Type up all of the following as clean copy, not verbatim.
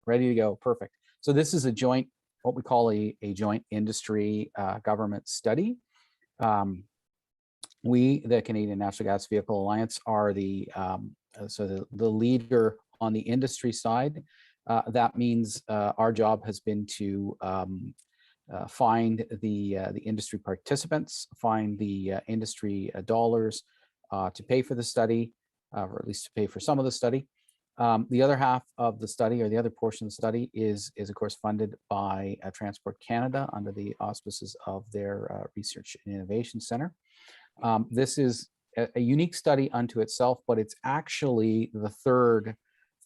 ready to go. Perfect. So this is a joint, what we call a joint industry government study. We, the Canadian Natural Gas Vehicle Alliance, are the leader on the industry side. That means our job has been to find the industry participants, find the industry dollars to pay for the study, or at least to pay for some of the study. The other half of the study, or the other portion of the study, is of course funded by Transport Canada under the auspices of their Research and Innovation Centre. This is a unique study unto itself, but it's actually the third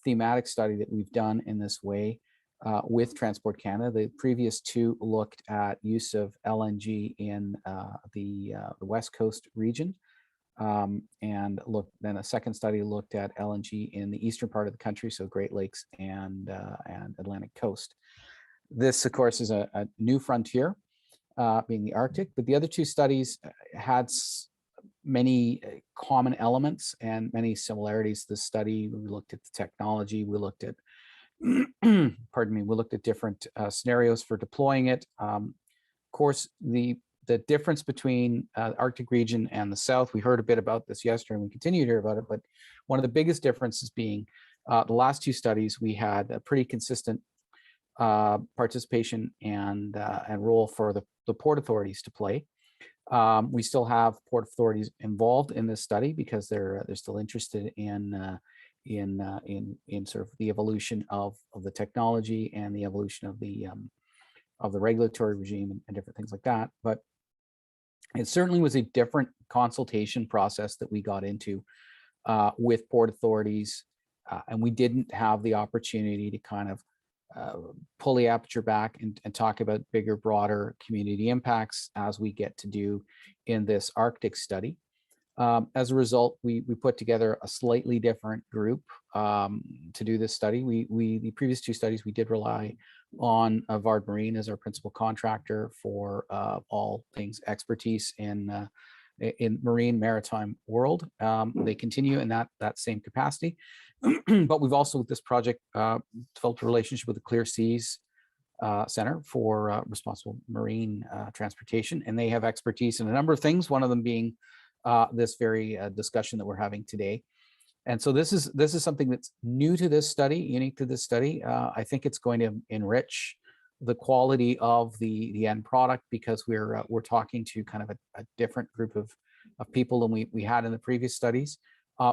thematic study that we've done in this way with Transport Canada. The previous two looked at use of LNG in the West Coast region, and then a second study looked at LNG in the eastern part of the country, so Great Lakes and Atlantic coast. This, of course, is a new frontier, being the Arctic, but the other two studies had many common elements and many similarities. The study, we looked at the technology, we looked at, pardon me, we looked at different scenarios for deploying it. Of course, the difference between the Arctic region and the South, we heard a bit about this yesterday and we continue to hear about it, but one of the biggest differences being the last two studies, we had a pretty consistent participation and role for the port authorities to play. We still have port authorities involved in this study because they're still interested in sort of the evolution of the technology and the evolution of the regulatory regime and different things like that. But it certainly was a different consultation process that we got into with port authorities, and we didn't have the opportunity to kind of pull the aperture back and talk about bigger, broader community impacts as we get to do in this Arctic study. As a result, we put together a slightly different group to do this study. The previous two studies, we did rely on Vard Marine as our principal contractor for all things expertise in marine maritime world. They continue in that same capacity. But we've also, with this project, developed a relationship with the Clear Seas Center for Responsible Marine Transportation, and they have expertise in a number of things, one of them being this very discussion that we're having today. And so this is something that's new to this study, unique to this study. I think it's going to enrich the quality of the end product, because we're talking to kind of a different group of people than we had in the previous studies.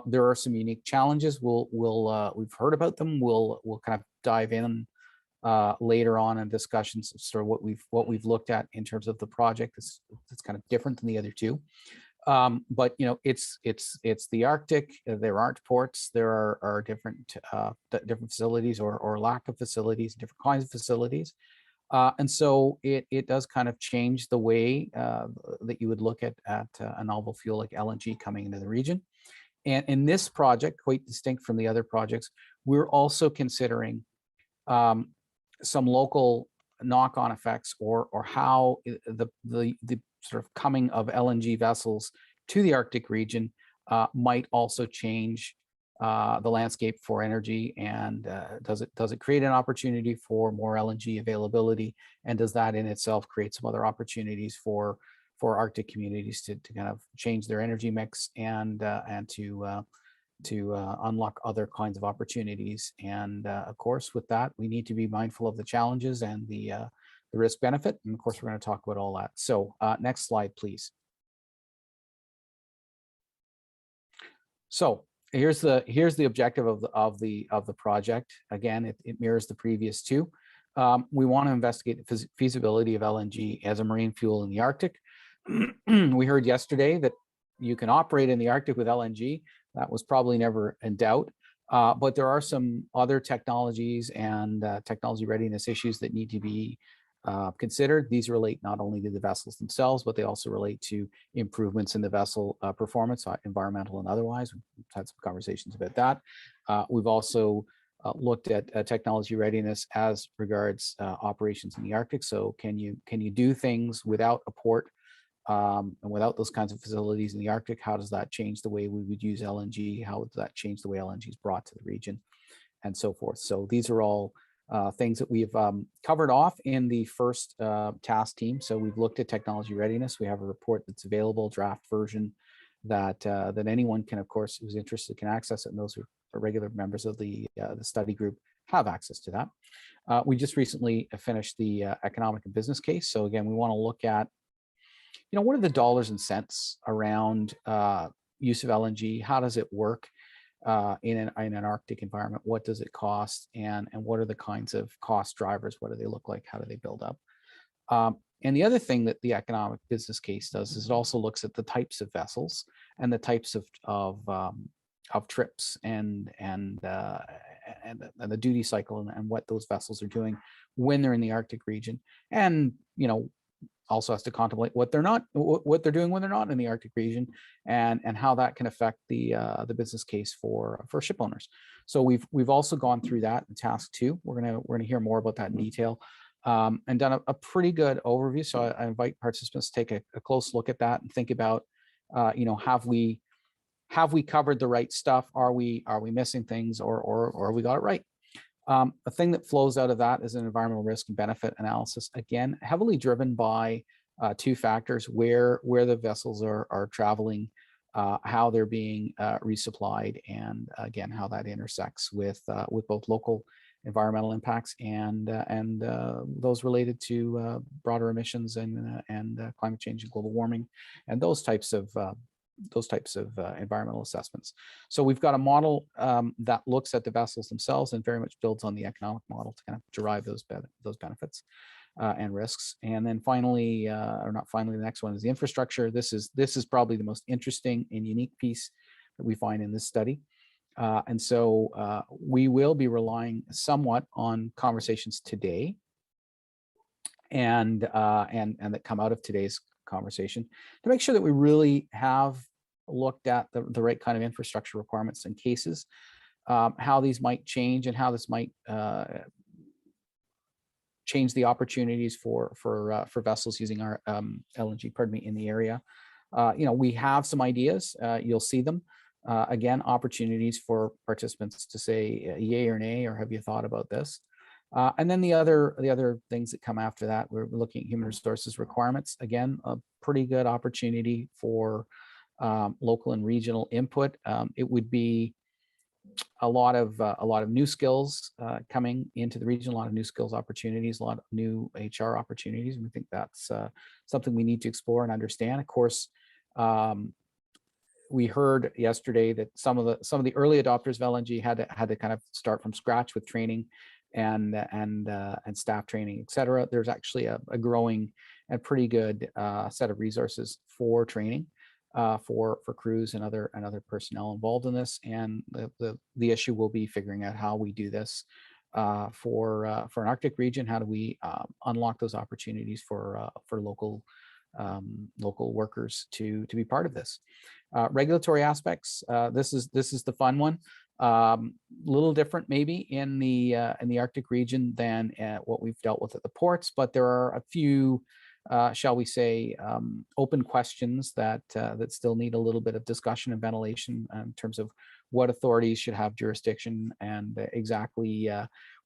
There are some unique challenges. We've heard about them. We'll kind of dive in later on in discussions of sort of what we've looked at in terms of the project. It's kind of different than the other two. But you know, it's the Arctic. There aren't ports. There are different facilities or lack of facilities, different kinds of facilities. And so it does kind of change the way that you would look at a novel fuel like LNG coming into the region. And in this project, quite distinct from the other projects, we're also considering some local knock-on effects, or how the sort of coming of LNG vessels to the Arctic region might also change the landscape for energy. And does it create an opportunity for more LNG availability? And does that in itself create some other opportunities for Arctic communities to kind of change their energy mix and to unlock other kinds of opportunities? And of course, with that, we need to be mindful of the challenges and the risk benefit. And of course, we're going to talk about all that. So next slide, please. So here's the objective of the project. Again, it mirrors the previous two. We want to investigate the feasibility of LNG as a marine fuel in the Arctic. We heard yesterday that you can operate in the Arctic with LNG. That was probably never in doubt. But there are some other technologies and technology readiness issues that need to be considered. These relate not only to the vessels themselves, but they also relate to improvements in the vessel performance, environmental and otherwise. We've had some conversations about that. We've also looked at technology readiness as regards operations in the Arctic. So can you do things without a port and without those kinds of facilities in the Arctic? How does that change the way we would use LNG? How does that change the way LNG is brought to the region, and so forth? So these are all things that we've covered off in the first task team. So we've looked at technology readiness. We have a report that's available, draft version, that that anyone can, of course, who's interested, can access it, and those who are regular members of the study group have access to that. We just recently finished the economic and business case. So again, we want to look at, what are the dollars and cents around use of LNG? How does it work in an Arctic environment? What does it cost? And what are the kinds of cost drivers? What do they look like? How do they build up? And the other thing that the economic business case does is it also looks at the types of vessels and the types of trips and the duty cycle and what those vessels are doing when they're in the Arctic region, and also has to contemplate what they're doing when they're not in the Arctic region, and how that can affect the business case for ship owners. So we've also gone through that in task 2. We're gonna hear more about that in detail, and done a pretty good overview. So I invite participants to take a close look at that and think about, have we covered the right stuff? Are we missing things, or we got it right? A thing that flows out of that is an environmental risk and benefit analysis, again, heavily driven by 2 factors: where the vessels are traveling, how they're being resupplied, and again, how that intersects with both local environmental impacts and those related to broader emissions and climate change and global warming, and those types of environmental assessments. So we've got a model that looks at the vessels themselves and very much builds on the economic model to kind of derive those benefits and risks. And then finally, or not finally, the next one is the infrastructure. This is probably the most interesting and unique piece that we find in this study. And so we will be relying somewhat on conversations today and that come out of today's conversation to make sure that we really have looked at the right kind of infrastructure requirements and cases, how these might change and how this might change the opportunities for vessels using our LNG, in the area. We have some ideas. You'll see them. Again, opportunities for participants to say yay or nay, or have you thought about this? And then the other things that come after that, we're looking at human resources requirements. Again, a pretty good opportunity for local and regional input. It would be a lot of new skills coming into the region, a lot of new skills opportunities, a lot of new HR opportunities, and we think that's something we need to explore and understand. Of course, we heard yesterday that some of the early adopters of LNG had to kind of start from scratch with training and staff training, et cetera. There's actually a growing and pretty good set of resources for training for crews and other personnel involved in this. And the issue will be figuring out how we do this for an Arctic region. How do we unlock those opportunities for local workers to be part of this? Regulatory aspects. This is the fun one. A little different maybe in the Arctic region than what we've dealt with at the ports, but there are a few, shall we say, open questions that still need a little bit of discussion and ventilation in terms of what authorities should have jurisdiction and exactly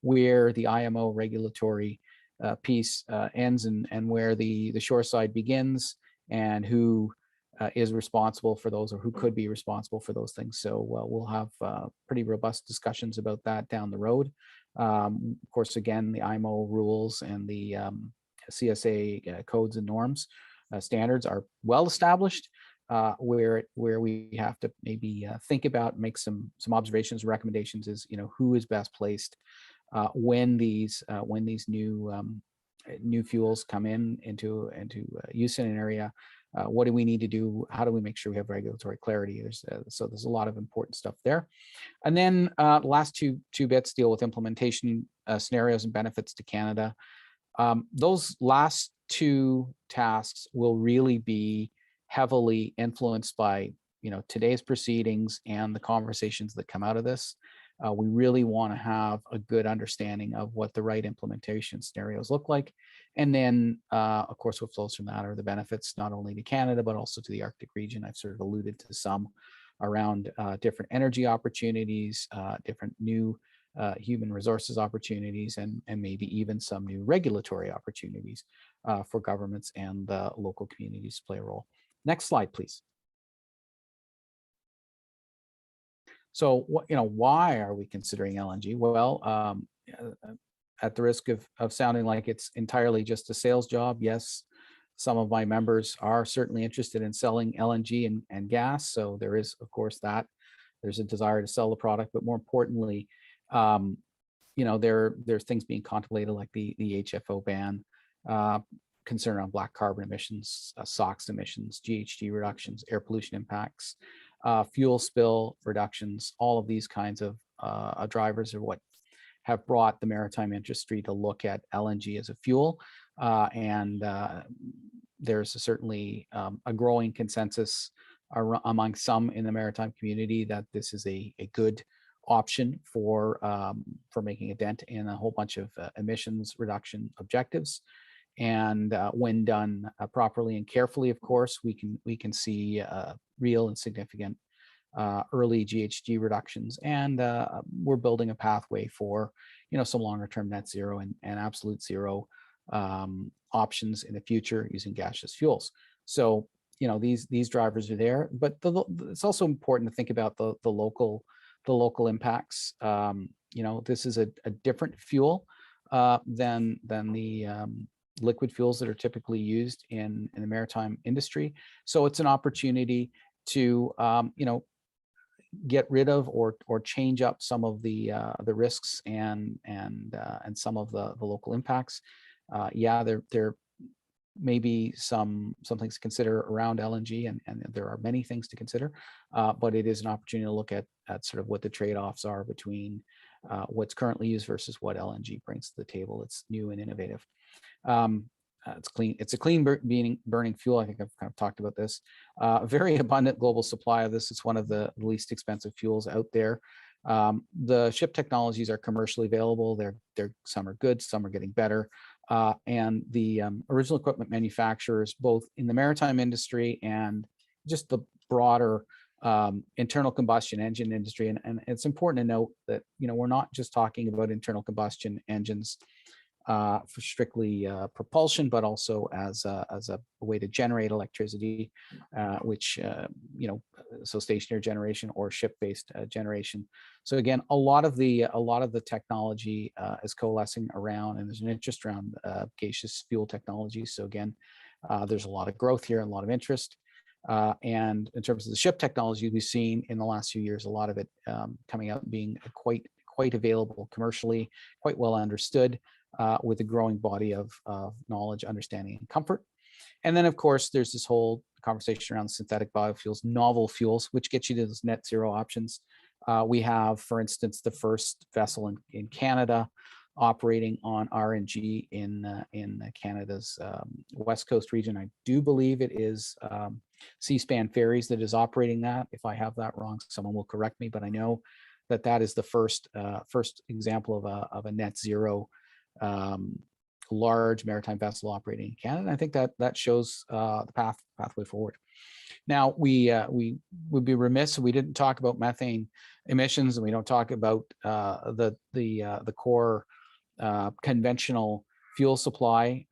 where the IMO regulatory piece ends and where the shoreside begins, and who is responsible for those, or who could be responsible for those things. So we'll have pretty robust discussions about that down the road. Of course, again, the IMO rules and the CSA codes and norms standards are well established. Where we have to maybe think about, make some observations, recommendations is, who is best placed when these new fuels come into use in an area. What do we need to do? How do we make sure we have regulatory clarity? So there's a lot of important stuff there. And then the last two bits deal with implementation scenarios and benefits to Canada. Those last 2 tasks will really be heavily influenced by today's proceedings and the conversations that come out of this. We really want to have a good understanding of what the right implementation scenarios look like. And then, of course, what flows from that are the benefits, not only to Canada, but also to the Arctic region. I've sort of alluded to some around different energy opportunities, different new human resources opportunities, and maybe even some new regulatory opportunities for governments and local communities to play a role. Next slide, please. So why are we considering LNG? Well, at the risk of sounding like it's entirely just a sales job, yes, some of my members are certainly interested in selling LNG and gas. So there is, of course, that. There's a desire to sell the product, but more importantly, there's things being contemplated like the HFO ban, concern around black carbon emissions, SOx emissions, GHG reductions, air pollution impacts, fuel spill reductions. All of these kinds of drivers are what have brought the maritime industry to look at LNG as a fuel. And there's certainly a growing consensus among some in the maritime community that this is a good option for making a dent in a whole bunch of emissions reduction objectives. And when done properly and carefully, of course, we can see real and significant early GHG reductions, and we're building a pathway for some longer term net zero and absolute zero options in the future using gaseous fuels. So these drivers are there, but it's also important to think about the local impacts. This is a different fuel than the liquid fuels that are typically used in the maritime industry. So it's an opportunity to get rid of or change up some of the risks and some of the local impacts. Yeah, there may be some things to consider around LNG, and there are many things to consider, but it is an opportunity to look at sort of what the trade-offs are between what's currently used versus what LNG brings to the table. It's new and innovative. It's clean. It's a clean burning fuel. I think I've kind of talked about this. Very abundant global supply of this. It's one of the least expensive fuels out there. The ship technologies are commercially available. They're some are good, some are getting better. And the original equipment manufacturers, both in the maritime industry and just the broader internal combustion engine industry. And it's important to note that we're not just talking about internal combustion engines for strictly propulsion, but also as a way to generate electricity, which so stationary generation or ship-based generation. So again, a lot of the technology is coalescing around, and there's an interest around gaseous fuel technology. So again, there's a lot of growth here and a lot of interest. And in terms of the ship technology, we've seen in the last few years a lot of it coming out and being quite available commercially, quite well understood. With a growing body of knowledge, understanding, and comfort. And then, of course, there's this whole conversation around synthetic biofuels, novel fuels, which gets you to those net zero options. We have, for instance, the first vessel in Canada operating on RNG in Canada's West Coast region. I do believe it is Seaspan Ferries that is operating that. If I have that wrong, someone will correct me, but I know that is the first example of a net zero large maritime vessel operating in Canada. And I think that shows the pathway forward. Now, we would be remiss if we didn't talk about methane emissions, and we don't talk about the core conventional fuel supply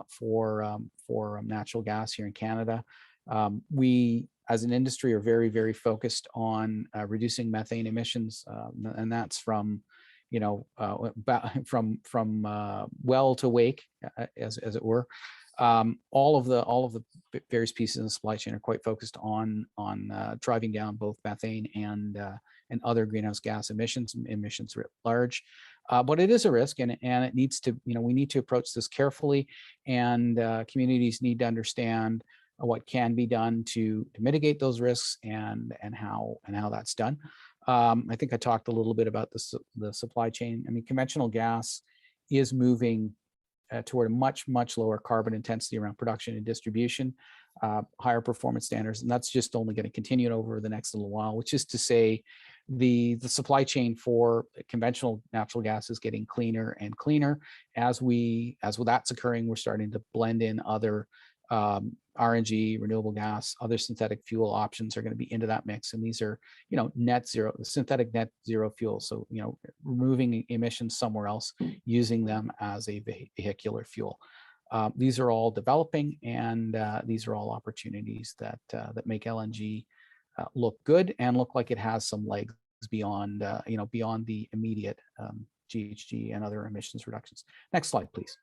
for natural gas here in Canada. We, as an industry, are very, very focused on reducing methane emissions, and that's from from well to wake, as it were. All of the various pieces in the supply chain are quite focused on driving down both methane and other greenhouse gas emissions writ large. But it is a risk, and it needs to, we need to approach this carefully, and communities need to understand what can be done to mitigate those risks and how that's done. I think I talked a little bit about the supply chain. I mean, conventional gas is moving toward a much lower carbon intensity around production and distribution, higher performance standards, and that's just only going to continue over the next little while. Which is to say, the supply chain for conventional natural gas is getting cleaner and cleaner. As that's occurring, we're starting to blend in other RNG, renewable gas, other synthetic fuel options are going to be into that mix. And these are, net zero, synthetic net zero fuels. So, removing emissions somewhere else, using them as a vehicular fuel. These are all developing, and these are all opportunities that make LNG look good and look like it has some legs beyond, beyond the immediate GHG and other emissions reductions. Next slide, please.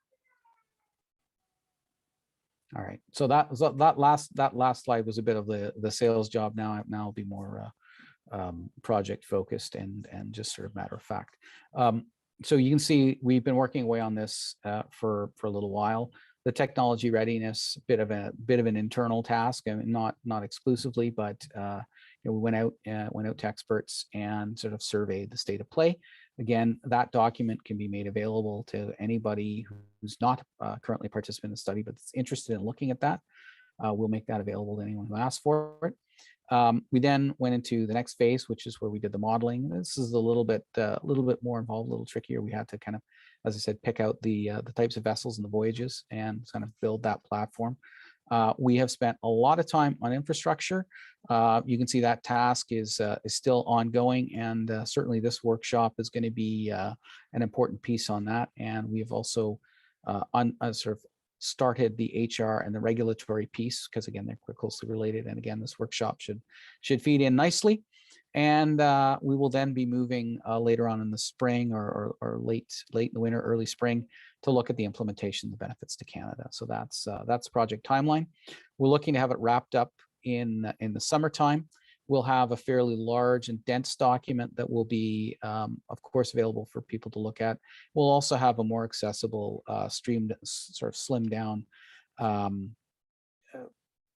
All right, so that last slide was a bit of the sales job. Now I'll be more project focused and just sort of matter of fact. So you can see we've been working away on this for a little while. The technology readiness, bit of an internal task, and not exclusively, but we went out to experts and sort of surveyed the state of play. Again, that document can be made available to anybody who's not currently a participant in the study, but is interested in looking at that. We'll make that available to anyone who asks for it. We then went into the next phase, which is where we did the modeling. This is a little bit more involved, a little trickier. We had to kind of, as I said, pick out the types of vessels and the voyages and kind of build that platform. We have spent a lot of time on infrastructure. You can see that task is still ongoing, and certainly this workshop is going to be an important piece on that. And we've also sort of started the HR and the regulatory piece, because again, they're closely related. And again, this workshop should feed in nicely. And we will then be moving later on in the spring or late in the winter, early spring, to look at the implementation of the benefits to Canada. So that's project timeline. We're looking to have it wrapped up in the summertime. We'll have a fairly large and dense document that will be, of course, available for people to look at. We'll also have a more accessible, streamed, sort of slimmed down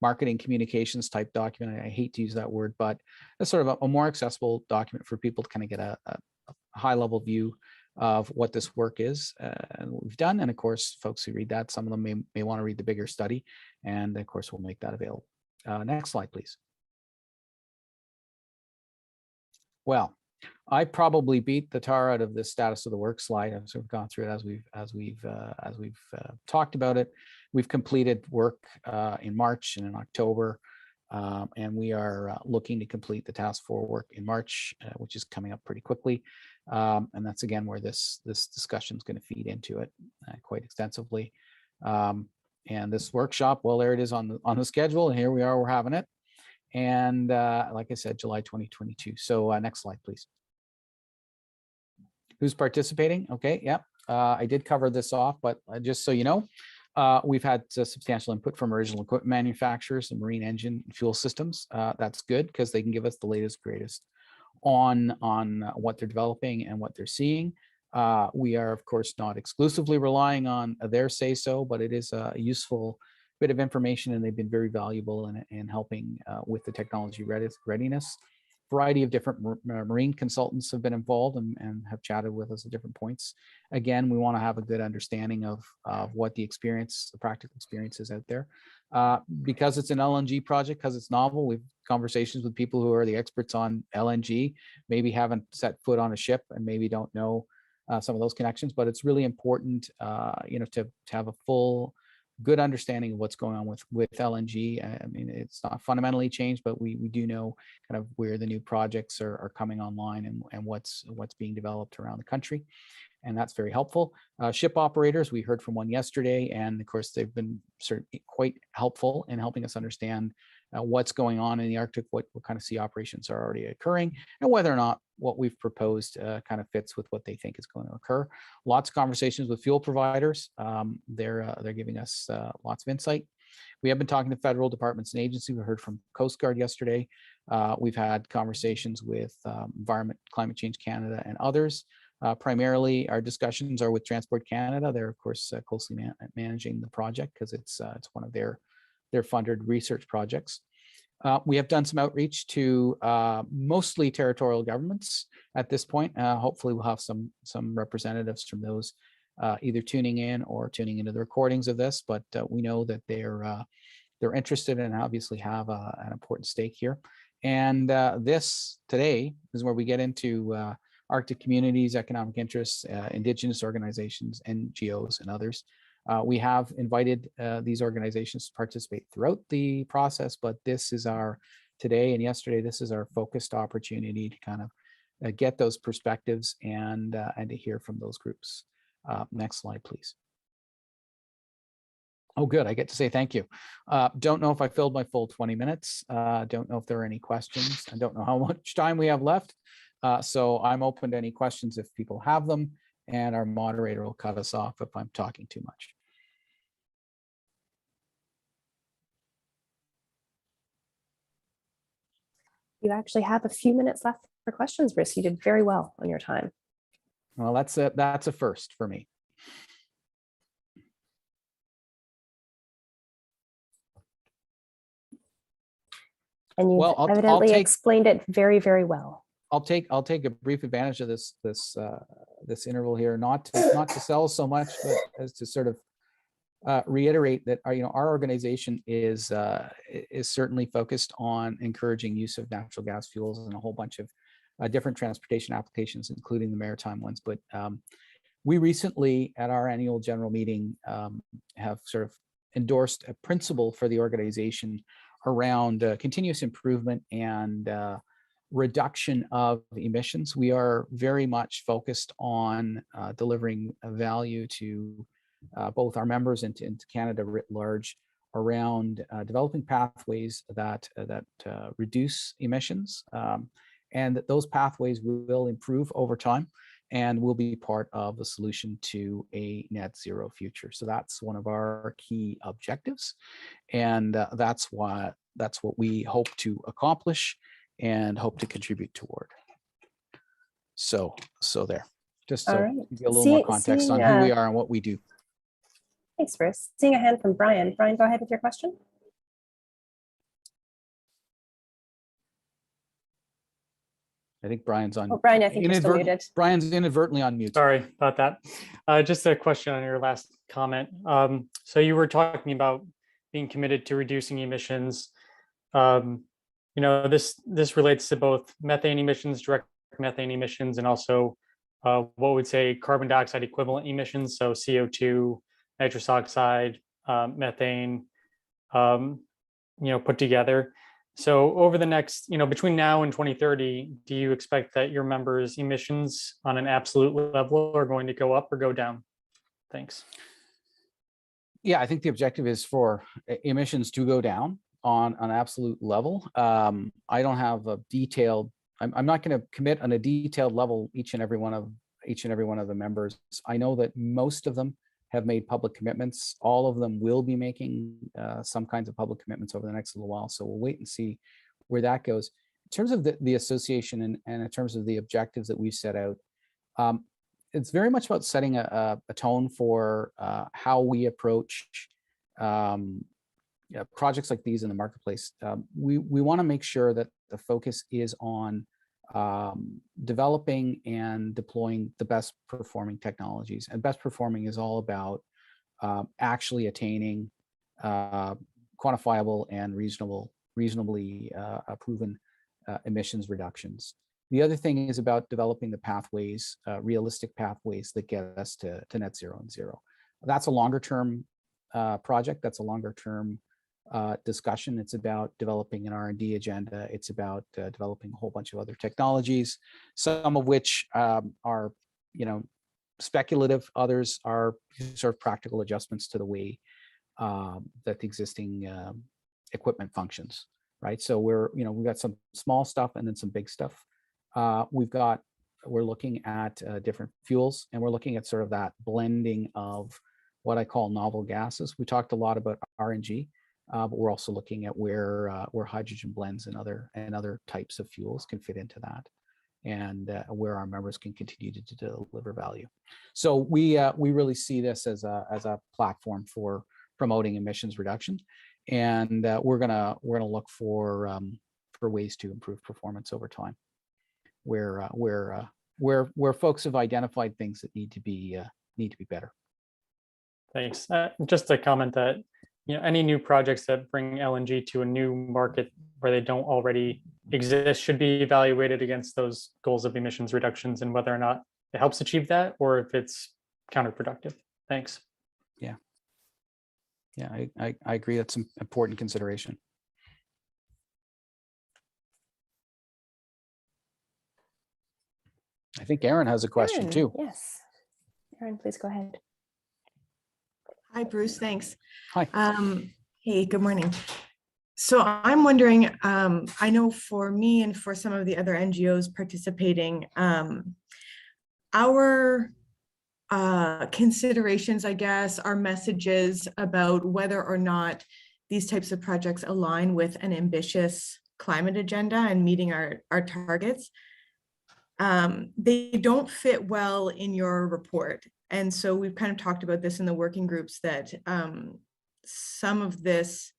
marketing communications type document. I hate to use that word, but it's sort of a more accessible document for people to kind of get a high level view of what this work is and what we've done. And of course, folks who read that, some of them may want to read the bigger study. And of course, we'll make that available. Next slide, please. Well, I probably beat the tar out of the status of the work slide. I've sort of gone through it as we've talked about it. We've completed work in March and in October, and we are looking to complete the task 4 work in March, which is coming up pretty quickly. And that's again where this discussion is going to feed into it quite extensively. And this workshop, well, there it is on the schedule, and here we are, we're having it. And like I said, July 2022. So next slide, please. Who's participating? Okay, yeah, I did cover this off, but just so you know, we've had substantial input from original equipment manufacturers and marine engine fuel systems. That's good because they can give us the latest, greatest on what they're developing and what they're seeing. We are, of course, not exclusively relying on their say-so, but it is a useful bit of information, and they've been very valuable in helping with the technology readiness. Variety of different marine consultants have been involved and have chatted with us at different points. Again, we want to have a good understanding of what the practical experience is out there. Because it's an LNG project, because it's novel, we've conversations with people who are the experts on LNG, maybe haven't set foot on a ship and maybe don't know some of those connections, but it's really important, to have a full, good understanding of what's going on with LNG. I mean, it's not fundamentally changed, but we do know kind of where the new projects are coming online and what's being developed around the country. And that's very helpful. Ship operators, we heard from one yesterday, and of course, they've been quite helpful in helping us understand what's going on in the Arctic, what kind of sea operations are already occurring, and whether or not what we've proposed kind of fits with what they think is going to occur. Lots of conversations with fuel providers. They're giving us lots of insight. We have been talking to federal departments and agencies. We heard from Coast Guard yesterday. We've had conversations with Environment, Climate Change Canada, and others. Primarily, our discussions are with Transport Canada. They're, of course, closely managing the project because it's one of their funded research projects. We have done some outreach to mostly territorial governments at this point. Hopefully, we'll have some representatives from those either tuning in or tuning into the recordings of this. But we know that they're interested and obviously have an important stake here. And this today is where we get into Arctic communities, economic interests, Indigenous organizations, NGOs, and others. We have invited these organizations to participate throughout the process, but this is our today and yesterday. This is our focused opportunity to kind of get those perspectives and to hear from those groups. Next slide, please. Oh, good. I get to say thank you. Don't know if I filled my full 20 minutes. Don't know if there are any questions. I don't know how much time we have left. So I'm open to any questions if people have them, and our moderator will cut us off if I'm talking too much. You actually have a few minutes left for questions, Bruce. You did very well on your time. Well, that's a first for me. And you've evidently explained it very, very well. I'll take a brief advantage of this interval here, not to sell so much, but as to sort of reiterate that our organization is certainly focused on encouraging use of natural gas fuels and a whole bunch of different transportation applications, including the maritime ones. But we recently, at our annual general meeting, have sort of endorsed a principle for the organization around continuous improvement and reduction of emissions. We are very much focused on delivering value to both our members and to Canada writ large around developing pathways that reduce emissions, and that those pathways will improve over time and will be part of the solution to a net zero future. So that's one of our key objectives, and that's what we hope to accomplish and hope to contribute toward. So there, just so give you a little more context on who we are and what we do. Thanks, Bruce. Seeing a hand from Brian. Brian, go ahead with your question. I think Brian's on. Oh, Brian, I think you're still muted. Brian's inadvertently on mute. Sorry about that. Just a question on your last comment. So you were talking about being committed to reducing emissions. This relates to both methane emissions, direct methane emissions, and also what would say carbon dioxide equivalent emissions. So CO2, nitrous oxide, methane, put together. So over the next, between now and 2030, do you expect that your members' emissions on an absolute level are going to go up or go down? Thanks. Yeah, I think the objective is for emissions to go down on an absolute level. I don't have a detailed, I'm not going to commit on a detailed level each and every one of the members. I know that most of them have made public commitments. All of them will be making some kinds of public commitments over the next little while. So we'll wait and see where that goes. In terms of the association and in terms of the objectives that we've set out, it's very much about setting a tone for how we approach projects like these in the marketplace. We want to make sure that the focus is on developing and deploying the best performing technologies, and best performing is all about actually attaining quantifiable and reasonably proven emissions reductions. The other thing is about developing the pathways, realistic pathways that get us to net zero and zero. That's a longer term project. That's a longer term discussion. It's about developing an R&D agenda. It's about developing a whole bunch of other technologies, some of which are, speculative. Others are sort of practical adjustments to the way that the existing equipment functions, right? So we've got some small stuff and then some big stuff. We're looking at different fuels, and we're looking at sort of that blending of what I call novel gases. We talked a lot about RNG. But we're also looking at where hydrogen blends and other types of fuels can fit into that, and where our members can continue to deliver value. So we really see this as a platform for promoting emissions reduction, and we're gonna look for ways to improve performance over time, where folks have identified things that need to be better. Thanks. Just a comment that any new projects that bring LNG to a new market where they don't already exist should be evaluated against those goals of emissions reductions and whether or not it helps achieve that or if it's counterproductive. Thanks. Yeah, Yeah, I agree. That's an important consideration. I think Aaron has a question Erin, too. yes. Erin, please go ahead. Hi, Bruce. Thanks. Hi. Hey, good morning. So I'm wondering, I know for me and for some of the other NGOs participating, our considerations, I guess, are messages about whether or not these types of projects align with an ambitious climate agenda and meeting our targets. They don't fit well in your report. And so we've kind of talked about this in the working groups that some of this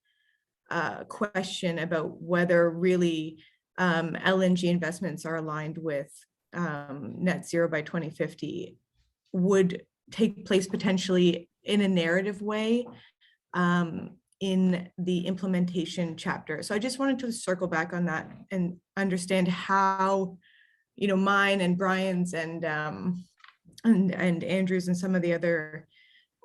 question about whether really LNG investments are aligned with net zero by 2050 would take place potentially in a narrative way in the implementation chapter. So I just wanted to circle back on that and understand how, you know, mine and Brian's and Andrew's and some of the other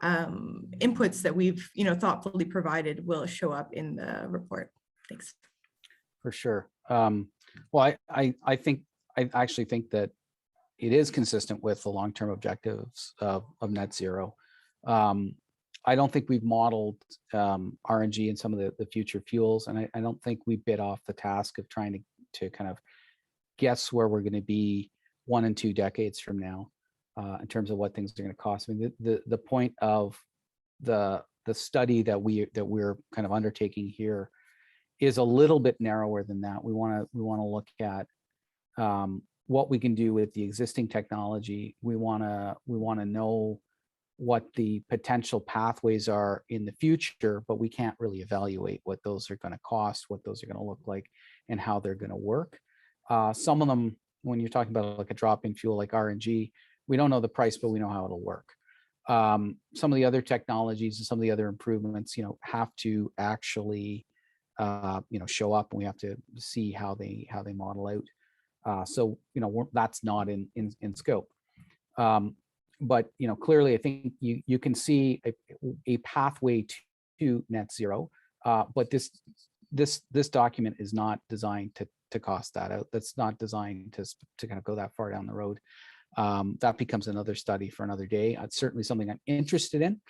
inputs that we've, you know, thoughtfully provided will show up in the report. Thanks. For sure. Well, I actually think that it is consistent with the long-term objectives of net zero. I don't think we've modeled RNG and some of the future fuels, and I don't think we bit off the task of trying to kind of guess where we're going to be 1 and 2 decades from now in terms of what things are going to cost. I mean, the point of the study that we're kind of undertaking here is a little bit narrower than that. We want to look at what we can do with the existing technology. We want to know what the potential pathways are in the future, but we can't really evaluate what those are going to cost, what those are going to look like, and how they're going to work. Some of them, when you're talking about like a drop-in fuel like RNG, we don't know the price, but we know how it'll work. Some of the other technologies and some of the other improvements, you know, have to actually, you know, show up, and we have to see how they model out. So, you know, that's not in scope. But, you know, clearly, I think you can see a pathway to net zero. But this document is not designed to cost that out. That's not designed to kind of go that far down the road. That becomes another study for another day. It's certainly something I'm interested in,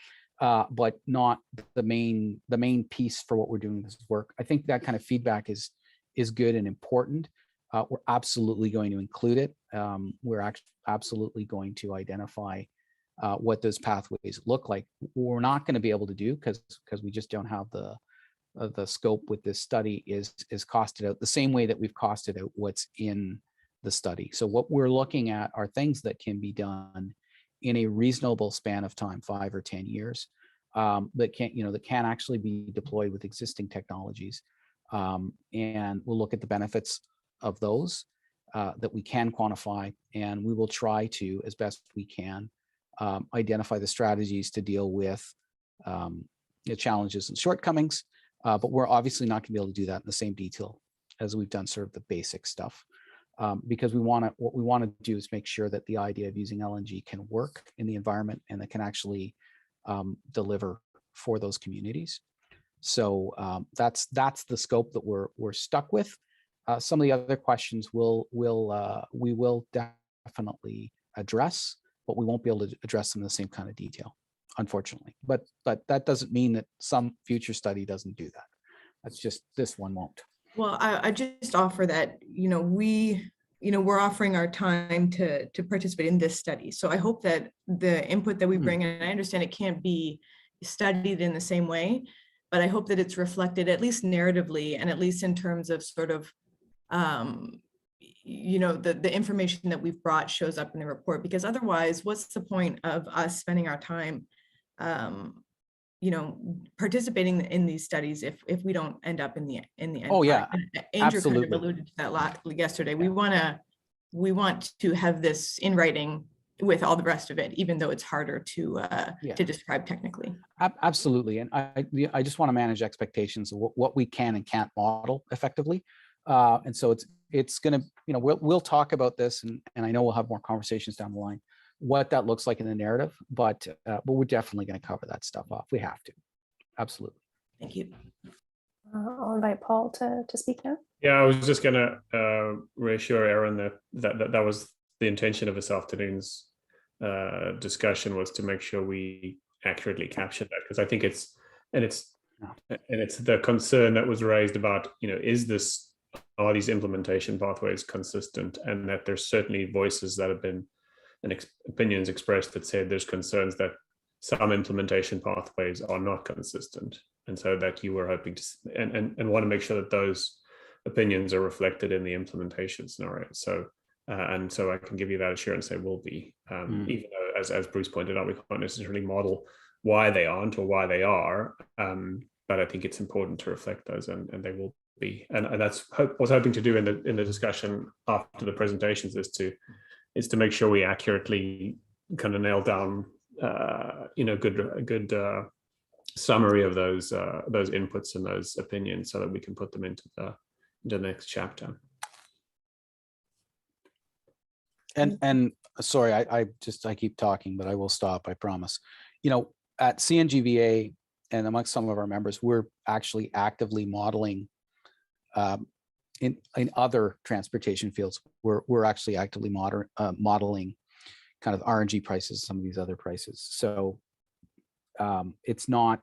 but not the main piece for what we're doing this work. I think that kind of feedback is good and important. We're absolutely going to include it. We're absolutely going to identify what those pathways look like. We're not going to be able to do because we just don't have the scope with this study is costed out the same way that we've costed out what's in the study. So what we're looking at are things that can be done in a reasonable span of time, 5 or 10 years, that can actually be deployed with existing technologies. And we'll look at the benefits of those that we can quantify, and we will try to, as best we can, identify the strategies to deal with the challenges and shortcomings. But we're obviously not going to be able to do that in the same detail as we've done sort of the basic stuff, because what we want to do is make sure that the idea of using LNG can work in the environment and that can actually deliver for those communities. So that's the scope that we're stuck with. Some of the other questions we will definitely address, but we won't be able to address them in the same kind of detail, unfortunately. But that doesn't mean that some future study doesn't do that. That's just this one won't. Well, I just offer that, you know, we're offering our time to participate in this study. So I hope that the input that we bring, and I understand it can't be studied in the same way, but I hope that it's reflected at least narratively and at least in terms of sort of, you know, the information that we've brought shows up in the report, because otherwise, what's the point of us spending our time, you know, participating in these studies if we don't end up in the end? Oh yeah, Andrew absolutely. kind of alluded to that yesterday. Yeah. We want to have this in writing with all the rest of it, even though it's harder to describe technically. Absolutely, and I just want to manage expectations of what we can and can't model effectively. And so it's going to, you know, we'll talk about this, and I know we'll have more conversations down the line, what that looks like in the narrative, but we're definitely going to cover that stuff off. We have to, absolutely. Thank you. I'll invite Paul to speak now. Yeah, I was just gonna reassure Aaron that was the intention of this afternoon's discussion, was to make sure we accurately capture that, because I think it's the concern that was raised about, are these implementation pathways consistent, and that there's certainly voices that have been and opinions expressed that said there's concerns that some implementation pathways are not consistent, and so that you were hoping to and want to make sure that those opinions are reflected in the implementation scenario. So and so I can give you that assurance they will be, even though, as Bruce pointed out, we can't necessarily model why they aren't or why they are, but I think it's important to reflect those, and they will be. And that's what I was hoping to do in the discussion after the presentations, is to make sure we accurately kind of nail down a good summary of those inputs and those opinions, so that we can put them into the next chapter. And sorry, I keep talking, but I will stop, I promise. At CNGVA and amongst some of our members, we're actually actively modeling in other transportation fields. We're actually actively modeling kind of RNG prices, some of these other prices. So it's not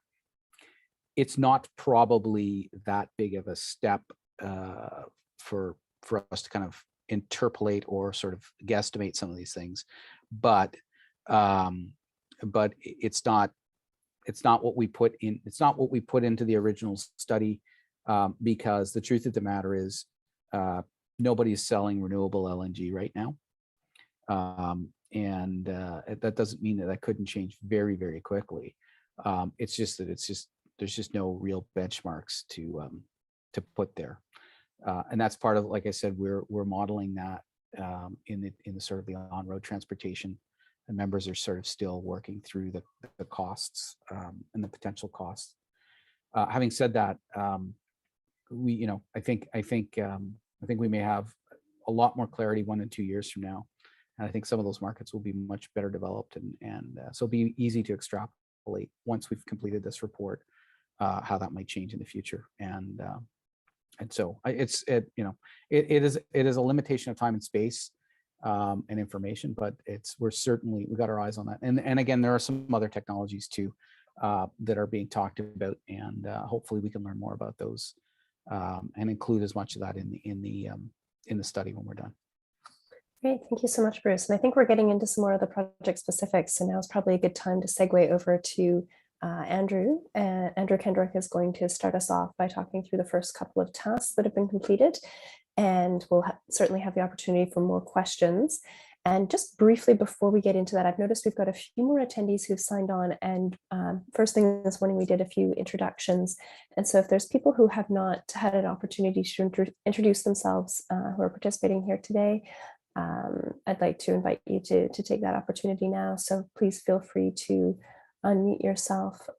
probably that big of a step for us to kind of interpolate or sort of guesstimate some of these things, but it's not what we put in. It's not what we put into the original study, because the truth of the matter is nobody is selling renewable LNG right now. And that doesn't mean that couldn't change very, very quickly. It's just that there's just no real benchmarks to put there. And that's part of, like I said, we're modeling that in the sort of the on-road transportation. The members are sort of still working through the costs and the potential costs. Having said that, I think we may have a lot more clarity 1 and 2 years from now, and I think some of those markets will be much better developed, and so it'll be easy to extrapolate once we've completed this report how that might change in the future. And so it is a limitation of time and space and information, but we've got our eyes on that. And again, there are some other technologies too that are being talked about, and hopefully we can learn more about those and include as much of that in the study when we're done. Great, thank you so much, Bruce. And I think we're getting into some more of the project specifics, so now is probably a good time to segue over to Andrew. Andrew Kendrick is going to start us off by talking through the first couple of tasks that have been completed, and we'll certainly have the opportunity for more questions. And just briefly before we get into that, I've noticed we've got a few more attendees who've signed on, and first thing this morning we did a few introductions. And so if there's people who have not had an opportunity to introduce themselves who are participating here today, I'd like to invite you to take that opportunity now. So please feel free to unmute yourself.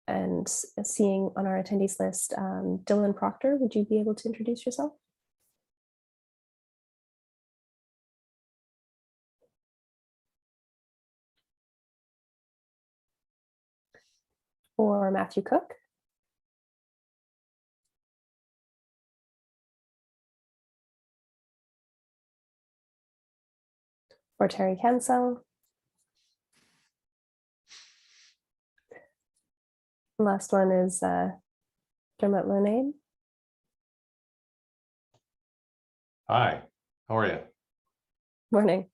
And seeing on our attendees list, Dylan Proctor, would you be able to introduce yourself? Or Matthew Cook? Or Terry Cancel? Last one is Dermot Lonane. Hi, how are you? Morning.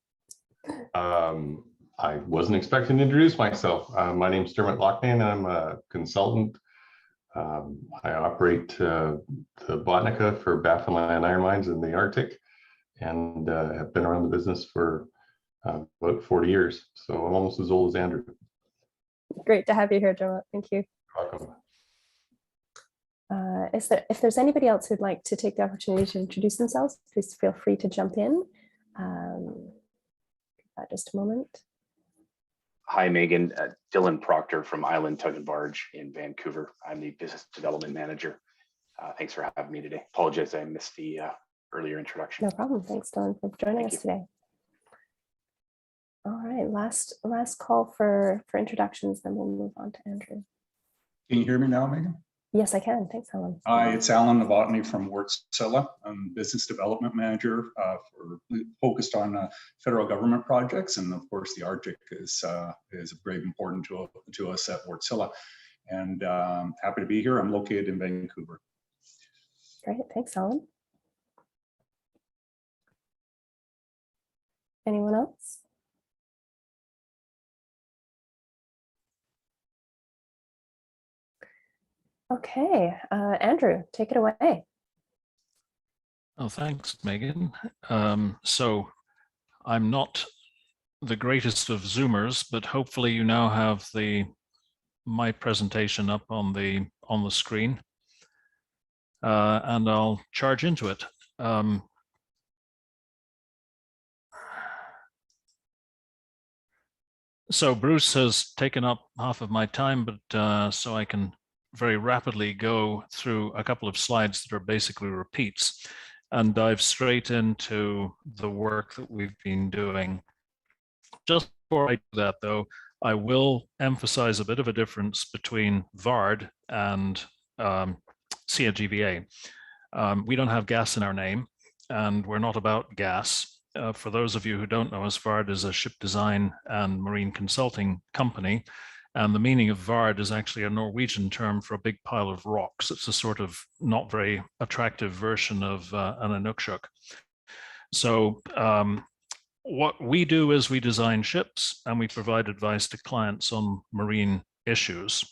I wasn't expecting to introduce myself. My name is Dermot Loughnane, and I'm a consultant. I operate the Botnica for Baffinland Iron Mines in the Arctic, and have been around the business for about 40 years. So I'm almost as old as Andrew. Great to have you here, Dermot. Thank you. Welcome. If there's anybody else who'd like to take the opportunity to introduce themselves, please feel free to jump in. Just a moment. Hi, Megan. Dylan Proctor from Island Tug and Barge in Vancouver. I'm the business development manager. Thanks for having me today. Apologize, I missed the earlier introduction. No problem. Thanks, Dylan, for joining us today. All right, last call for introductions, then we'll move on to Andrew. Can you hear me now, Megan? Yes, I can. Thanks, Alan. Hi, it's Alan Novotny from Wärtsilä. I'm Business Development Manager focused on federal government projects. And of course, the Arctic is very important to us at Wärtsilä. And happy to be here. I'm located in Vancouver. Great. Thanks, Alan. Anyone else? Okay, Andrew, take it away. Oh, thanks, Megan. So I'm not the greatest of Zoomers, but hopefully you now have my presentation up on the screen, and I'll charge into it. So Bruce has taken up half of my time, but so I can very rapidly go through a couple of slides that are basically repeats and dive straight into the work that we've been doing. Just before I do that, though, I will emphasize a bit of a difference between VARD and CNGVA. We don't have gas in our name, and we're not about gas. For those of you who don't know us, VARD is a ship design and marine consulting company. And the meaning of VARD is actually a Norwegian term for a big pile of rocks. It's a sort of not very attractive version of an Inukshuk. So what we do is we design ships and we provide advice to clients on marine issues.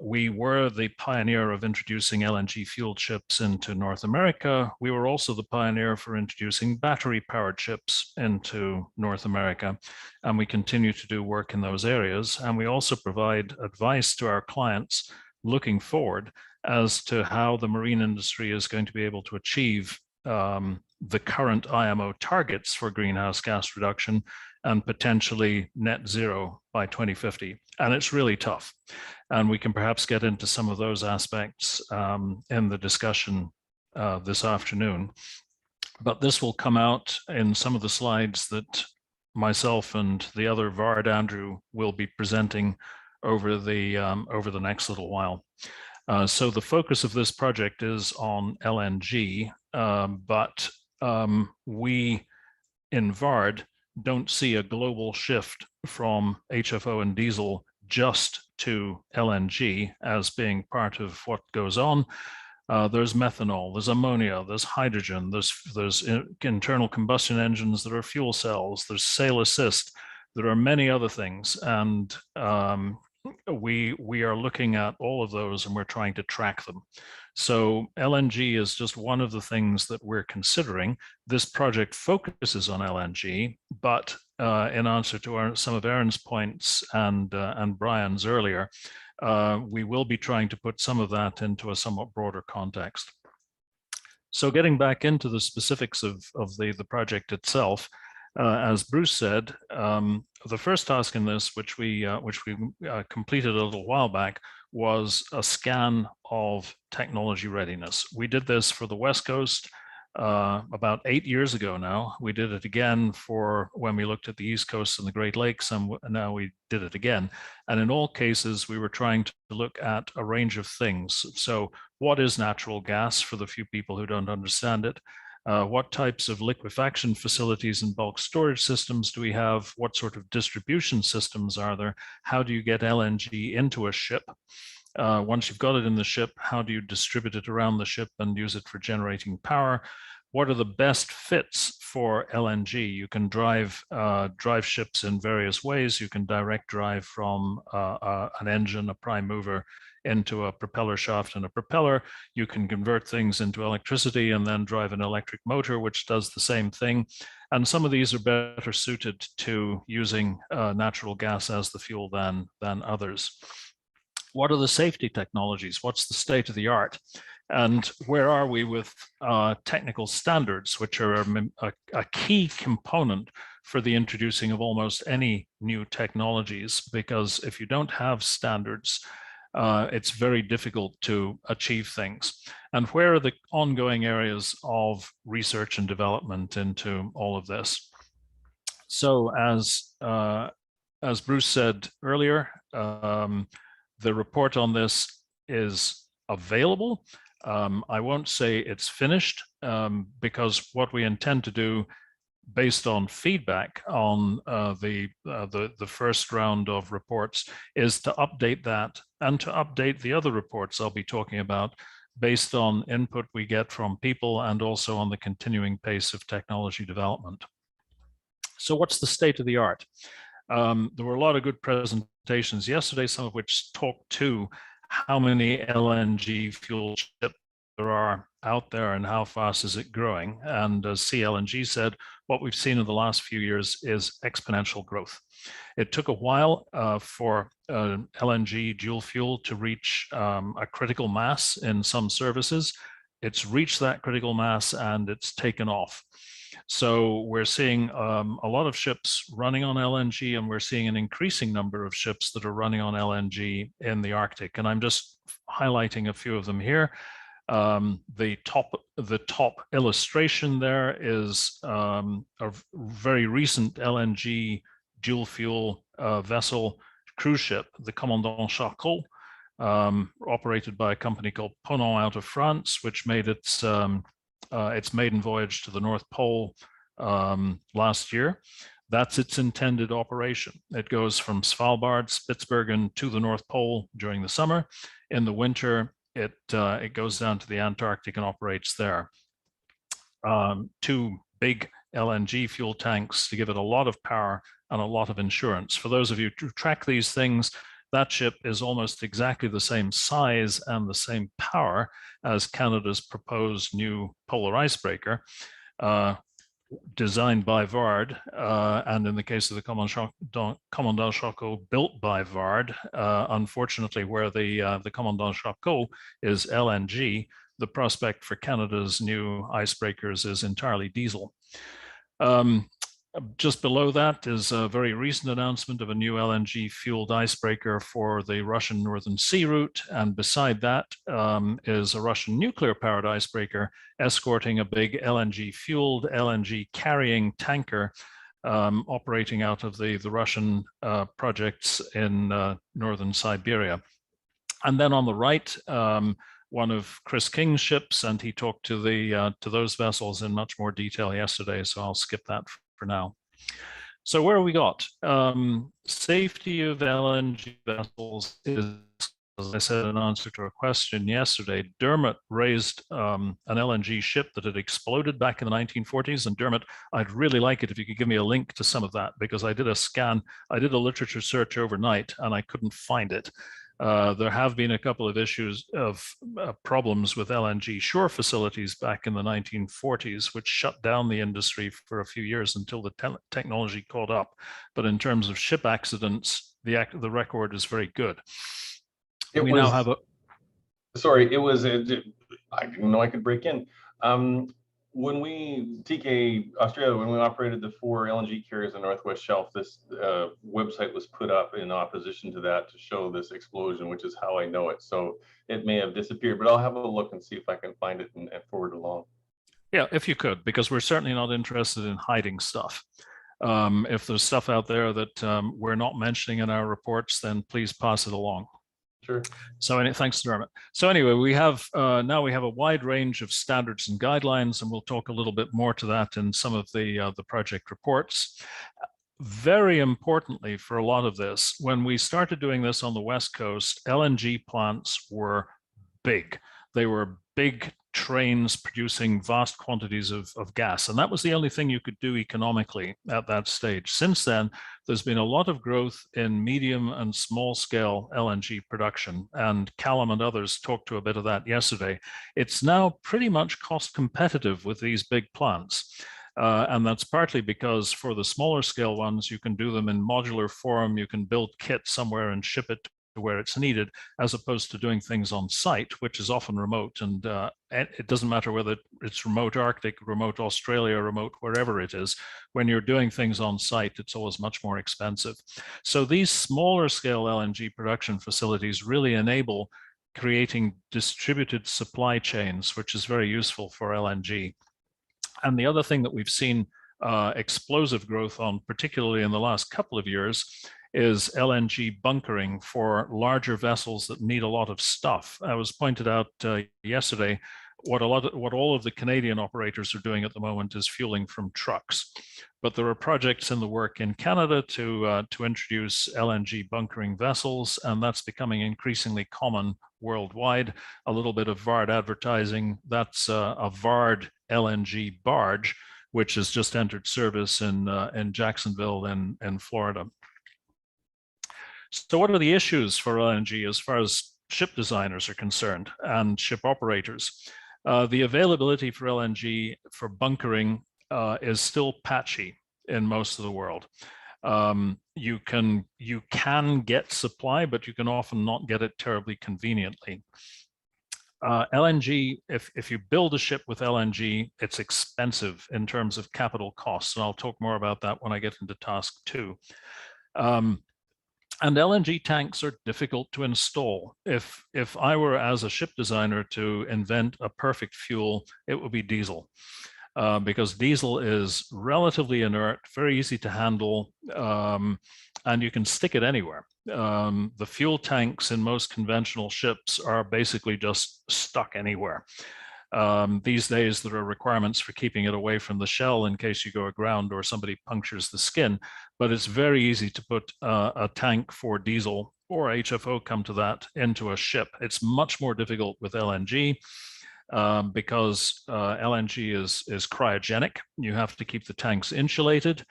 We were the pioneer of introducing LNG fueled ships into North America. We were also the pioneer for introducing battery powered ships into North America. And we continue to do work in those areas. And we also provide advice to our clients looking forward as to how the marine industry is going to be able to achieve the current IMO targets for greenhouse gas reduction and potentially net zero by 2050. And it's really tough. And we can perhaps get into some of those aspects in the discussion this afternoon. But this will come out in some of the slides that myself and the other VARD Andrew will be presenting over the next little while. So the focus of this project is on LNG, but we in VARD don't see a global shift from HFO and diesel just to LNG as being part of what goes on. There's methanol, there's ammonia, there's hydrogen, there's internal combustion engines that are fuel cells, there's sail assist, there are many other things. And we are looking at all of those and we're trying to track them. So LNG is just one of the things that we're considering. This project focuses on LNG, but in answer to some of Aaron's points and Brian's earlier, we will be trying to put some of that into a somewhat broader context. So getting back into the specifics of the project itself, as Bruce said, the first task in this, which we completed a little while back, was a scan of technology readiness. We did this for the West Coast about 8 years ago now. We did it again for when we looked at the East Coast and the Great Lakes, and now we did it again. And in all cases, we were trying to look at a range of things. So what is natural gas for the few people who don't understand it? What types of liquefaction facilities and bulk storage systems do we have? What sort of distribution systems are there? How do you get LNG into a ship? Once you've got it in the ship, how do you distribute it around the ship and use it for generating power? What are the best fits for LNG? You can drive ships in various ways. You can direct drive from an engine, a prime mover, into a propeller shaft and a propeller. You can convert things into electricity and then drive an electric motor, which does the same thing. And some of these are better suited to using natural gas as the fuel than others. What are the safety technologies? What's the state of the art? And where are we with technical standards, which are a key component for the introducing of almost any new technologies? Because if you don't have standards, it's very difficult to achieve things. And where are the ongoing areas of research and development into all of this? So as Bruce said earlier, The report on this is available. I won't say it's finished because what we intend to do, based on feedback on the first round of reports, is to update that and to update the other reports I'll be talking about based on input we get from people and also on the continuing pace of technology development. So what's the state of the art? There were a lot of good presentations yesterday, some of which talked to how many LNG fuel ships there are out there and how fast is it growing. And as CLNG said, what we've seen in the last few years is exponential growth. It took a while for LNG dual fuel to reach a critical mass in some services. It's reached that critical mass and it's taken off. So we're seeing a lot of ships running on LNG, and we're seeing an increasing number of ships that are running on LNG in the Arctic. And I'm just highlighting a few of them here. The top illustration there is a very recent LNG dual fuel vessel cruise ship, the Commandant Charcot, operated by a company called Ponant out of France, which made its maiden voyage to the North Pole last year. That's its intended operation. It goes from Svalbard, Spitsbergen to the North Pole during the summer. In the winter, it goes down to the Antarctic and operates there. 2 big LNG fuel tanks to give it a lot of power and a lot of insurance. For those of you who track these things, that ship is almost exactly the same size and the same power as Canada's proposed new polar icebreaker, designed by Vard, and in the case of the Commandant Charcot, built by Vard. Unfortunately, where the Commandant Charcot is LNG, the prospect for Canada's new icebreakers is entirely diesel. Just below that is a very recent announcement of a new LNG fueled icebreaker for the Russian Northern Sea route. And beside that is a Russian nuclear powered icebreaker escorting a big LNG fueled, LNG carrying tanker operating out of the Russian projects in northern Siberia. And then on the right, one of Chris King's ships, and he talked to those vessels in much more detail yesterday, so I'll skip that for now. So where have we got? Safety of LNG vessels is, as I said in answer to a question yesterday, Dermot raised an LNG ship that had exploded back in the 1940s. And Dermot, I'd really like it if you could give me a link to some of that, because I did a scan, I did a literature search overnight and I couldn't find it. There have been a couple of issues of problems with LNG shore facilities back in the 1940s, which shut down the industry for a few years until the technology caught up. But in terms of ship accidents, the record is very good. Now have a... Sorry, it was, I didn't know I could break in. When we, TK Australia, when we operated the 4 LNG carriers on the Northwest Shelf, this website was put up in opposition to that to show this explosion, which is how I know it. So it may have disappeared, but I'll have a look and see if I can find it and forward along. Yeah, if you could, because we're certainly not interested in hiding stuff. If there's stuff out there that we're not mentioning in our reports, then please pass it along. Sure. So thanks, Dermot. So anyway, we have now we have a wide range of standards and guidelines, and we'll talk a little bit more to that in some of the project reports. Very importantly for a lot of this, when we started doing this on the West Coast, LNG plants were big. They were big trains producing vast quantities of gas. And that was the only thing you could do economically at that stage. Since then, there's been a lot of growth in medium and small scale LNG production. And Callum and others talked to a bit of that yesterday. It's now pretty much cost competitive with these big plants. And that's partly because for the smaller scale ones, you can do them in modular form. You can build kit somewhere and ship it to where it's needed, as opposed to doing things on site, which is often remote. And it doesn't matter whether it's remote Arctic, remote Australia, remote wherever it is. When you're doing things on site, it's always much more expensive. So these smaller scale LNG production facilities really enable creating distributed supply chains, which is very useful for LNG. And the other thing that we've seen explosive growth on, particularly in the last couple of years, is LNG bunkering for larger vessels that need a lot of stuff. I was pointed out yesterday what all of the Canadian operators are doing at the moment is fueling from trucks. But there are projects in the work in Canada to introduce LNG bunkering vessels, and that's becoming increasingly common worldwide. A little bit of VARD advertising. That's a VARD LNG barge, which has just entered service in Jacksonville in Florida. So what are the issues for LNG as far as ship designers are concerned and ship operators? The availability for LNG for bunkering is still patchy in most of the world. You can get supply, but you can often not get it terribly conveniently. LNG, if you build a ship with LNG, it's expensive in terms of capital costs, and I'll talk more about that when I get into task 2. And LNG tanks are difficult to install. If I were, as a ship designer, to invent a perfect fuel, it would be diesel. Because diesel is relatively inert, very easy to handle, and you can stick it anywhere. The fuel tanks in most conventional ships are basically just stuck anywhere. These days, there are requirements for keeping it away from the shell in case you go aground or somebody punctures the skin, but it's very easy to put a tank for diesel or HFO, come to that, into a ship. It's much more difficult with LNG. Because LNG is cryogenic. You have to keep the tanks insulated.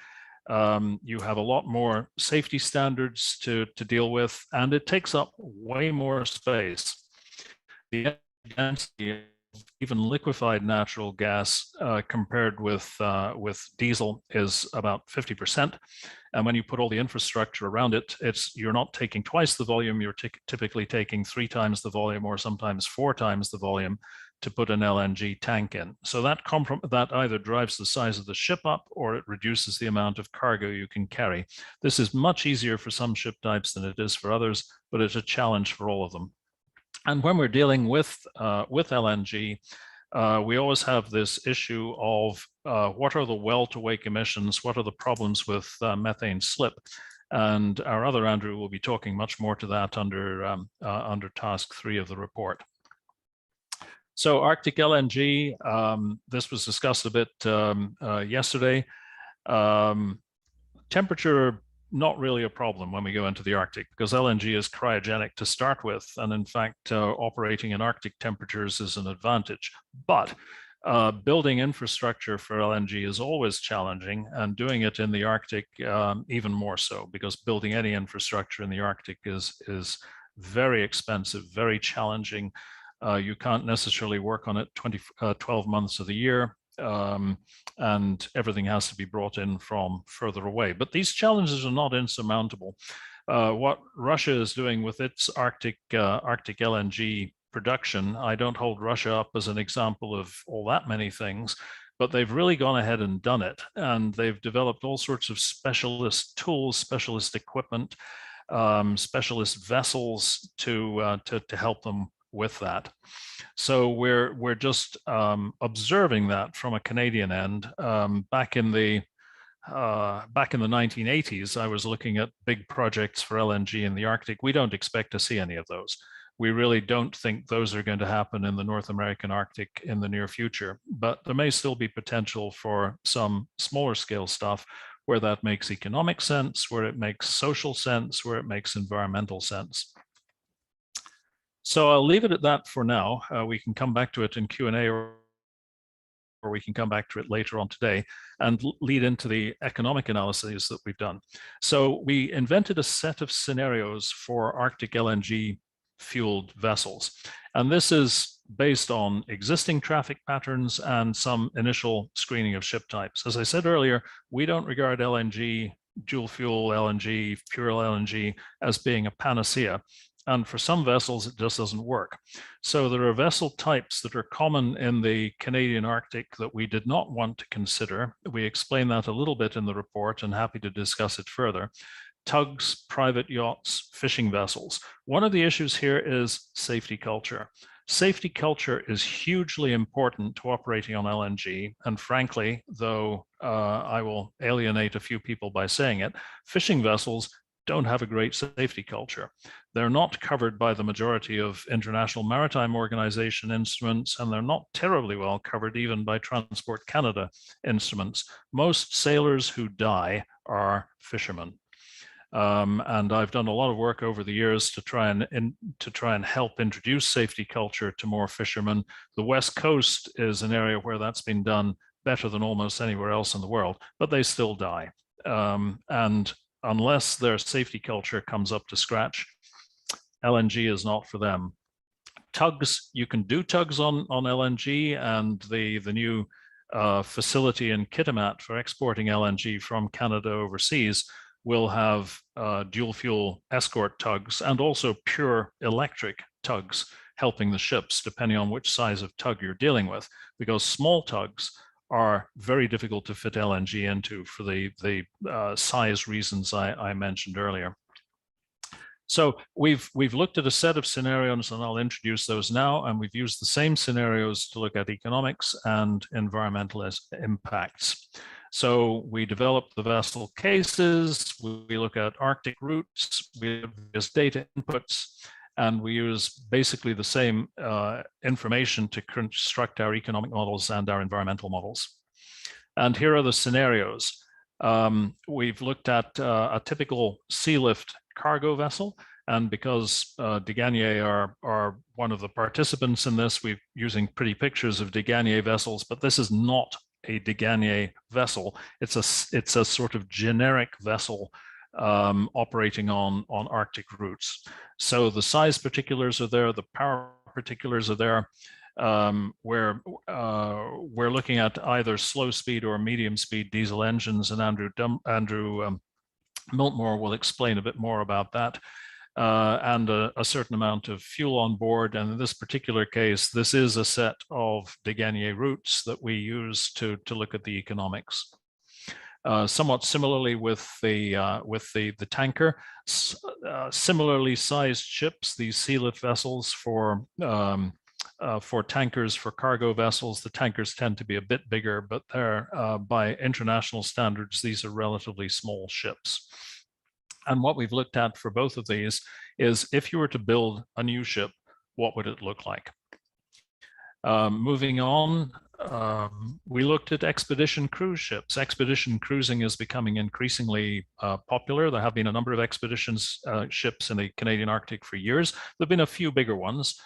You have a lot more safety standards to deal with, and it takes up way more space. The density of even liquefied natural gas compared with diesel is about 50%. And when you put all the infrastructure around it, you're not taking twice the volume, you're typically taking 3 times the volume or sometimes 4 times the volume to put an LNG tank in. So that either drives the size of the ship up or it reduces the amount of cargo you can carry. This is much easier for some ship types than it is for others, but it's a challenge for all of them. And when we're dealing with LNG, we always have this issue of what are the well-to-wake emissions, what are the problems with methane slip? And our other Andrew will be talking much more to that under task 3 of the report. So Arctic LNG, this was discussed a bit yesterday. Temperature, not really a problem when we go into the Arctic because LNG is cryogenic to start with. And in fact, operating in Arctic temperatures is an advantage. But building infrastructure for LNG is always challenging, and doing it in the Arctic even more so, because building any infrastructure in the Arctic is very expensive, very challenging. You can't necessarily work on it 12 months of the year, and everything has to be brought in from further away. But these challenges are not insurmountable. What Russia is doing with its Arctic LNG production, I don't hold Russia up as an example of all that many things, but they've really gone ahead and done it. And they've developed all sorts of specialist tools, specialist equipment, specialist vessels to help them with that. So we're just observing that from a Canadian end. Back in the 1980s, I was looking at big projects for LNG in the Arctic. We don't expect to see any of those. We really don't think those are going to happen in the North American Arctic in the near future, but there may still be potential for some smaller scale stuff where that makes economic sense, where it makes social sense, where it makes environmental sense. So I'll leave it at that for now. We can come back to it in Q&A, or we can come back to it later on today and lead into the economic analyses that we've done. So we invented a set of scenarios for Arctic LNG fueled vessels. And this is based on existing traffic patterns and some initial screening of ship types. As I said earlier, we don't regard LNG, dual fuel LNG, pure LNG as being a panacea. And for some vessels, it just doesn't work. So there are vessel types that are common in the Canadian Arctic that we did not want to consider. We explain that a little bit in the report and happy to discuss it further. Tugs, private yachts, fishing vessels. One of the issues here is safety culture. Safety culture is hugely important to operating on LNG. And frankly, though I will alienate a few people by saying it, fishing vessels don't have a great safety culture. They're not covered by the majority of International Maritime Organization instruments, and they're not terribly well covered even by Transport Canada instruments. Most sailors who die are fishermen. And I've done a lot of work over the years to try and help introduce safety culture to more fishermen. The West Coast is an area where that's been done better than almost anywhere else in the world, but they still die. And unless their safety culture comes up to scratch, LNG is not for them. Tugs, you can do tugs on LNG, and the new facility in Kitimat for exporting LNG from Canada overseas will have dual fuel escort tugs and also pure electric tugs helping the ships, depending on which size of tug you're dealing with, because small tugs are very difficult to fit LNG into for the size reasons I mentioned earlier. So we've looked at a set of scenarios, and I'll introduce those now, and we've used the same scenarios to look at economics and environmental impacts. So we developed the vessel cases, we look at Arctic routes, we use data inputs, and we use basically the same information to construct our economic models and our environmental models. And here are the scenarios. We've looked at a typical sea lift cargo vessel, and because de Gagny are one of the participants in this, we're using pretty pictures of de Gagny vessels, but this is not a de Gagny vessel. It's a sort of generic vessel operating on Arctic routes. So the size particulars are there, the power particulars are there. We're looking at either slow speed or medium speed diesel engines, and Andrew Miltmore will explain a bit more about that, and a certain amount of fuel on board. And in this particular case, this is a set of de Gagny routes that we use to look at the economics. Somewhat similarly with the tanker, similarly sized ships, these sea lift vessels for tankers, for cargo vessels. The tankers tend to be a bit bigger, but they're by international standards, these are relatively small ships. And what we've looked at for both of these is, if you were to build a new ship, what would it look like? Moving on, we looked at expedition cruise ships. Expedition cruising is becoming increasingly popular. There have been a number of expeditions ships in the Canadian Arctic for years. There have been a few bigger ones.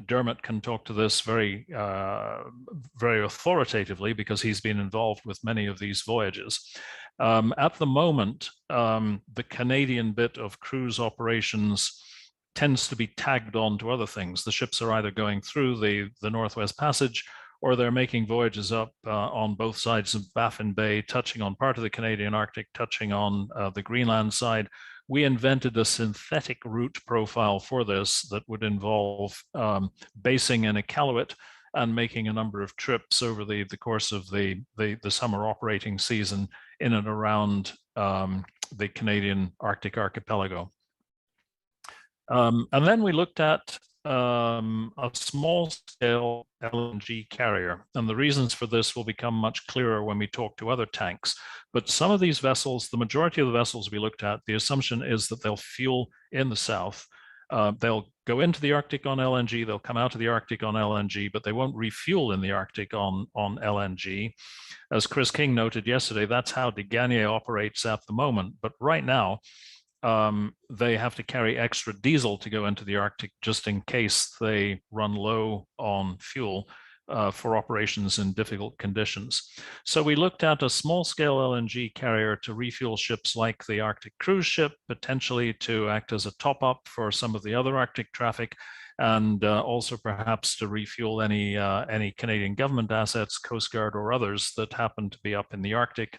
Dermot can talk to this very authoritatively because he's been involved with many of these voyages. At the moment, the Canadian bit of cruise operations tends to be tagged on to other things. The ships are either going through the Northwest Passage, or they're making voyages up on both sides of Baffin Bay, touching on part of the Canadian Arctic, touching on the Greenland side. We invented a synthetic route profile for this that would involve basing in Iqaluit and making a number of trips over the course of the summer operating season in and around the Canadian Arctic archipelago. And then we looked at a small scale LNG carrier. And the reasons for this will become much clearer when we talk to other tanks. But some of these vessels, the majority of the vessels we looked at, the assumption is that they'll fuel in the south. They'll go into the Arctic on LNG, they'll come out of the Arctic on LNG, but they won't refuel in the Arctic on LNG. As Chris King noted yesterday, that's how de Gagny operates at the moment. But right now, they have to carry extra diesel to go into the Arctic just in case they run low on fuel for operations in difficult conditions. So we looked at a small-scale LNG carrier to refuel ships like the Arctic cruise ship, potentially to act as a top-up for some of the other Arctic traffic, and also perhaps to refuel any Canadian government assets, Coast Guard or others that happen to be up in the Arctic.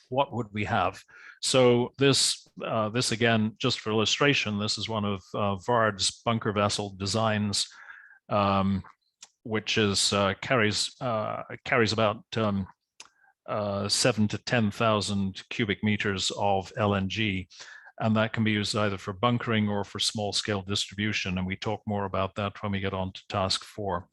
What would we have? So this again, just for illustration, this is one of Vard's bunker vessel designs, which is carries about 7,000 to 10,000 cubic meters of LNG, and that can be used either for bunkering or for small scale distribution. And we talk more about that when we get on to task 4.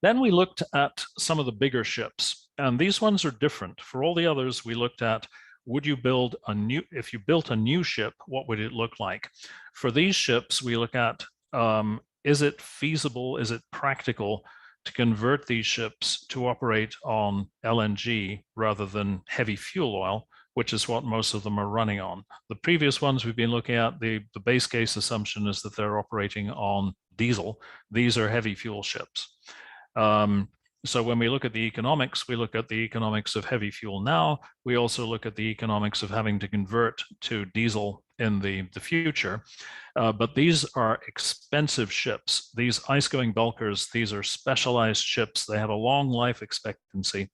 Then we looked at some of the bigger ships, and these ones are different. For all the others we looked at, would you build a new, if you built a new ship, what would it look like? For these ships, we look at, is it feasible, is it practical to convert these ships to operate on LNG rather than heavy fuel oil, which is what most of them are running on. The previous ones we've been looking at, the base case assumption is that they're operating on diesel. These are heavy fuel ships. So when we look at the economics, we look at the economics of heavy fuel now. We also look at the economics of having to convert to diesel in the future. But these are expensive ships. These ice-going bulkers, these are specialized ships. They have a long life expectancy.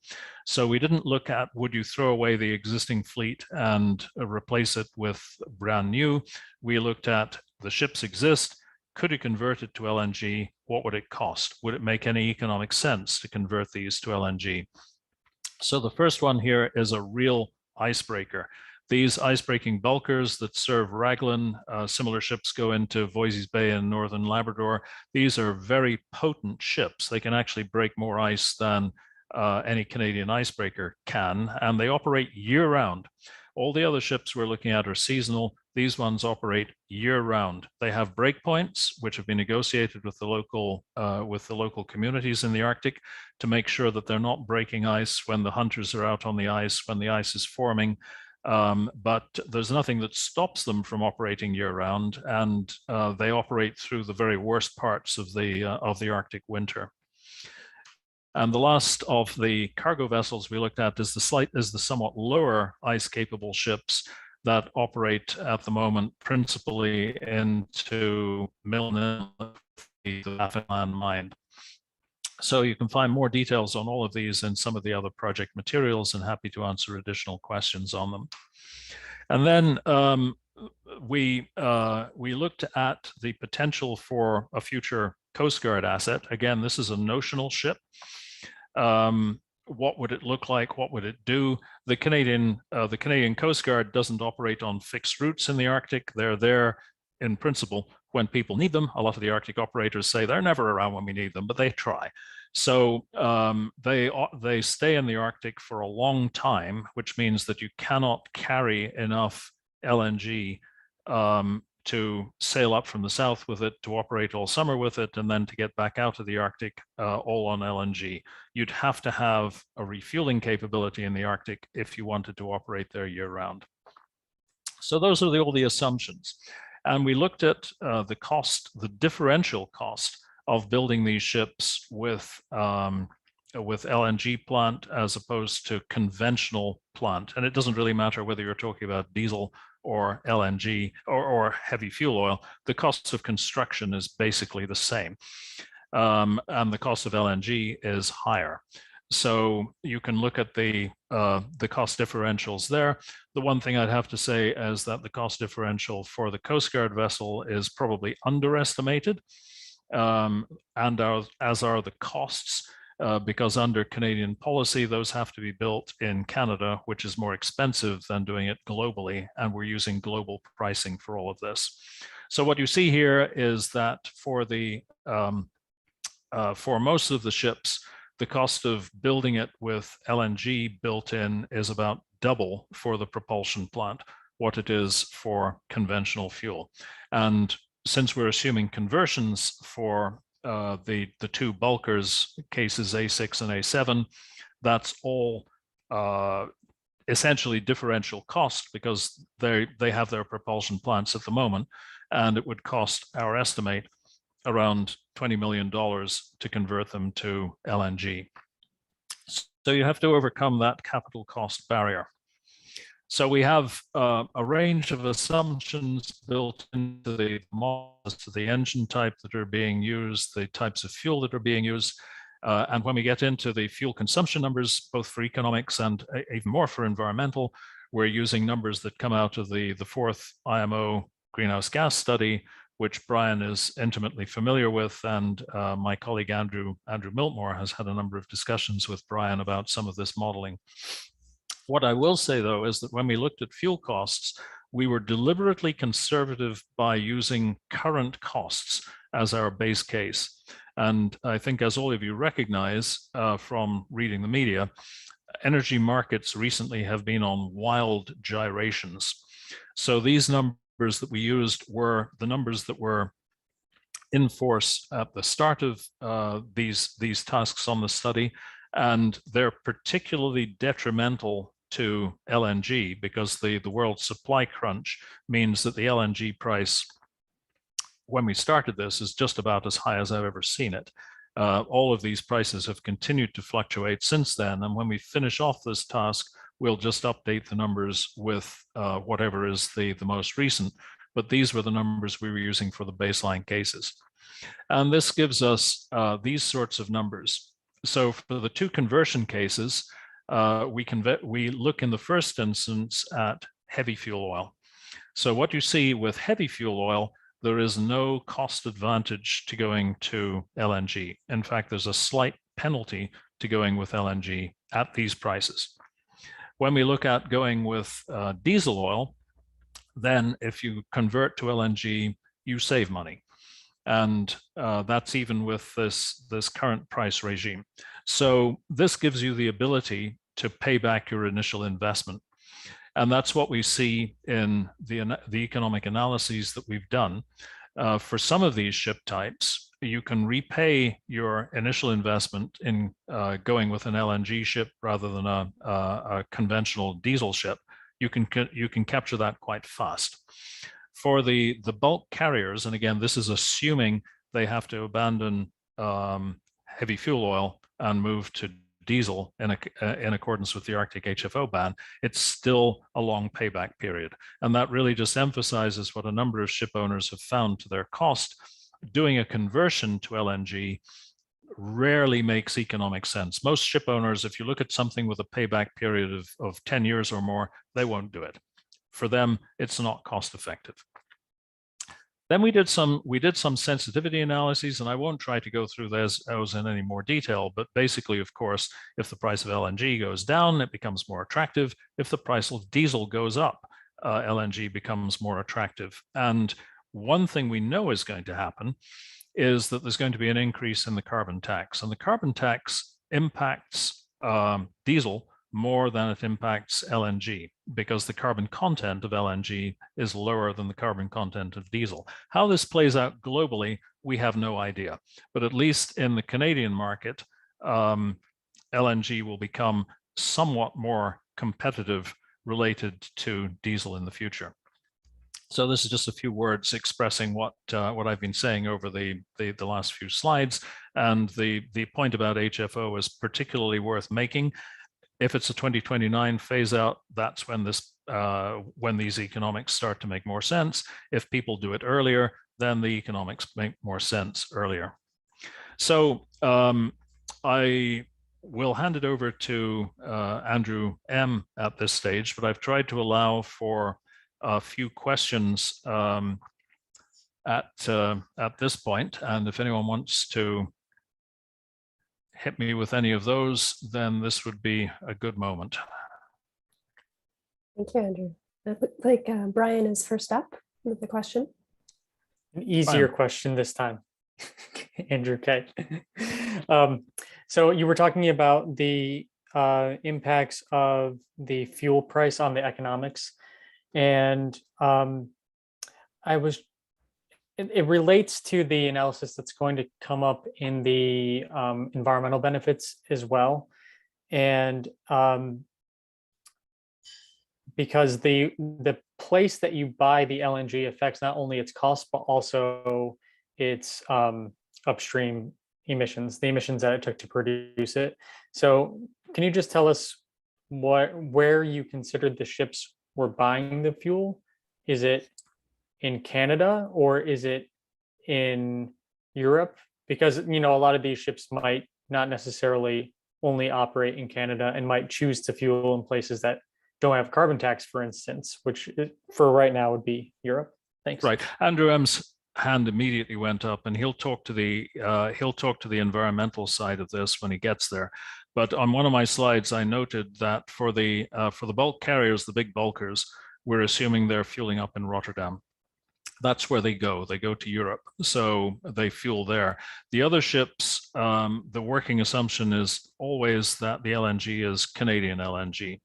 So we didn't look at, would you throw away the existing fleet and replace it with brand new? We looked at, the ships exist. Could you convert it to LNG? What would it cost? Would it make any economic sense to convert these to LNG? So the first one here is a real icebreaker. These icebreaking bulkers that serve Raglan, similar ships go into Voisey's Bay in northern Labrador. These are very potent ships. They can actually break more ice than any Canadian icebreaker can, and they operate year-round. All the other ships we're looking at are seasonal. These ones operate year-round. They have breakpoints, which have been negotiated with the local communities in the Arctic to make sure that they're not breaking ice when the hunters are out on the ice, when the ice is forming. But there's nothing that stops them from operating year-round, and they operate through the very worst parts of the Arctic winter. And the last of the cargo vessels we looked at is the somewhat lower ice-capable ships that operate at the moment principally into Milne, the Baffinland mine. So you can find more details on all of these in some of the other project materials, and happy to answer additional questions on them. And then we looked at the potential for a future Coast Guard asset. Again, this is a notional ship. What would it look like? What would it do? The Canadian Coast Guard doesn't operate on fixed routes in the Arctic. They're there in principle when people need them. A lot of the Arctic operators say they're never around when we need them, but they try. So they stay in the Arctic for a long time, which means that you cannot carry enough LNG to sail up from the south with it, to operate all summer with it, and then to get back out of the Arctic all on LNG. You'd have to have a refueling capability in the Arctic if you wanted to operate there year-round. So those are all the assumptions. And we looked at the cost, the differential cost of building these ships with LNG plant as opposed to conventional plant. And it doesn't really matter whether you're talking about diesel or LNG or heavy fuel oil. The cost of construction is basically the same. And the cost of LNG is higher. So you can look at the cost differentials there. The one thing I'd have to say is that the cost differential for the Coast Guard vessel is probably underestimated, as are the costs, because under Canadian policy, those have to be built in Canada, which is more expensive than doing it globally, and we're using global pricing for all of this. So what you see here is that for most of the ships, the cost of building it with LNG built in is about double for the propulsion plant what it is for conventional fuel. And since we're assuming conversions for the two bulkers, cases A6 and A7, that's all essentially differential cost, because they have their propulsion plants at the moment, and it would cost, our estimate, around $20 million to convert them to LNG. So you have to overcome that capital cost barrier. So we have a range of assumptions built into the models, to the engine type that are being used, the types of fuel that are being used. And when we get into the fuel consumption numbers, both for economics and even more for environmental, we're using numbers that come out of the fourth IMO greenhouse gas study, which Brian is intimately familiar with. And my colleague Andrew Miltmore has had a number of discussions with Brian about some of this modeling. What I will say, though, is that when we looked at fuel costs, we were deliberately conservative by using current costs as our base case. And I think, as all of you recognize from reading the media, energy markets recently have been on wild gyrations. So these numbers that we used were the numbers that were in force at the start of these tasks on the study, and they're particularly detrimental to LNG because the world supply crunch means that the LNG price, when we started this, is just about as high as I've ever seen it. All of these prices have continued to fluctuate since then, and when we finish off this task, we'll just update the numbers with whatever is the most recent. But these were the numbers we were using for the baseline cases. And this gives us these sorts of numbers. So for the two conversion cases, we look in the first instance at heavy fuel oil. So what you see with heavy fuel oil, there is no cost advantage to going to LNG. In fact, there's a slight penalty to going with LNG at these prices. When we look at going with diesel oil, then if you convert to LNG, you save money. And that's even with this current price regime. So this gives you the ability to pay back your initial investment. And that's what we see in the economic analyses that we've done. For some of these ship types, you can repay your initial investment in going with an LNG ship rather than a conventional diesel ship. You can capture that quite fast. For the bulk carriers, and again, this is assuming they have to abandon heavy fuel oil and move to diesel in accordance with the Arctic HFO ban, it's still a long payback period. And that really just emphasizes what a number of ship owners have found to their cost. Doing a conversion to LNG rarely makes economic sense. Most ship owners, if you look at something with a payback period of 10 years or more, they won't do it. For them, it's not cost effective. Then we did some sensitivity analyses, and I won't try to go through those in any more detail, but basically, of course, if the price of LNG goes down, it becomes more attractive. If the price of diesel goes up, LNG becomes more attractive. And one thing we know is going to happen is that there's going to be an increase in the carbon tax, and the carbon tax impacts diesel more than it impacts LNG, because the carbon content of LNG is lower than the carbon content of diesel. How this plays out globally, we have no idea. But at least in the Canadian market, LNG will become somewhat more competitive related to diesel in the future. So this is just a few words expressing what I've been saying over the last few slides. And the point about HFO is particularly worth making. If it's a 2029 phase out, that's when these economics start to make more sense. If people do it earlier, then the economics make more sense earlier. So I will hand it over to Andrew M. at this stage, but I've tried to allow for a few questions at this point. And if anyone wants to hit me with any of those, then this would be a good moment. Thank you, Andrew. It looked like Brian is first up with the question. An easier question this time, Andrew K. So you were talking about the impacts of the fuel price on the economics, and it relates to the analysis that's going to come up in the environmental benefits as well. And because the place that you buy the LNG affects not only its cost, but also its upstream emissions, the emissions that it took to produce it. So can you just tell us where you considered the ships were buying the fuel? Is it in Canada or is it in Europe? Because, you know, a lot of these ships might not necessarily only operate in Canada and might choose to fuel in places that don't have carbon tax, for instance, which for right now would be Europe. Thanks. Right. Andrew M's hand immediately went up, and he'll talk to the environmental side of this when he gets there. But on one of my slides, I noted that for the bulk carriers, the big bulkers, we're assuming they're fueling up in Rotterdam. that's where they go. They go to Europe, so they fuel there. The other ships, the working assumption is always that the LNG is Canadian LNG.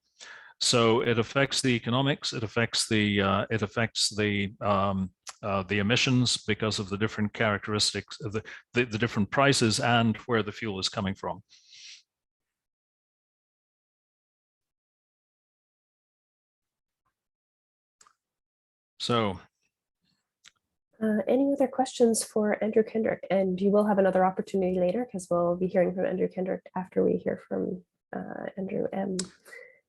So it affects the economics. It affects the emissions because of the different characteristics of the different prices and where the fuel is coming from. So. Any other questions for Andrew Kendrick? And you will have another opportunity later because we'll be hearing from Andrew Kendrick after we hear from Andrew M.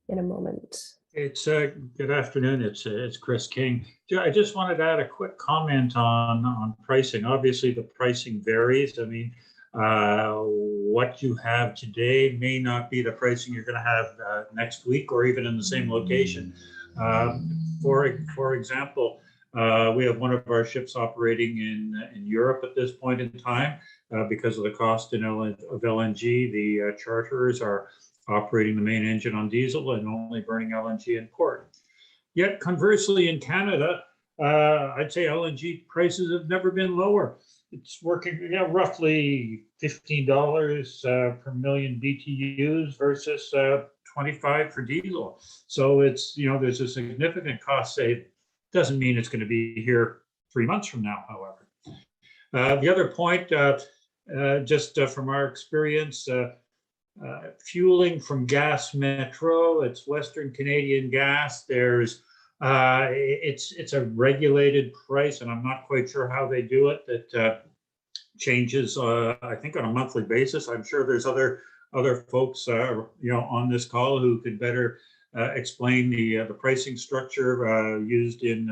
in a moment. It's good afternoon. It's Chris King. I just wanted to add a quick comment on pricing. Obviously, the pricing varies. I mean, what you have today may not be the pricing you're going to have next week or even in the same location. For example, we have one of our ships operating in Europe at this point in time because of the cost of LNG. The charterers are operating the main engine on diesel and only burning LNG in port. Yet conversely, in Canada, I'd say LNG prices have never been lower. It's working roughly $15 per million BTUs versus 25 for diesel. So it's, there's a significant cost save. Doesn't mean it's going to be here 3 months from now, however. The other point, just from our experience, fueling from Gas Metro, it's Western Canadian Gas. There's it's a regulated price, and I'm not quite sure how they do it. That changes, I think, on a monthly basis. I'm sure there's other folks, on this call who could better explain the pricing structure used in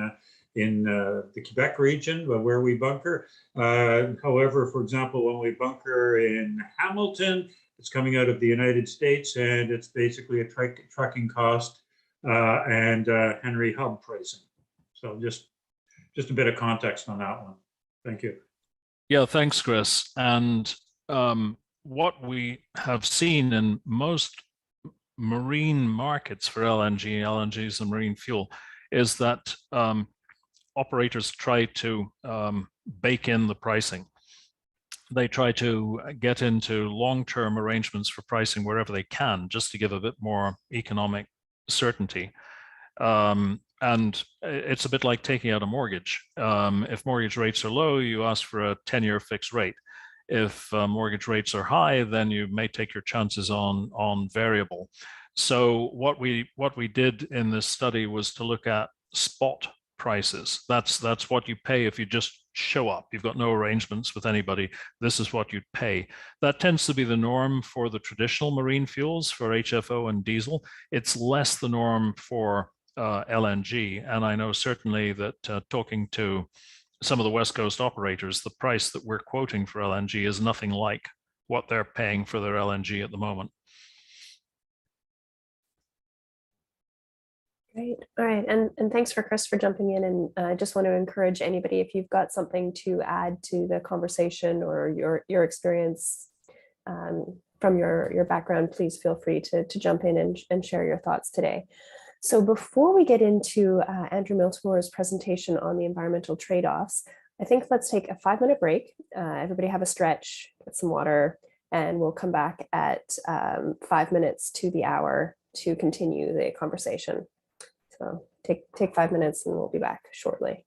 the Quebec region where we bunker. However, for example, when we bunker in Hamilton, it's coming out of the United States, and it's basically a trucking cost and Henry Hub pricing. So just a bit of context on that one. Thank you. Yeah, thanks, Chris. And what we have seen in most marine markets for LNG, LNGs and marine fuel, is that operators try to bake in the pricing. They try to get into long-term arrangements for pricing wherever they can, just to give a bit more economic certainty. And it's a bit like taking out a mortgage. If mortgage rates are low, you ask for a 10-year fixed rate. If mortgage rates are high, then you may take your chances on variable. So what we did in this study was to look at spot prices. That's what you pay if you just show up. You've got no arrangements with anybody. This is what you'd pay. That tends to be the norm for the traditional marine fuels, for HFO and diesel. It's less the norm for LNG. And I know certainly that talking to some of the West Coast operators, the price that we're quoting for LNG is nothing like what they're paying for their LNG at the moment. Great. All right. And thanks for Chris for jumping in. And I just want to encourage anybody, if you've got something to add to the conversation or your experience from your background, please feel free to jump in and share your thoughts today. So before we get into Andrew Miltimore's presentation on the environmental trade-offs, I think let's take a 5-minute break. Everybody have a stretch, get some water, and we'll come back at 5 minutes to the hour to continue the conversation. So take 5 minutes and we'll be back shortly.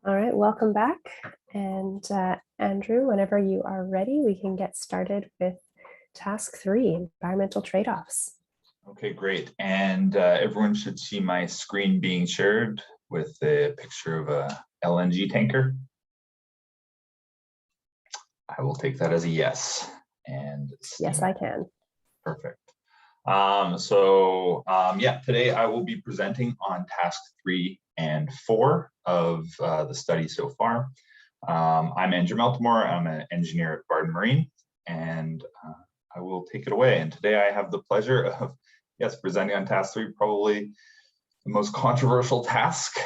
All right, welcome back. And Andrew, whenever you are ready, we can get started with task 3, environmental trade-offs. Okay, great. And everyone should see my screen being shared with a picture of a LNG tanker. I will take that as a yes. And yes, I can. Perfect. Yeah, today I will be presenting on task 3 and 4 of the study so far. I'm Andrew Meltimore. I'm an engineer at Bardin Marine, and I will take it away. And today I have the pleasure of, yes, presenting on task 3, probably the most controversial task.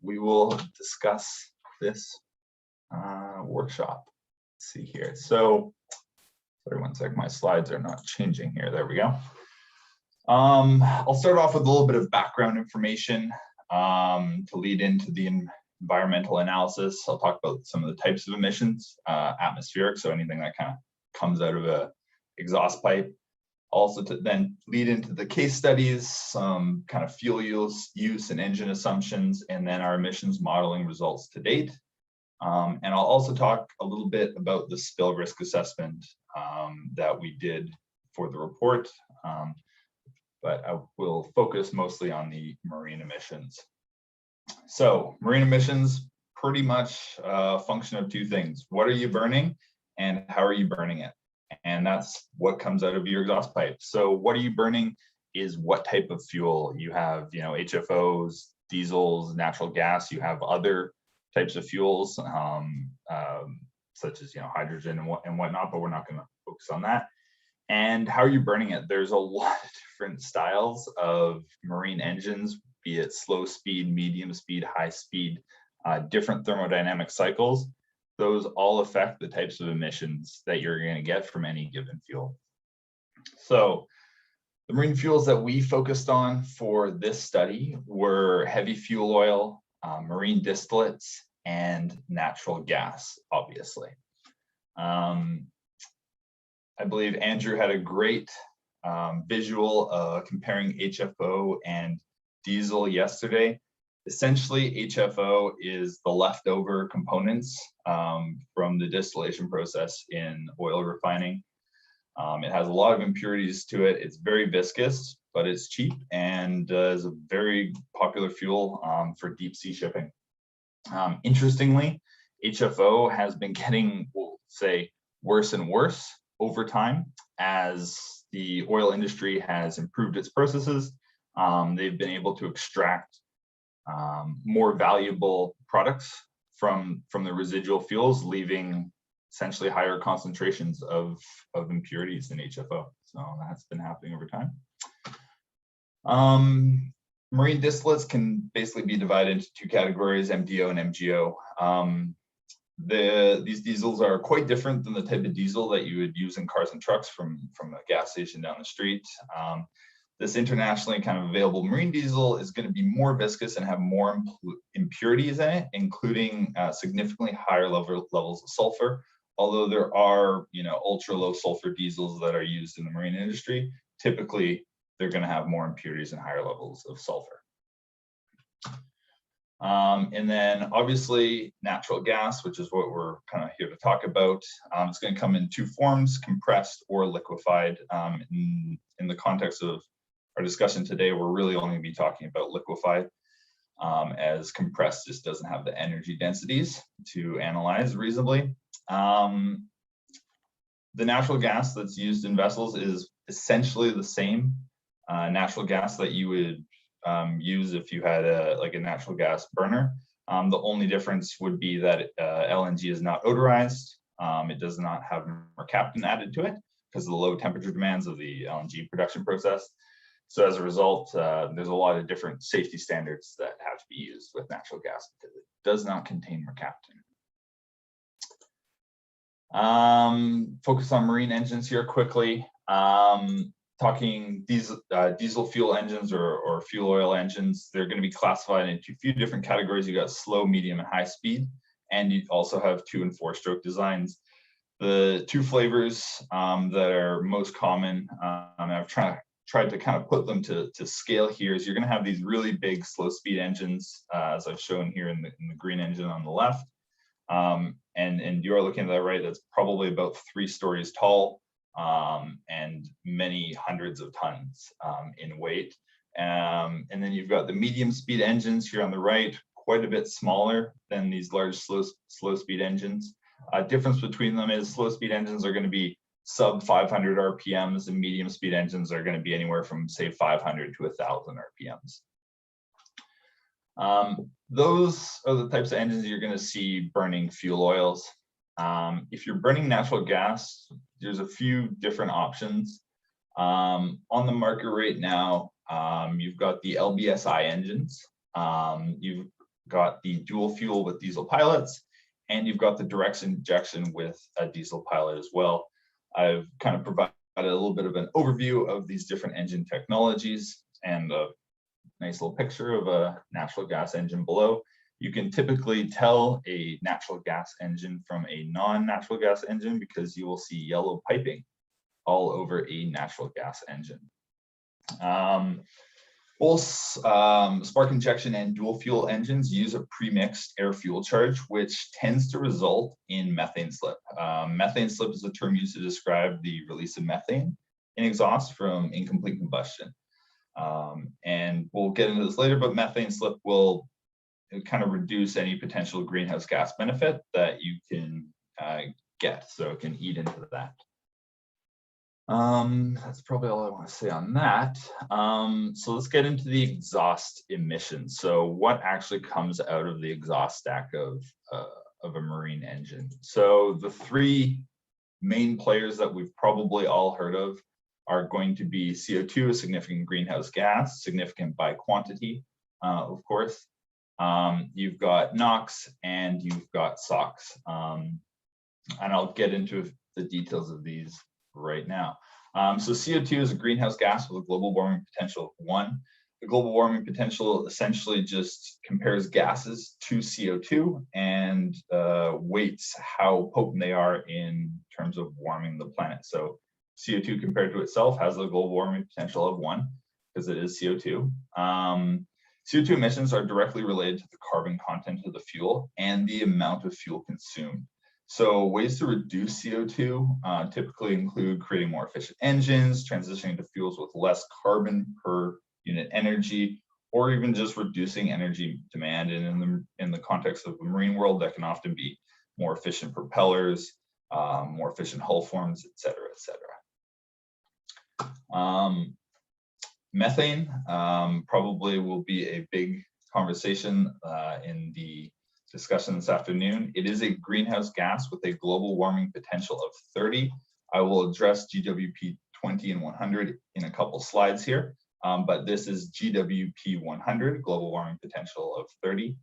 We will discuss this workshop. Let's see here. So, sorry, one sec, my slides are not changing here. There we go. I'll start off with a little bit of background information to lead into the environmental analysis. I'll talk about some of the types of emissions, atmospheric, so anything that kind of comes out of a exhaust pipe. Also to then lead into the case studies, some kind of fuel use and engine assumptions, and then our emissions modeling results to date. And I'll also talk a little bit about the spill risk assessment that we did for the report, but I will focus mostly on the marine emissions. So marine emissions, pretty much a function of two things. What are you burning and how are you burning it? And that's what comes out of your exhaust pipe. So what are you burning is what type of fuel. You have, HFOs, diesels, natural gas. You have other types of fuels, such as, hydrogen and whatnot, but we're not going to focus on that. And how are you burning it? There's a lot of different styles of marine engines, be it slow speed, medium speed, high speed, different thermodynamic cycles. Those all affect the types of emissions that you're going to get from any given fuel. So the marine fuels that we focused on for this study were heavy fuel oil, marine distillates, and natural gas, obviously. I believe Andrew had a great visual comparing HFO and diesel yesterday. Essentially, HFO is the leftover components from the distillation process in oil refining. It has a lot of impurities to it. It's very viscous, but it's cheap and is a very popular fuel for deep sea shipping. Interestingly, HFO has been getting, we'll say, worse and worse over time as the oil industry has improved its processes. They've been able to extract more valuable products from the residual fuels, leaving essentially higher concentrations of impurities in HFO. So that's been happening over time. Marine distillates can basically be divided into two categories, MDO and MGO. These diesels are quite different than the type of diesel that you would use in cars and trucks from a gas station down the street. This internationally kind of available marine diesel is going to be more viscous and have more impurities in it, including significantly higher levels of sulfur. Although there are, ultra low sulfur diesels that are used in the marine industry, typically they're going to have more impurities and higher levels of sulfur. And then obviously natural gas, which is what we're kind of here to talk about. It's going to come in two forms, compressed or liquefied. In the context of our discussion today, we're really only going to be talking about liquefied, as compressed just doesn't have the energy densities to analyze reasonably. The natural gas that's used in vessels is essentially the same natural gas that you would use if you had a natural gas burner. The only difference would be that LNG is not odorized. It does not have mercaptan added to it because of the low temperature demands of the LNG production process. So as a result, there's a lot of different safety standards that have to be used with natural gas because it does not contain mercaptan. Focus on marine engines here quickly. Talking diesel fuel engines or fuel oil engines, they're going to be classified into a few different categories. You got slow, medium, and high speed, and you also have 2- and 4-stroke designs. The two flavors that are most common, I've tried to kind of put them to scale here is you're going to have these really big slow speed engines, as I've shown here in the green engine on the left. And you're looking at that right, that's probably about 3 stories tall and many hundreds of tons in weight. And then you've got the medium speed engines here on the right, quite a bit smaller than these large slow speed engines. Difference between them is slow speed engines are going to be sub 500 RPMs and medium speed engines are going to be anywhere from say 500 to 1,000 RPMs. Those are the types of engines you're going to see burning fuel oils. If you're burning natural gas, there's a few different options. On the market right now, you've got the LBSI engines, you've got the dual fuel with diesel pilots, and you've got the direct injection with a diesel pilot as well. I've kind of provided a little bit of an overview of these different engine technologies and a nice little picture of a natural gas engine below. You can typically tell a natural gas engine from a non-natural gas engine because you will see yellow piping all over a natural gas engine. Both spark injection and dual fuel engines use a premixed air fuel charge, which tends to result in methane slip. Methane slip is a term used to describe the release of methane in exhaust from incomplete combustion. And we'll get into this later, but methane slip will kind of reduce any potential greenhouse gas benefit that you can get, so it can eat into that. That's probably all I want to say on that. So let's get into the exhaust emissions. So what actually comes out of the exhaust stack of a marine engine? So the 3 main players that we've probably all heard of are going to be CO2, a significant greenhouse gas, significant by quantity, of course. You've got NOx and you've got SOx. And I'll get into the details of these right now. So CO2 is a greenhouse gas with a global warming potential of 1. The global warming potential essentially just compares gases to CO2 and weights how potent they are in terms of warming the planet. So CO2 compared to itself has a global warming potential of 1 because it is CO2. CO2 emissions are directly related to the carbon content of the fuel and the amount of fuel consumed. So ways to reduce CO2 typically include creating more efficient engines, transitioning to fuels with less carbon per unit energy, or even just reducing energy demand. And in the context of the marine world, that can often be more efficient propellers, more efficient hull forms, et cetera, et cetera. Methane probably will be a big conversation in the discussion this afternoon. It is a greenhouse gas with a global warming potential of 30. I will address GWP 20 and 100 in a couple slides here, but this is GWP 100, global warming potential of 30.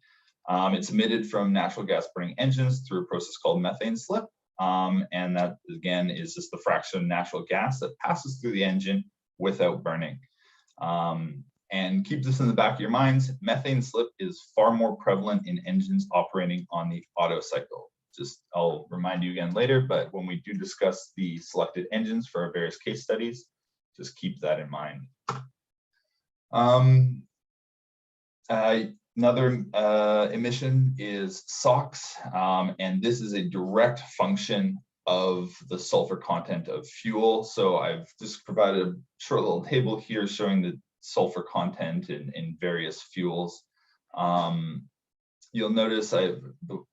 It's emitted from natural gas burning engines through a process called methane slip. And that again is just the fraction of natural gas that passes through the engine without burning. And keep this in the back of your minds, methane slip is far more prevalent in engines operating on the Otto cycle. Just, I'll remind you again later, but when we do discuss the selected engines for our various case studies, just keep that in mind. Another emission is SOx, and this is a direct function of the sulfur content of fuel. So I've just provided a short little table here showing the sulfur content in various fuels. You'll notice the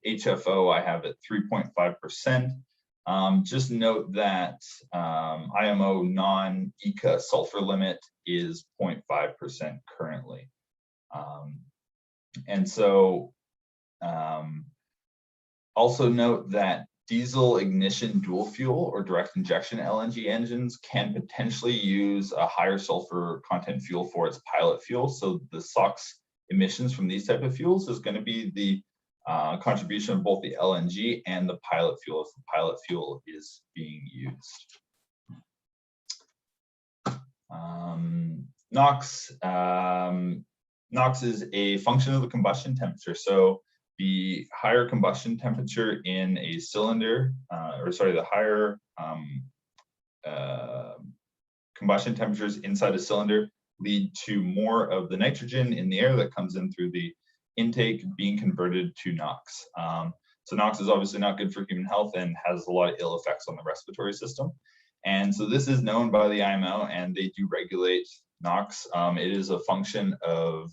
HFO I have at 3.5%. Just note that IMO non-ECA sulfur limit is 0.5% currently. And so also note that diesel ignition dual fuel or direct injection LNG engines can potentially use a higher sulfur content fuel for its pilot fuel. So the SOx emissions from these type of fuels is going to be the contribution of both the LNG and the pilot fuel if the pilot fuel is being used. NOx. NOx is a function of the combustion temperature. So the higher combustion temperature in a cylinder, the higher combustion temperatures inside a cylinder lead to more of the nitrogen in the air that comes in through the intake being converted to NOx. So NOx is obviously not good for human health and has a lot of ill effects on the respiratory system. And so this is known by the IMO, and they do regulate NOx. It is a function of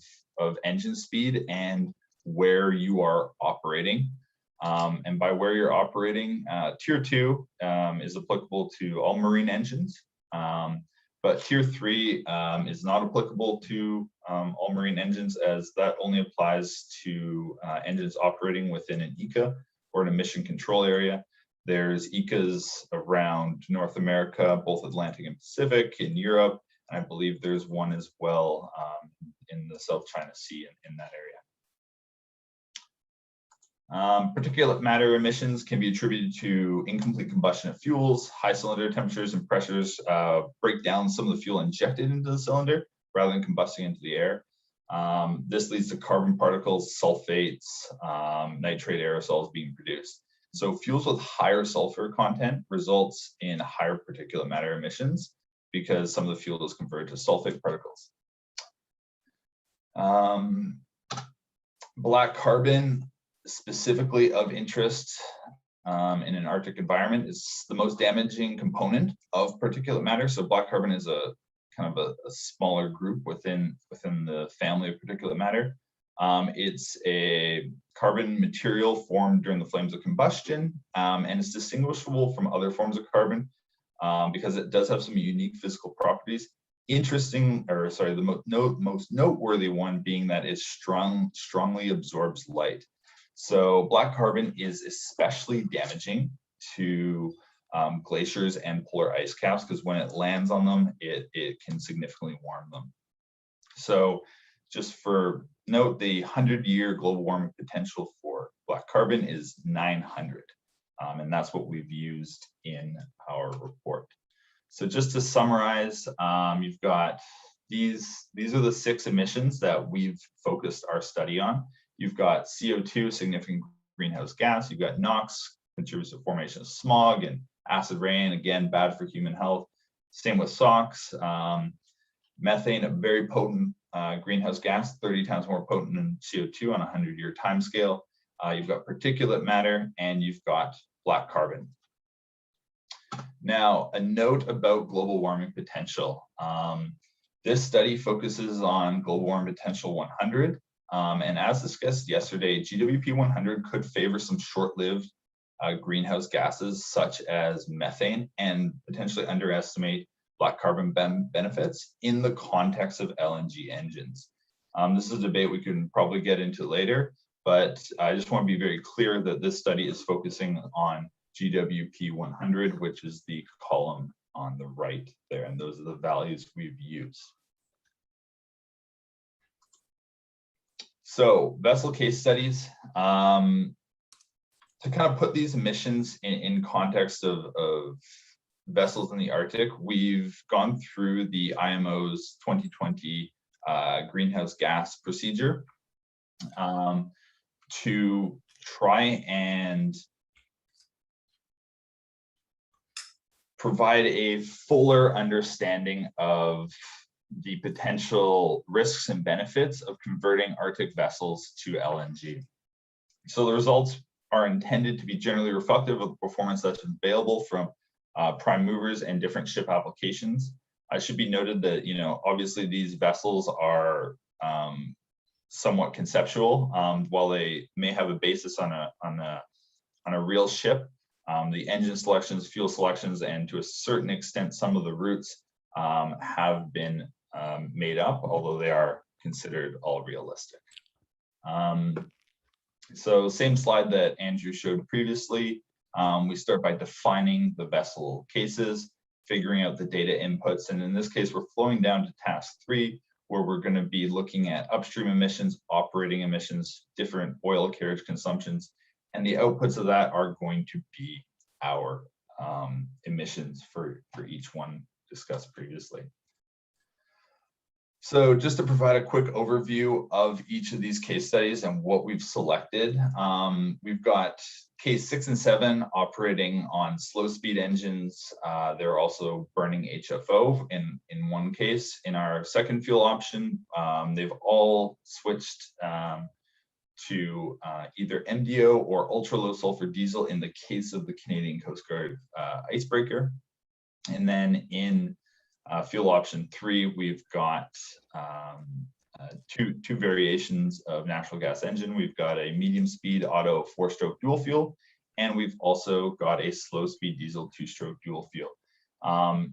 engine speed and where you are operating. And by where you're operating, Tier 2 is applicable to all marine engines. But Tier 3 is not applicable to all marine engines, as that only applies to engines operating within an ECA or an emission control area. There's ECAs around North America, both Atlantic and Pacific, in Europe, and I believe there's one as well in the South China Sea in that area. Particulate matter emissions can be attributed to incomplete combustion of fuels. High cylinder temperatures and pressures break down some of the fuel injected into the cylinder rather than combusting into the air. This leads to carbon particles, sulfates, nitrate aerosols being produced. So fuels with higher sulfur content results in higher particulate matter emissions because some of the fuel is converted to sulfate particles. Black carbon, specifically of interest in an Arctic environment, is the most damaging component of particulate matter. So black carbon is a kind of a smaller group within the family of particulate matter. It's a carbon material formed during the flames of combustion, and it's distinguishable from other forms of carbon because it does have some unique physical properties. The most noteworthy one being that it strongly absorbs light. So black carbon is especially damaging to glaciers and polar ice caps because when it lands on them, it can significantly warm them. So just for note, the 100-year global warming potential for black carbon is 900, and that's what we've used in our report. So just to summarize, you've got these are the 6 emissions that we've focused our study on. You've got CO2, significant greenhouse gas. You've got NOx, contributes to formation of smog, and acid rain, again, bad for human health. Same with SOx. Methane, a very potent greenhouse gas, 30 times more potent than CO2 on a 100-year timescale. You've got particulate matter, and you've got black carbon. Now, a note about global warming potential. This study focuses on global warming potential 100. And as discussed yesterday, GWP 100 could favor some short-lived greenhouse gases such as methane and potentially underestimate black carbon benefits in the context of LNG engines. This is a debate we can probably get into later, but I just want to be very clear that this study is focusing on GWP 100, which is the column on the right there, and those are the values we've used. So vessel case studies, to kind of put these emissions in context of vessels in the Arctic, we've gone through the IMO's 2020 greenhouse gas procedure to try and provide a fuller understanding of the potential risks and benefits of converting Arctic vessels to LNG. So the results are intended to be generally reflective of the performance that's available from prime movers and different ship applications. It should be noted that, obviously these vessels are somewhat conceptual. While they may have a basis on a real ship, the engine selections, fuel selections, and to a certain extent, some of the routes have been made up, although they are considered all realistic. So same slide that Andrew showed previously. We start by defining the vessel cases, figuring out the data inputs, and in this case, we're flowing down to task 3, where we're going to be looking at upstream emissions, operating emissions, different oil carriage consumptions, and the outputs of that are going to be our emissions for each one discussed previously. So just to provide a quick overview of each of these case studies and what we've selected, we've got case 6 and 7 operating on slow speed engines. They're also burning HFO in one case. In our second fuel option, they've all switched to either MDO or ultra low sulfur diesel in the case of the Canadian Coast Guard icebreaker. And then in fuel option 3, we've got two variations of natural gas engine. We've got a medium speed auto 4-stroke dual fuel, and we've also got a slow speed diesel 2-stroke dual fuel.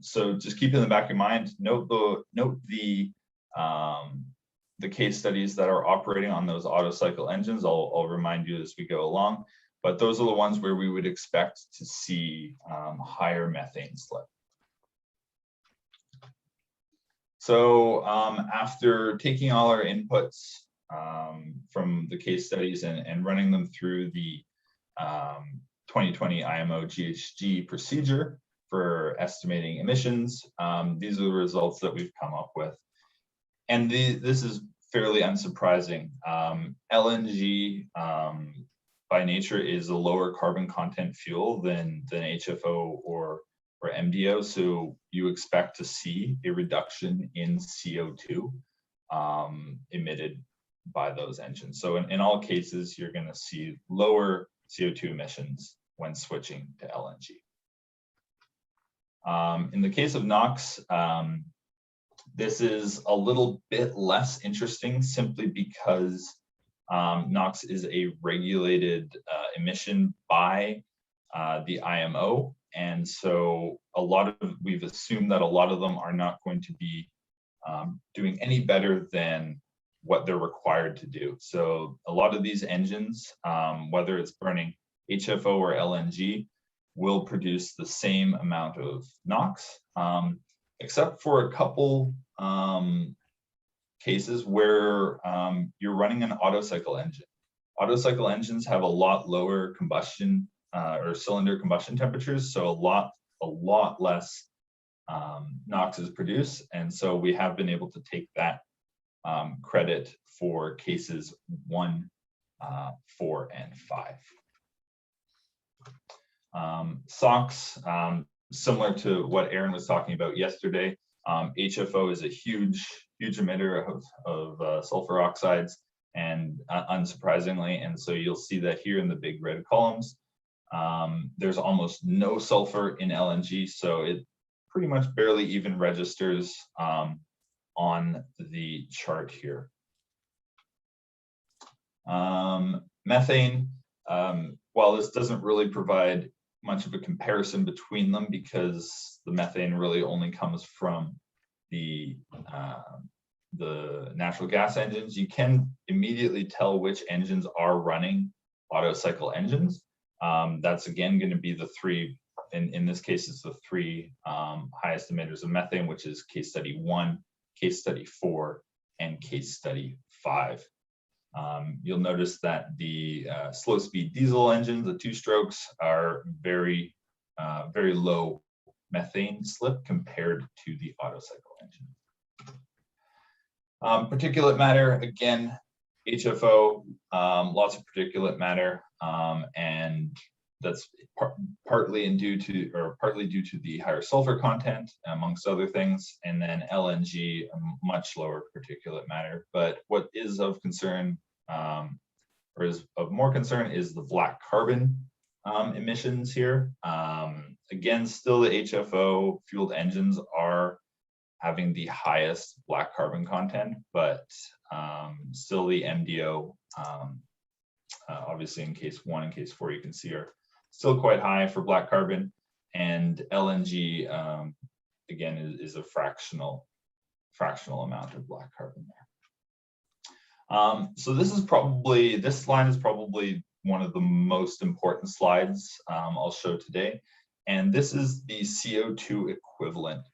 So just keep in the back of your mind, note the case studies that are operating on those auto cycle engines. I'll remind you as we go along, but those are the ones where we would expect to see higher methane slip. So after taking all our inputs from the case studies and running them through the 2020 IMO GHG procedure for estimating emissions, these are the results that we've come up with. And this is fairly unsurprising. LNG by nature is a lower carbon content fuel than HFO or MDO, so you expect to see a reduction in CO2 emitted by those engines. So in all cases, you're going to see lower CO2 emissions when switching to LNG. In the case of NOx, this is a little bit less interesting simply because NOx is a regulated emission by the IMO. And so we've assumed that a lot of them are not going to be doing any better than what they're required to do. So a lot of these engines, whether it's burning HFO or LNG, will produce the same amount of NOx, except for a couple cases where you're running an auto cycle engine. Auto cycle engines have a lot lower combustion or cylinder combustion temperatures, so a lot less NOx is produced, and so we have been able to take that credit for cases 1, 4, and 5. SOx, similar to what Aaron was talking about yesterday, HFO is a huge emitter of sulfur oxides, and unsurprisingly, and so you'll see that here in the big red columns. There's almost no sulfur in LNG, so it pretty much barely even registers on the chart here. Methane, while this doesn't really provide much of a comparison between them because the methane really only comes from the natural gas engines, you can immediately tell which engines are running auto cycle engines. That's again going to be the three, in this case, it's the three highest emitters of methane, which is case study 1, case study 4, and case study 5. You'll notice that the slow speed diesel engines, the 2 strokes, are very low methane slip compared to the auto cycle engine. Particulate matter, again, HFO, lots of particulate matter, and that's partly due to the higher sulfur content, amongst other things, and then LNG, much lower particulate matter. But what is of concern, or is of more concern, is the black carbon emissions here. Again, still the HFO fueled engines are having the highest black carbon content, but still the MDO, obviously in case 1 and case 4, you can see are still quite high for black carbon, and LNG again is a fractional amount of black carbon there. So this line is probably one of the most important slides I'll show today, and this is the CO2 equivalent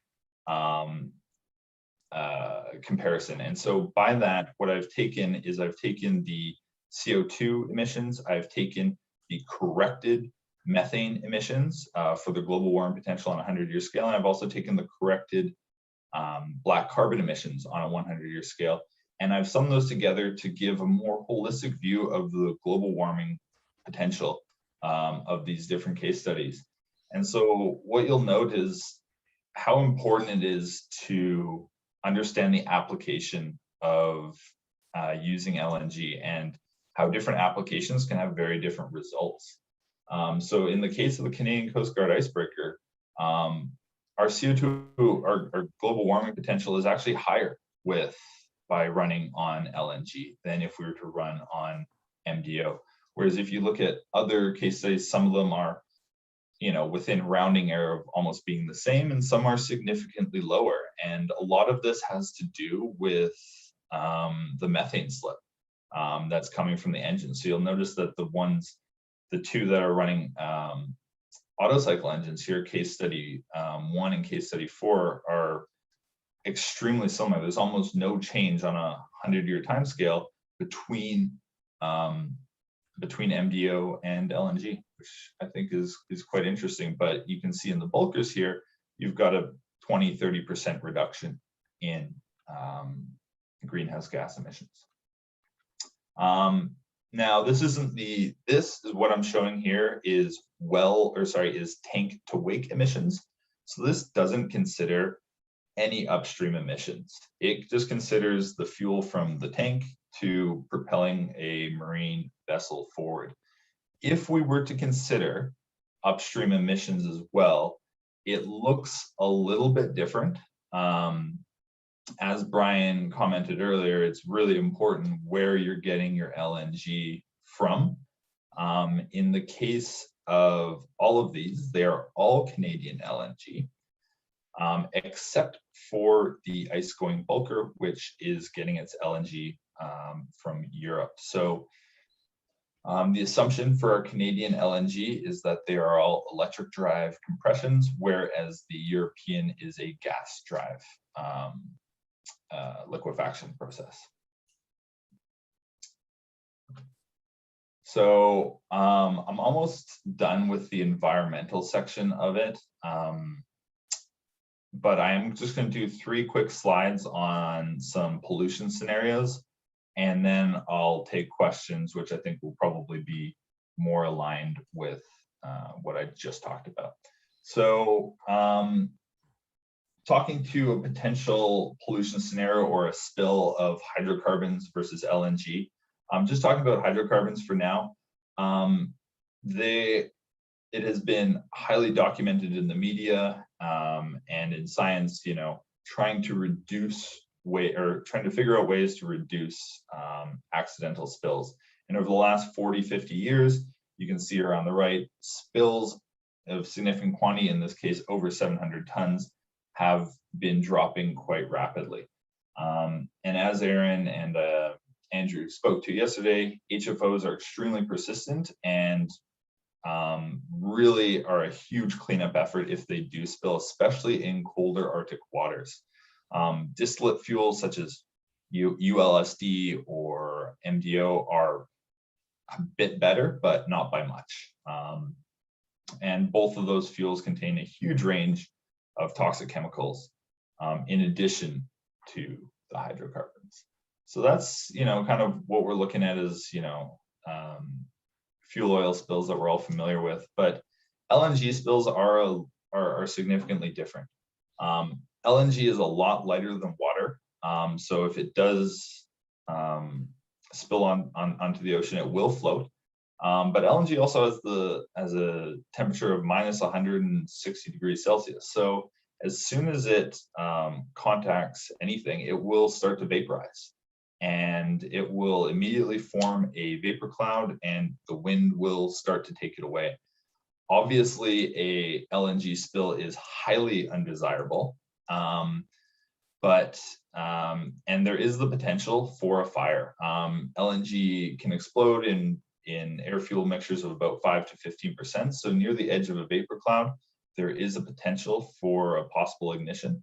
comparison. And so by that, what I've taken is I've taken the CO2 emissions, I've taken the corrected methane emissions for the global warming potential on a 100-year scale, and I've also taken the corrected black carbon emissions on a 100-year scale, and I've summed those together to give a more holistic view of the global warming potential of these different case studies. And so what you'll note is how important it is to understand the application of using LNG and how different applications can have very different results. So in the case of the Canadian Coast Guard icebreaker, our CO2, our global warming potential is actually higher by running on LNG than if we were to run on MDO. Whereas if you look at other case studies, some of them are, within rounding error of almost being the same, and some are significantly lower. And a lot of this has to do with the methane slip that's coming from the engine. So you'll notice that the two that are running Otto cycle engines here, case study 1 and case study 4, are extremely similar. There's almost no change on a 100-year time scale between MDO and LNG, which I think is quite interesting. But you can see in the bulkers here, you've got a 20-30% reduction in greenhouse gas emissions. Now, this is what I'm showing here is tank to wake emissions. So this doesn't consider any upstream emissions. It just considers the fuel from the tank to propelling a marine vessel forward. If we were to consider upstream emissions as well, it looks a little bit different. As Brian commented earlier, it's really important where you're getting your LNG from. In the case of all of these, they are all Canadian LNG, except for the ice-going bulker, which is getting its LNG from Europe. So the assumption for our Canadian LNG is that they are all electric drive compressions, whereas the European is a gas drive liquefaction process. So I'm almost done with the environmental section of it, but I'm just going to do 3 quick slides on some pollution scenarios, and then I'll take questions, which I think will probably be more aligned with what I just talked about. So talking to a potential pollution scenario or a spill of hydrocarbons versus LNG. I'm just talking about hydrocarbons for now. It has been highly documented in the media and in science, trying to figure out ways to reduce accidental spills. And over the last 40, 50 years, you can see around the right, spills of significant quantity, in this case, over 700 tons, have been dropping quite rapidly. And as Aaron and Andrew spoke to yesterday, HFOs are extremely persistent and really are a huge cleanup effort if they do spill, especially in colder Arctic waters. Distillate fuels such as ULSD or MDO are a bit better, but not by much. And both of those fuels contain a huge range of toxic chemicals in addition to the hydrocarbons. So that's, kind of what we're looking at is, fuel oil spills that we're all familiar with, but LNG spills are significantly different. LNG is a lot lighter than water. So if it does spill onto the ocean, it will float. But LNG also has a temperature of minus 160 degrees Celsius. So as soon as it contacts anything, it will start to vaporize. And it will immediately form a vapor cloud, and the wind will start to take it away. Obviously, a LNG spill is highly undesirable, and there is the potential for a fire. LNG can explode in air fuel mixtures of about 5 to 15%. So near the edge of a vapor cloud, there is a potential for a possible ignition.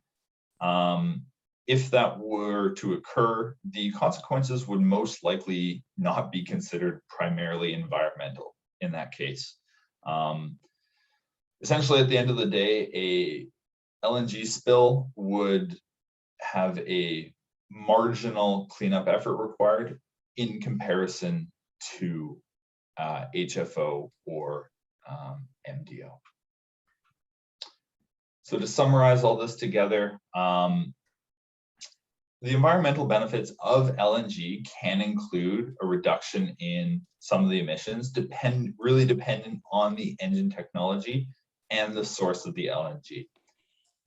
If that were to occur, the consequences would most likely not be considered primarily environmental in that case. Essentially, at the end of the day, a LNG spill would have a marginal cleanup effort required in comparison to HFO or MDO. So to summarize all this together, the environmental benefits of LNG can include a reduction in some of the emissions, really dependent on the engine technology and the source of the LNG.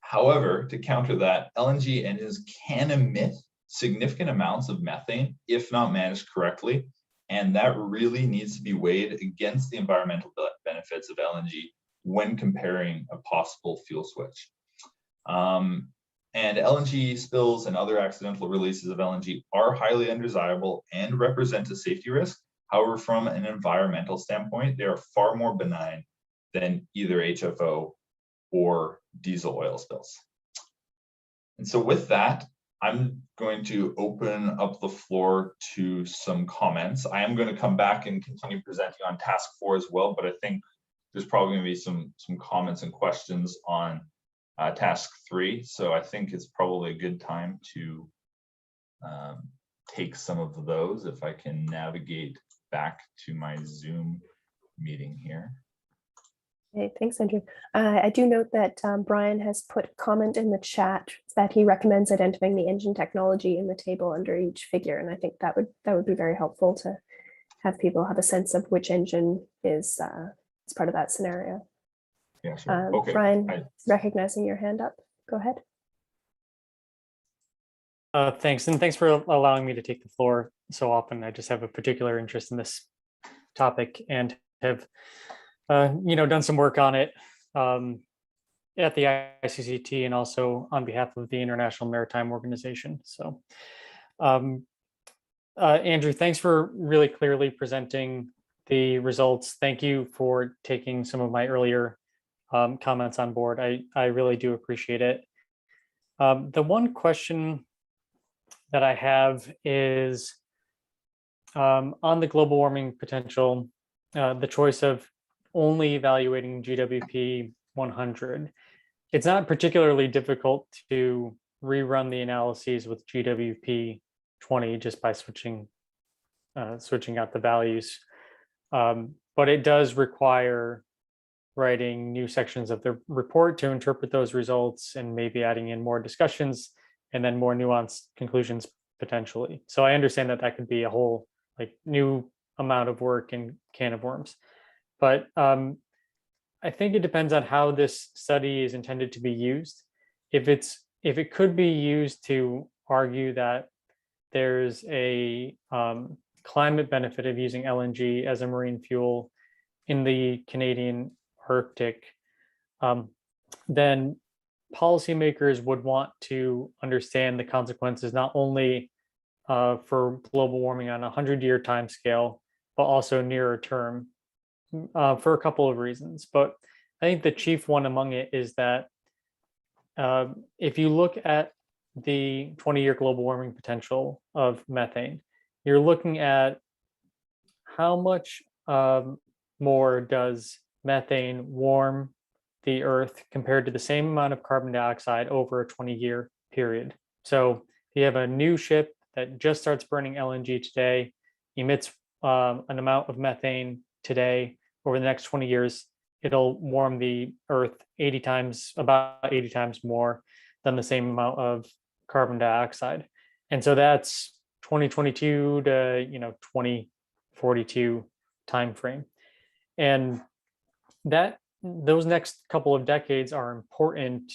However, to counter that, LNG engines can emit significant amounts of methane if not managed correctly, and that really needs to be weighed against the environmental benefits of LNG when comparing a possible fuel switch. And LNG spills and other accidental releases of LNG are highly undesirable and represent a safety risk. However, from an environmental standpoint, they are far more benign than either HFO or diesel oil spills. And so with that, I'm going to open up the floor to some comments. I am going to come back and continue presenting on task 4 as well, but I think there's probably going to be some comments and questions on task 3. So I think it's probably a good time to take some of those if I can navigate back to my Zoom meeting here. Okay, thanks, Andrew. I do note that Brian has put a comment in the chat that he recommends identifying the engine technology in the table under each figure, and I think that would be very helpful to have people have a sense of which engine is part of that scenario. Yeah, sure. Okay. Brian, recognizing your hand up, go ahead. Thanks, and thanks for allowing me to take the floor so often. I just have a particular interest in this topic and have done some work on it at the ICCT and also on behalf of the International Maritime Organization. So, Andrew, thanks for really clearly presenting the results. Thank you for taking some of my earlier comments on board. I really do appreciate it. The one question that I have is on the global warming potential, the choice of only evaluating GWP 100. It's not particularly difficult to rerun the analyses with GWP 20 just by switching out the values. But it does require writing new sections of the report to interpret those results and maybe adding in more discussions and then more nuanced conclusions potentially. So I understand that could be a whole new amount of work and can of worms. But I think it depends on how this study is intended to be used. If it could be used to argue that there's a climate benefit of using LNG as a marine fuel in the Canadian Arctic, then policymakers would want to understand the consequences not only for global warming on a 100-year timescale, but also nearer term for a couple of reasons. But I think the chief one among it is that if you look at the 20-year global warming potential of methane, you're looking at how much more does methane warm the Earth compared to the same amount of carbon dioxide over a 20-year period. So if you have a new ship that just starts burning LNG today, emits an amount of methane today, over the next 20 years, it'll warm the Earth about 80 times more than the same amount of carbon dioxide. And so that's 2022 to 2042 timeframe. And those next couple of decades are important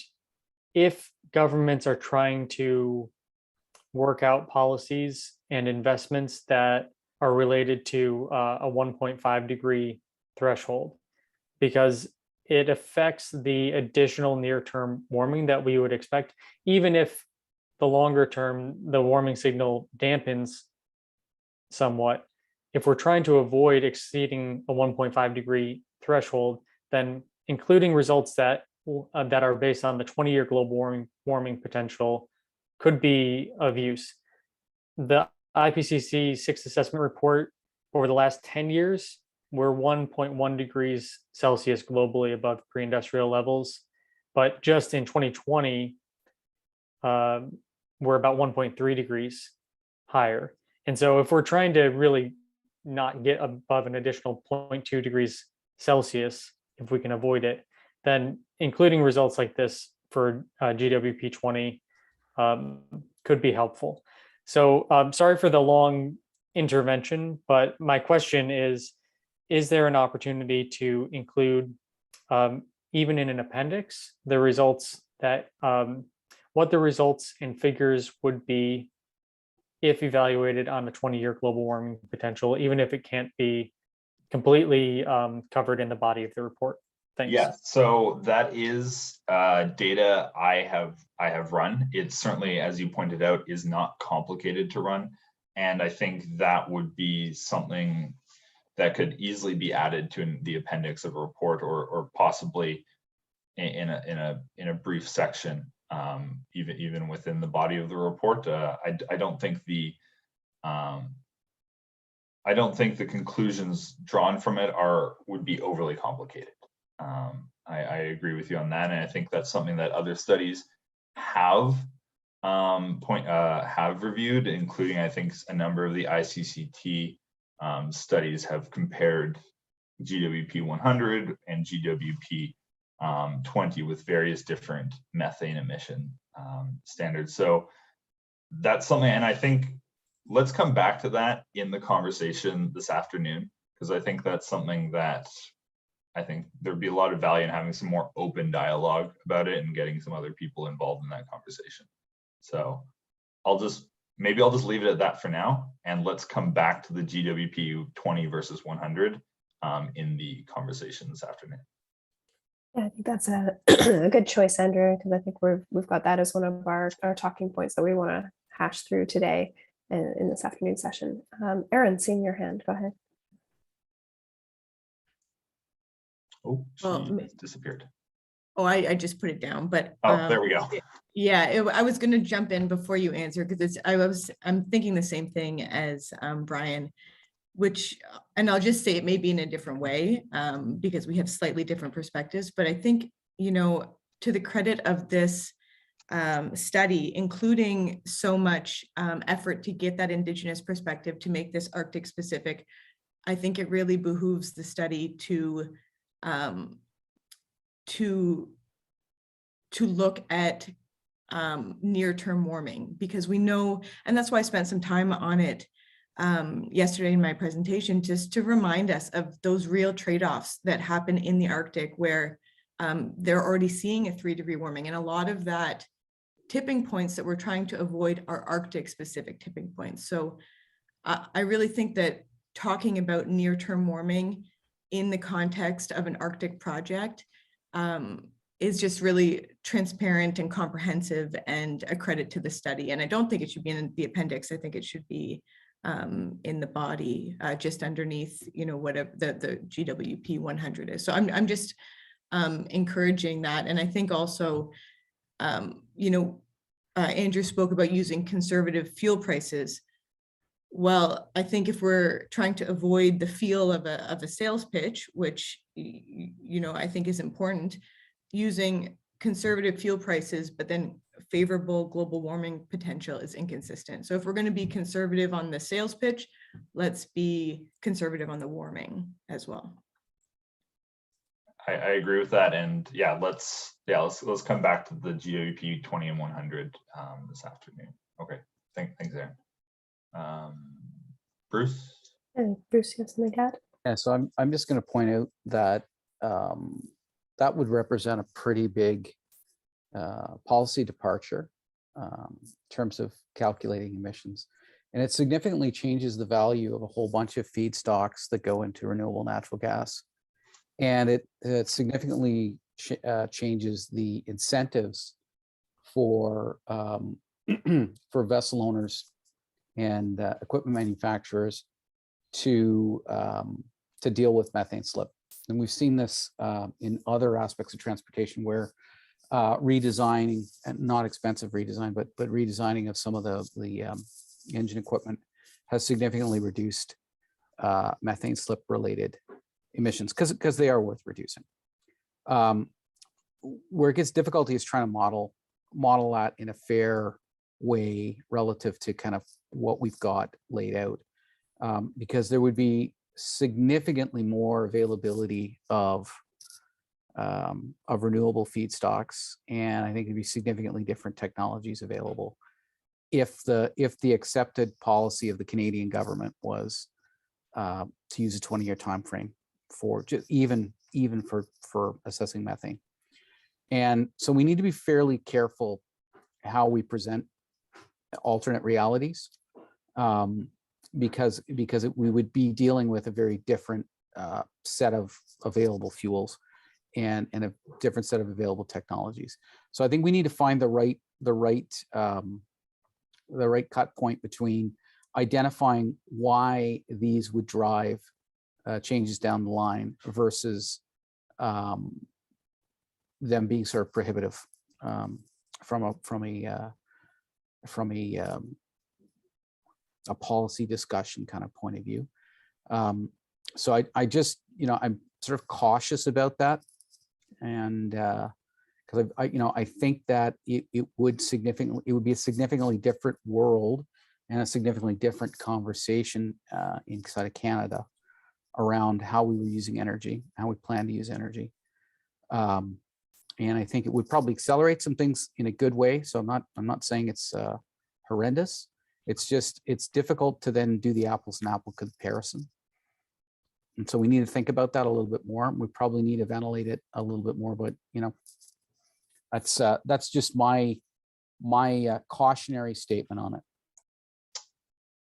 if governments are trying to work out policies and investments that are related to a 1.5 degree threshold, because it affects the additional near-term warming that we would expect, even if the longer term, the warming signal dampens somewhat. If we're trying to avoid exceeding a 1.5 degree threshold, then including results that are based on the 20-year global warming potential could be of use. The IPCC sixth assessment report over the last 10 years, we're 1.1 degrees Celsius globally above pre-industrial levels. But just in 2020, we're about 1.3 degrees higher. And so if we're trying to really not get above an additional 0.2 degrees Celsius, if we can avoid it, then including results like this for GWP 20 could be helpful. So sorry for the long intervention, but my question is there an opportunity to include, even in an appendix, the results that, what the results and figures would be if evaluated on the 20-year global warming potential, even if it can't be completely covered in the body of the report? Thanks. Yeah, so that is data I have run. It certainly, as you pointed out, is not complicated to run. And I think that would be something that could easily be added to the appendix of a report, or possibly in a brief section, even within the body of the report. I don't think the conclusions drawn from it would be overly complicated. I agree with you on that, and I think that's something that other studies have reviewed, including, I think, a number of the ICCT studies have compared GWP 100 and GWP 20 with various different methane emission standards. So that's something, and I think let's come back to that in the conversation this afternoon, because I think that's something that I think there'd be a lot of value in having some more open dialogue about it and getting some other people involved in that conversation. So maybe I'll just leave it at that for now, and let's come back to the GWP 20 versus 100 in the conversation this afternoon. Yeah, I think that's a, a good choice, Andrew, because I think we've got that as one of our talking points that we want to hash through today in this afternoon session. Erin, seeing your hand, go ahead. Oh, Well, she disappeared. Oh, I just put it down, but Oh, there we go. Yeah, I was going to jump in before you answer, because I'm thinking the same thing as Brian, and I'll just say it may be in a different way, because we have slightly different perspectives. But I think, to the credit of this study, including so much effort to get that Indigenous perspective to make this Arctic specific, I think it really behooves the study to look at near-term warming, because we know, and that's why I spent some time on it yesterday in my presentation, just to remind us of those real trade-offs that happen in the Arctic, where they're already seeing a 3-degree warming, and a lot of that tipping points that we're trying to avoid are Arctic specific tipping points. So I really think that talking about near-term warming in the context of an Arctic project is just really transparent and comprehensive, and a credit to the study. And I don't think it should be in the appendix. I think it should be in the body, just underneath, whatever the GWP 100 is. So I'm just encouraging that. And I think also, Andrew spoke about using conservative fuel prices. Well, I think if we're trying to avoid the feel of a sales pitch, which, I think is important, using conservative fuel prices, but then favorable global warming potential is inconsistent. So if we're going to be conservative on the sales pitch, let's be conservative on the warming as well. I agree with that, and let's come back to the GWP 20 and 100 this afternoon. Okay, thanks, Aaron. Bruce. And Bruce, you have something to add? Yeah, so I'm just going to point out that that would represent a pretty big policy departure in terms of calculating emissions. And it significantly changes the value of a whole bunch of feedstocks that go into renewable natural gas. And it significantly changes the incentives for for vessel owners and equipment manufacturers to deal with methane slip. And we've seen this in other aspects of transportation, where redesigning, and not expensive redesign, but redesigning of some of the engine equipment has significantly reduced methane slip related emissions, because they are worth reducing. Where it gets difficulty is trying to model that in a fair way relative to kind of what we've got laid out, because there would be significantly more availability of renewable feedstocks, and I think it'd be significantly different technologies available if the accepted policy of the Canadian government was to use a 20-year time frame for just even for assessing methane. And so we need to be fairly careful how we present alternate realities, because we would be dealing with a very different set of available fuels and a different set of available technologies. So I think we need to find the right cut point between identifying why these would drive changes down the line versus them being sort of prohibitive from a policy discussion kind of point of view. So I just, I'm sort of cautious about that, and because I think that it would be a significantly different world and a significantly different conversation inside of Canada around how we were using energy, how we plan to use energy. And I think it would probably accelerate some things in a good way. So I'm not saying it's horrendous. It's just, it's difficult to then do the apples and apple comparison. And so we need to think about that a little bit more. We probably need to ventilate it a little bit more, but that's just my cautionary statement on it.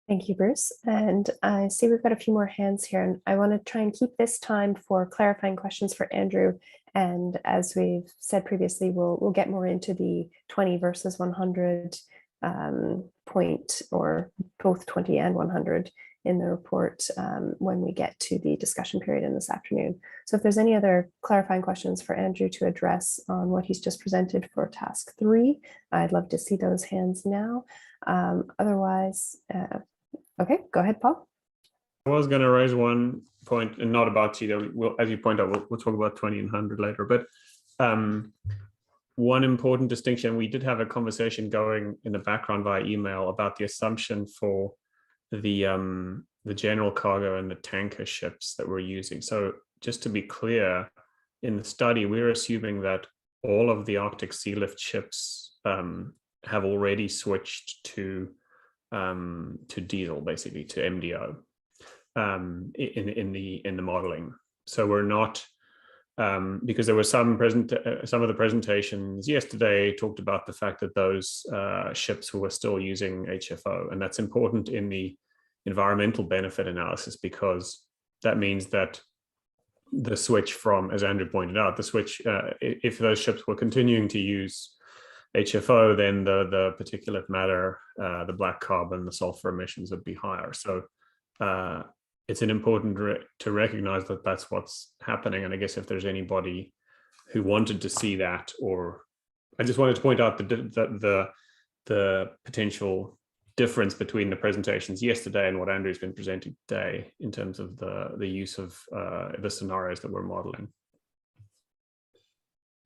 Thank you, Bruce. And I see we've got a few more hands here, and I want to try and keep this time for clarifying questions for Andrew. And as we've said previously, we'll get more into the 20 versus 100 point, or both 20 and 100 in the report when we get to the discussion period in this afternoon. So if there's any other clarifying questions for Andrew to address on what he's just presented for task 3, I'd love to see those hands now. Otherwise, okay, go ahead, Paul. I was going to raise one point, and not about GW. Well, as you point out, we'll talk about 20 and 100 later. But one important distinction, we did have a conversation going in the background via email about the assumption for the general cargo and the tanker ships that we're using. So just to be clear, in the study, we're assuming that all of the Arctic Sea Lift ships have already switched to diesel, basically to MDO in the modeling. So we're not, because there were some of the presentations yesterday talked about the fact that those ships were still using HFO, and that's important in the environmental benefit analysis, because that means that the switch from, as Andrew pointed out, the switch, if those ships were continuing to use HFO, then the particulate matter, the black carbon, the sulfur emissions would be higher. So it's an important to recognize that that's what's happening. And I guess if there's anybody who wanted to see that, or I just wanted to point out the potential difference between the presentations yesterday and what Andrew's been presenting today in terms of the use of the scenarios that we're modeling.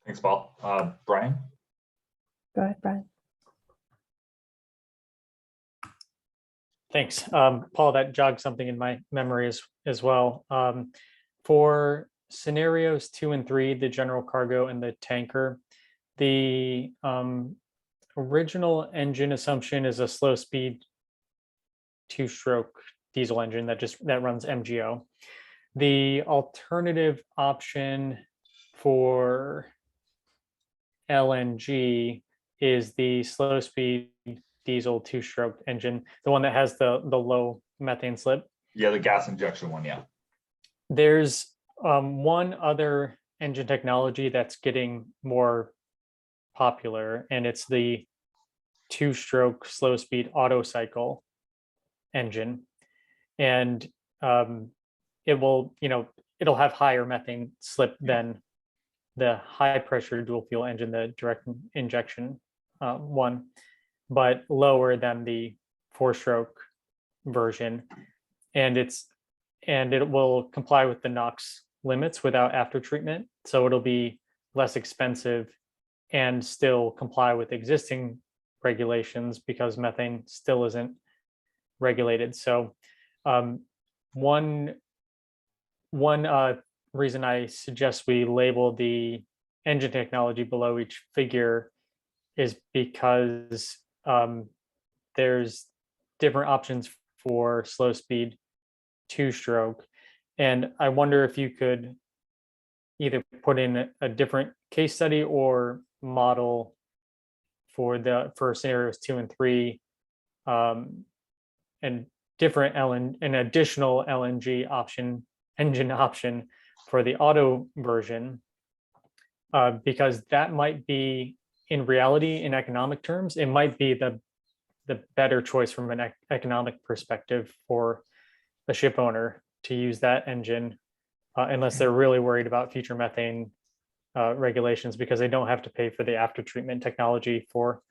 Thanks, Paul. Brian? Go ahead, Brian. Thanks. Paul, that jogged something in my memory as well. For scenarios 2 and 3, the general cargo and the tanker, the original engine assumption is a slow speed 2-stroke diesel engine that runs MGO. The alternative option for LNG is the slow speed diesel 2-stroke engine, the one that has the low methane slip. Yeah, the gas injection one, yeah. There's one other engine technology that's getting more popular, and it's the 2-stroke slow speed auto cycle engine. And it will, it'll have higher methane slip than the high pressure dual fuel engine, the direct injection one, but lower than the 4-stroke version. And it will comply with the NOx limits without after treatment. So it'll be less expensive and still comply with existing regulations, because methane still isn't regulated. So one one reason I suggest we label the engine technology below each figure is because there's different options for slow speed two-stroke. And I wonder if you could either put in a different case study or model for scenarios 2 and 3, and different an additional LNG engine option for the auto version, because that might be, in reality, in economic terms, it might be the better choice from an economic perspective for the ship owner to use that engine, unless they're really worried about future methane regulations, because they don't have to pay for the after treatment technology for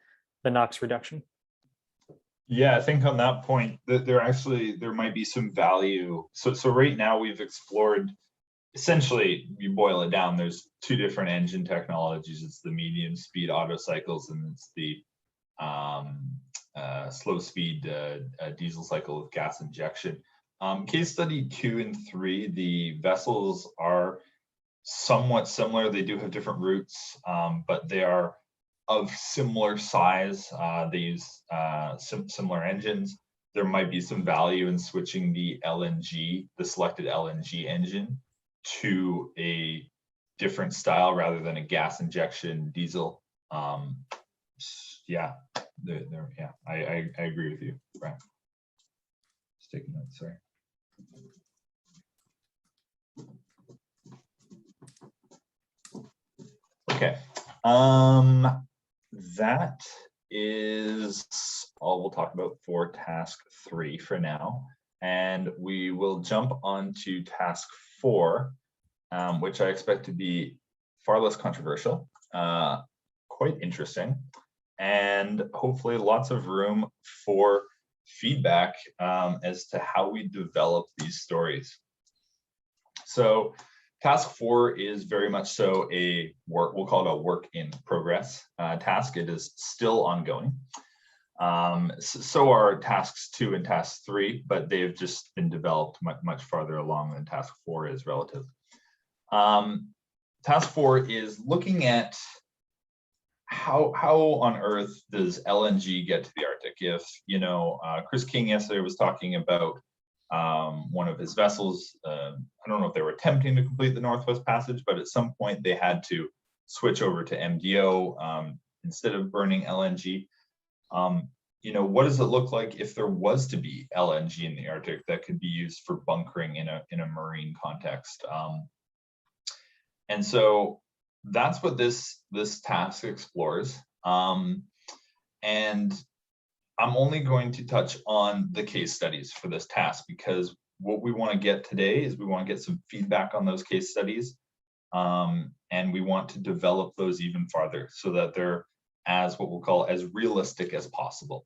the NOx reduction. Yeah, I think on that point that there might be some value. So right now we've explored, essentially, you boil it down, there's two different engine technologies. It's the medium speed Otto cycles, and it's the slow speed diesel cycle with gas injection. Case study 2 and 3, the vessels are somewhat similar. They do have different routes, but they are of similar size. They use similar engines. There might be some value in switching the selected LNG engine to a different style rather than a gas injection diesel. Yeah, I agree with you, Brian. Just taking notes, sorry. Okay, that is all we'll talk about for task 3 for now, and we will jump on to task 4, which I expect to be far less controversial, quite interesting, and hopefully lots of room for feedback as to how we develop these stories. So task 4 is very much so we'll call it a work in progress task. It is still ongoing. So are tasks 2 and task 3, but they've just been developed much farther along than task 4 is relative. Task 4 is looking at how on earth does LNG get to the Arctic? If, Chris King yesterday was talking about one of his vessels. I don't know if they were attempting to complete the Northwest Passage, but at some point they had to switch over to MDO instead of burning LNG. What does it look like if there was to be LNG in the Arctic that could be used for bunkering in a marine context? And so that's what this task explores. And I'm only going to touch on the case studies for this task, because what we want to get today is we want to get some feedback on those case studies, and we want to develop those even farther so that they're what we'll call as realistic as possible.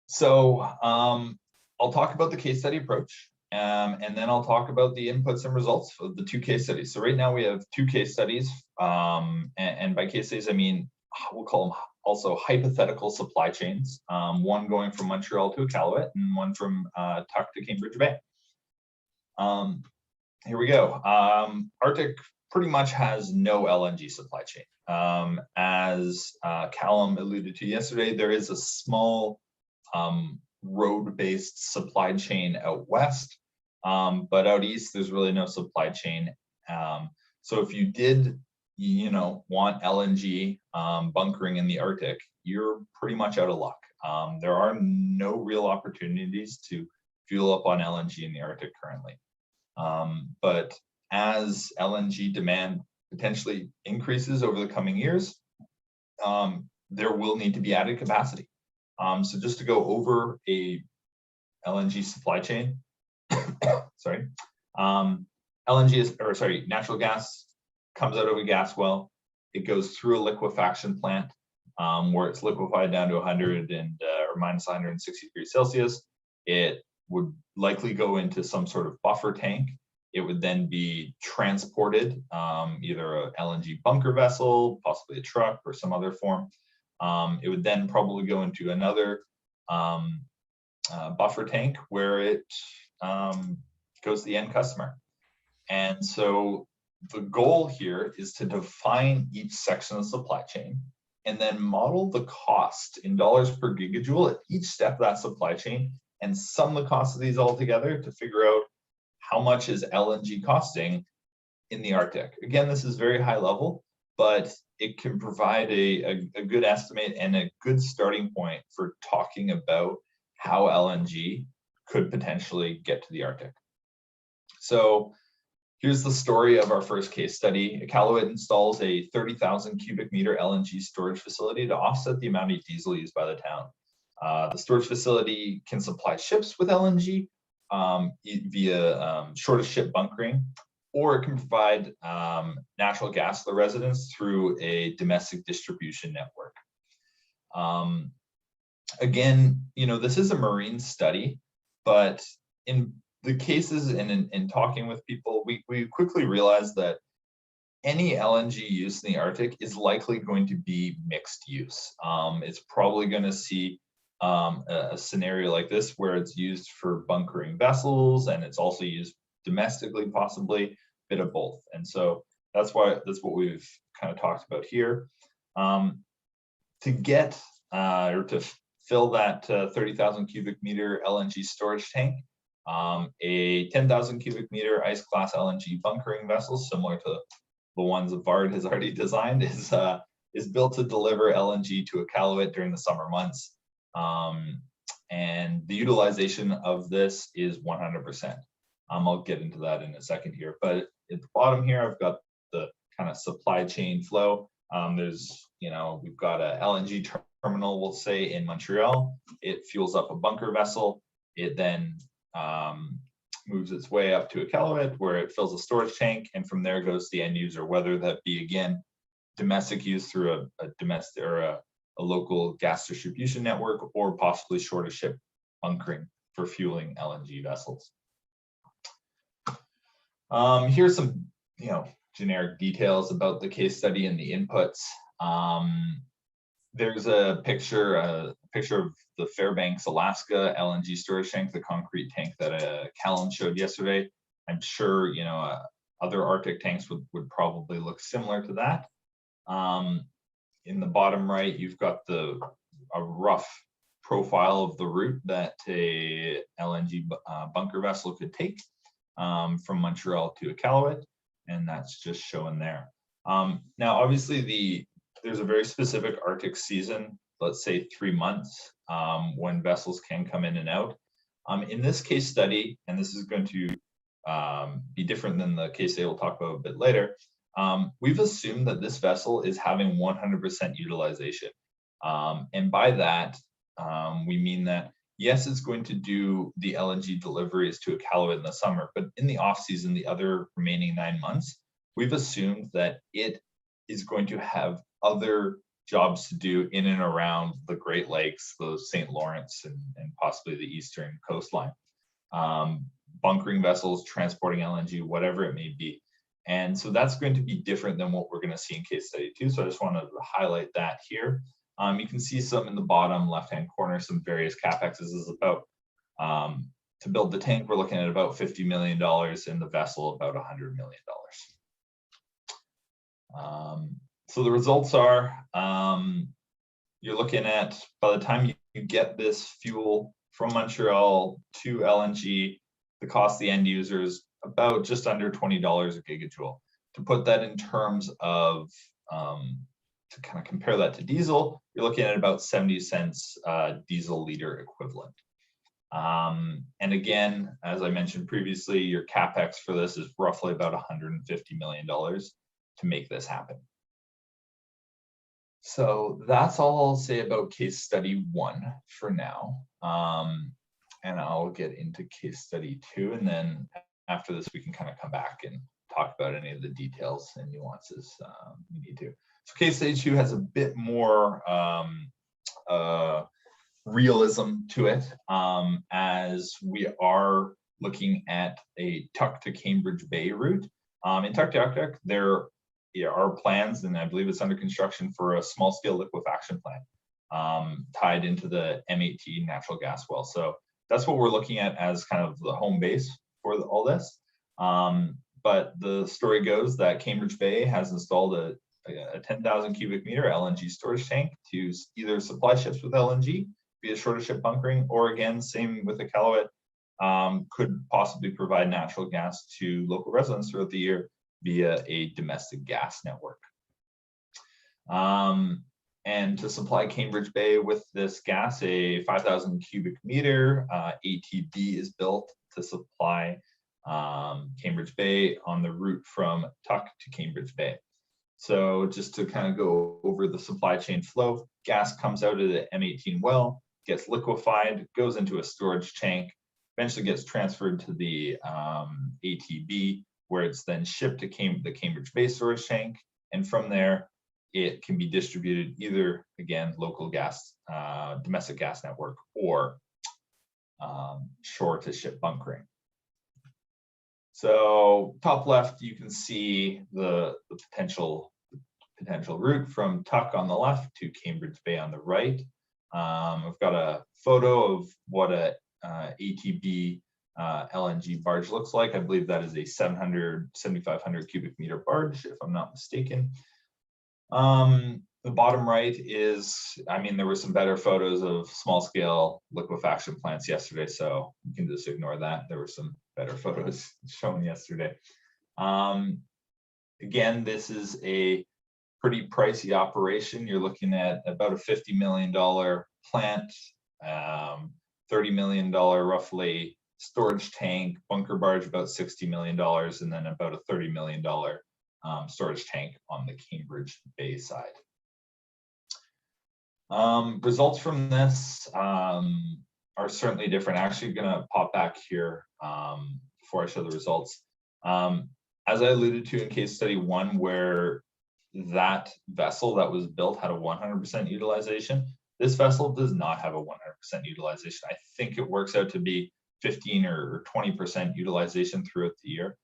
So I'll talk about the case study approach, and then I'll talk about the inputs and results for the 2 case studies. So right now we have 2 case studies, and by case studies I mean we'll call them also hypothetical supply chains, one going from Montreal to Iqaluit and one from Tuk to Cambridge Bay. Here we go. Arctic pretty much has no LNG supply chain. As Callum alluded to yesterday, there is a small road-based supply chain out west, but out east there's really no supply chain. So if you did want LNG bunkering in the Arctic, you're pretty much out of luck. There are no real opportunities to fuel up on LNG in the Arctic currently. But as LNG demand potentially increases over the coming years, there will need to be added capacity. So just to go over a LNG supply chain, sorry, natural gas comes out of a gas well. It goes through a liquefaction plant where it's liquefied down to 100 or minus 160 degrees Celsius. It would likely go into some sort of buffer tank. It would then be transported, either a LNG bunker vessel, possibly a truck or some other form. It would then probably go into another buffer tank where it goes to the end customer. And so the goal here is to define each section of the supply chain and then model the cost in dollars per gigajoule at each step of that supply chain and sum the cost of these all together to figure out how much is LNG costing in the Arctic. Again, this is very high level, but it can provide a good estimate and a good starting point for talking about how LNG could potentially get to the Arctic. So here's the story of our first case study. Iqaluit installs a 30,000 cubic meter LNG storage facility to offset the amount of diesel used by the town. The storage facility can supply ships with LNG via shortest ship bunkering, or it can provide natural gas to the residents through a domestic distribution network. Again, you know, this is a marine study, but in the cases and in talking with people, we quickly realized that any LNG use in the Arctic is likely going to be mixed use. It's probably going to see a scenario like this where it's used for bunkering vessels and it's also used domestically, possibly a bit of both. And so that's what we've kind of talked about here. To get or to fill that 30,000 cubic meter LNG storage tank, a 10,000 cubic meter ice class LNG bunkering vessel, similar to the ones that Bard has already designed, is built to deliver LNG to Iqaluit during the summer months. And the utilization of this is 100%. I'll get into that in a second here, but at the bottom here, I've got the kind of supply chain flow. There's, you know, we've got a LNG terminal, we'll say, in Montreal. It fuels up a bunker vessel. It then moves its way up to Iqaluit, where it fills a storage tank, and from there goes to the end user, whether that be, again, domestic use through a domestic or a local gas distribution network, or possibly shorter ship bunkering for fueling LNG vessels. Here's some, you know, generic details about the case study and the inputs. There's a picture of the Fairbanks, Alaska LNG storage tank, the concrete tank that Callum showed yesterday. I'm sure, you know, other Arctic tanks would probably look similar to that. In the bottom right, you've got a rough profile of the route that a LNG bunker vessel could take from Montreal to Iqaluit, and that's just shown there. Now, obviously, there's a very specific Arctic season, let's say 3 months, when vessels can come in and out. In this case study, and this is going to be different than the case study we'll talk about a bit later, we've assumed that this vessel is having 100% utilization. And by that, we mean that, yes, it's going to do the LNG deliveries to Iqaluit in the summer, but in the off season, the other remaining 9 months, we've assumed that it is going to have other jobs to do in and around the Great Lakes, the St. Lawrence, and possibly the eastern coastline. Bunkering vessels, transporting LNG, whatever it may be. And so that's going to be different than what we're going to see in case study 2. So I just wanted to highlight that here. You can see some in the bottom left-hand corner, some various CapEx. This is about, to build the tank, we're looking at about $50 million, and the vessel about $100 million. So the results are, you're looking at, by the time you get this fuel from Montreal to LNG, the cost to the end user is about just under $20 a gigajoule. To put that in terms of, to kind of compare that to diesel, you're looking at about 70 cents diesel liter equivalent. And again, as I mentioned previously, your CapEx for this is roughly about $150 million to make this happen. So that's all I'll say about case study 1 for now. And I'll get into case study 2, and then after this, we can kind of come back and talk about any of the details and nuances we need to. So case study 2 has a bit more realism to it, as we are looking at a Tuk to Cambridge Bay route. In Tuktoyaktuk, there are plans, and I believe it's under construction, for a small-scale liquefaction plant tied into the M18 natural gas well. So that's what we're looking at as kind of the home base for all this. But the story goes that Cambridge Bay has installed a 10,000 cubic meter LNG storage tank to either supply ships with LNG via shorter ship bunkering, or again, same with Iqaluit, could possibly provide natural gas to local residents throughout the year via a domestic gas network. And to supply Cambridge Bay with this gas, a 5,000 cubic meter ATB is built to supply Cambridge Bay on the route from Tuck to Cambridge Bay. So just to kind of go over the supply chain flow, gas comes out of the M18 well, gets liquefied, goes into a storage tank, eventually gets transferred to the ATB, where it's then shipped to the Cambridge Bay storage tank. And from there, it can be distributed either, again, local gas, domestic gas network, or shore to ship bunkering. So top left, you can see the potential route from Tuck on the left to Cambridge Bay on the right. I've got a photo of what a ATB LNG barge looks like. I believe that is a 7,500 cubic meter barge, if I'm not mistaken. The bottom right is, I mean, there were some better photos of small scale liquefaction plants yesterday, so you can just ignore that. There were some better photos shown yesterday. Again, this is a pretty pricey operation. You're looking at about a $50 million plant, $30 million roughly storage tank, bunker barge about $60 million, and then about a $30 million storage tank on the Cambridge Bay side. Results from this are certainly different. Actually going to pop back here before I show the results. As I alluded to in case study 1, where that vessel that was built had a 100% utilization, this vessel does not have a 100% utilization. I think it works out to be 15 or 20% utilization throughout the year.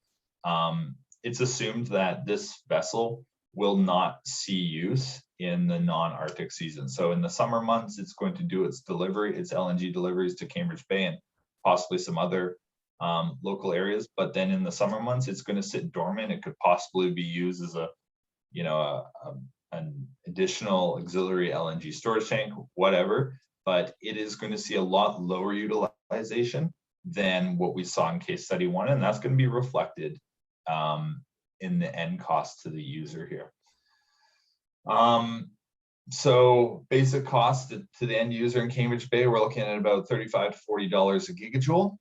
It's assumed that this vessel will not see use in the non-Arctic season. So in the summer months, it's going to do its LNG deliveries to Cambridge Bay and possibly some other local areas. But then in the summer months, it's going to sit dormant. It could possibly be used as an additional auxiliary LNG storage tank, whatever. But it is going to see a lot lower utilization than what we saw in case study 1, and that's going to be reflected in the end cost to the user here. So basic cost to the end user in Cambridge Bay, we're looking at about $35 to $40 a gigajoule,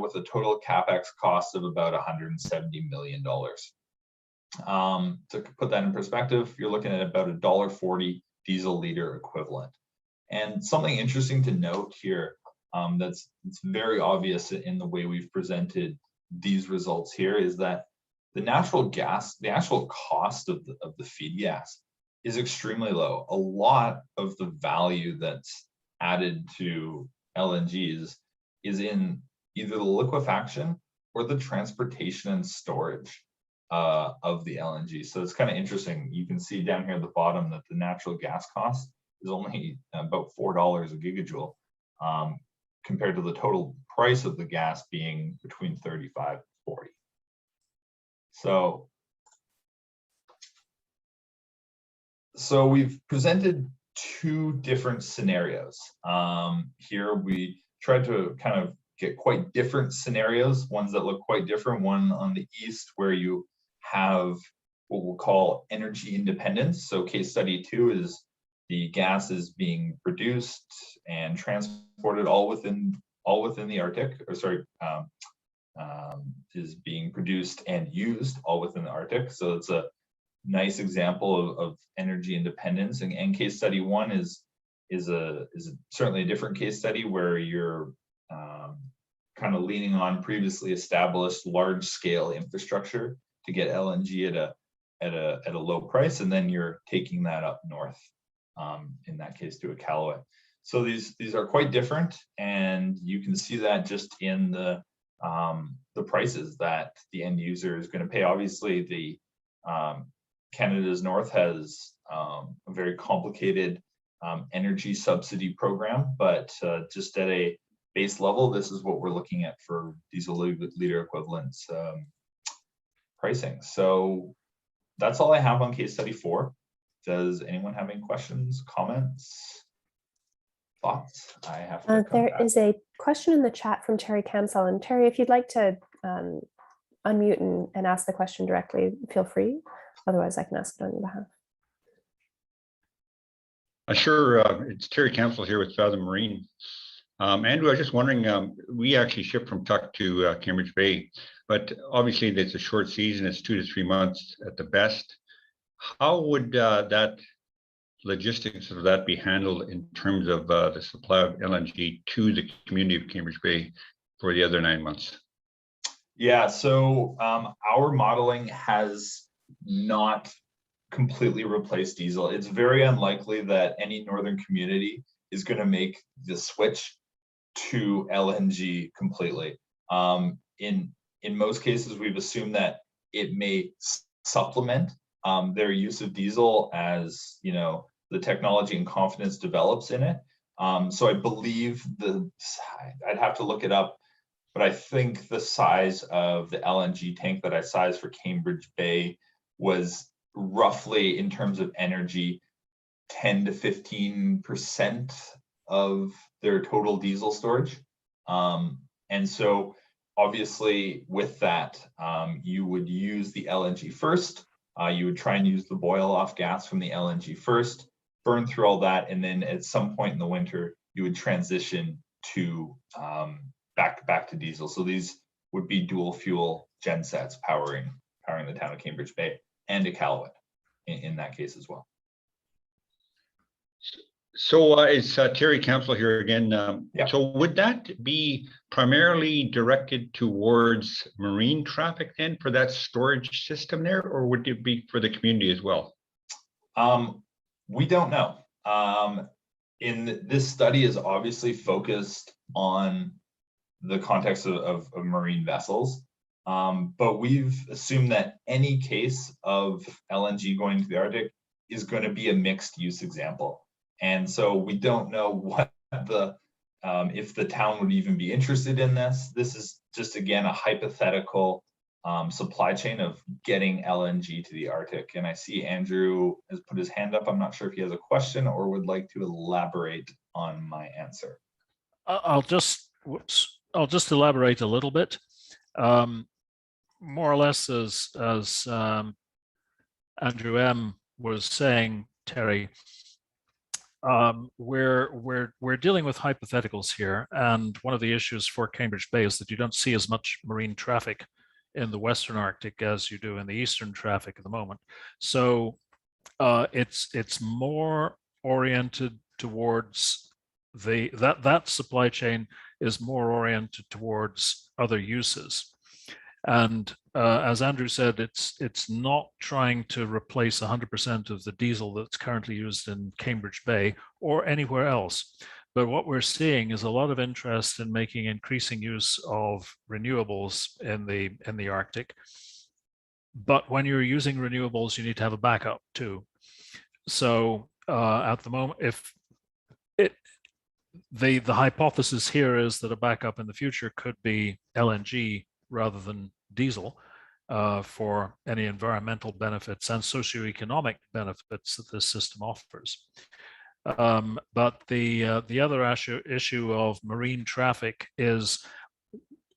with a total capex cost of about $170 million. To put that in perspective, you're looking at about $1.40 diesel liter equivalent. And something interesting to note here, that's very obvious in the way we've presented these results here, is that the natural gas, the actual cost of the feed gas is extremely low. A lot of the value that's added to LNGs is in either the liquefaction or the transportation and storage of the LNG. So it's kind of interesting. You can see down here at the bottom that the natural gas cost is only about $4 a gigajoule, compared to the total price of the gas being between 35 and 40. So we've presented two different scenarios. Here we tried to kind of get quite different scenarios, ones that look quite different. One on the east where you have what we'll call energy independence. So case study 2 is the gas is being produced and transported all within the Arctic, or sorry, is being produced and used all within the Arctic. So it's a nice example of energy independence. And case study 1 is certainly a different case study where you're kind of leaning on previously established large scale infrastructure to get LNG at a low price, and then you're taking that up north, in that case to Iqaluit. So these are quite different, and you can see that just in the prices that the end user is going to pay. Obviously, the Canada's North has a very complicated energy subsidy program, but just at a base level, this is what we're looking at for diesel liter equivalents pricing. So that's all I have on case study 4. Does anyone have any questions, comments, thoughts? I have to come There back. is a question in the chat from Terry Cansell. And Terry, if you'd like to unmute and ask the question directly, feel free. Otherwise, I can ask it on your behalf. Sure. It's Terry Cansell here with Fathom Marine. Andrew, I was just wondering, we actually ship from Tuck to Cambridge Bay, but obviously it's a short season, it's 2 to 3 months at the best. How would that logistics of that be handled in terms of the supply of LNG to the community of Cambridge Bay for the other 9 months? Yeah, so our modeling has not completely replaced diesel. It's very unlikely that any northern community is going to make the switch to LNG completely. In most cases, we've assumed that it may supplement their use of diesel as the technology and confidence develops in it. So I believe I'd have to look it up, but I think the size of the LNG tank that I sized for Cambridge Bay was roughly, in terms of energy, 10 to 15% of their total diesel storage. And so obviously with that, you would use the LNG first. You would try and use the boil off gas from the LNG first, burn through all that, and then at some point in the winter, you would transition to back to diesel. So these would be dual fuel gen sets powering the town of Cambridge Bay and Iqaluit in that case as well. So it's Terry Cansell here again. Yeah. So would that be primarily directed towards marine traffic then for that storage system there, or would it be for the community as well? We don't know. In this study is obviously focused on the context of marine vessels, but we've assumed that any case of LNG going to the Arctic is going to be a mixed use example. And so we don't know what if the town would even be interested in this. This is just, again, a hypothetical supply chain of getting LNG to the Arctic. And I see Andrew has put his hand up. I'm not sure if he has a question or would like to elaborate on my answer. I'll just elaborate a little bit. More or less as Andrew M. was saying, Terry, we're dealing with hypotheticals here, and one of the issues for Cambridge Bay is that you don't see as much marine traffic in the Western Arctic as you do in the Eastern traffic at the moment. So it's more oriented towards that supply chain is more oriented towards other uses. And as Andrew said, it's not trying to replace 100% of the diesel that's currently used in Cambridge Bay or anywhere else. But what we're seeing is a lot of interest in making increasing use of renewables in the Arctic. But when you're using renewables, you need to have a backup too. So at the moment, the hypothesis here is that a backup in the future could be LNG rather than diesel for any environmental benefits and socioeconomic benefits that this system offers. But the other issue of marine traffic is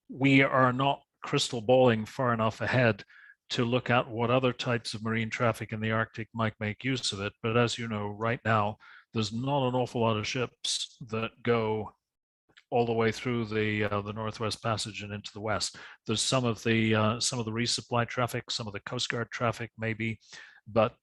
we are not crystal balling far enough ahead to look at what other types of marine traffic in the Arctic might make use of it. But as you know, right now, there's not an awful lot of ships that go all the way through the Northwest Passage and into the west. There's some of the resupply traffic, some of the Coast Guard traffic maybe, but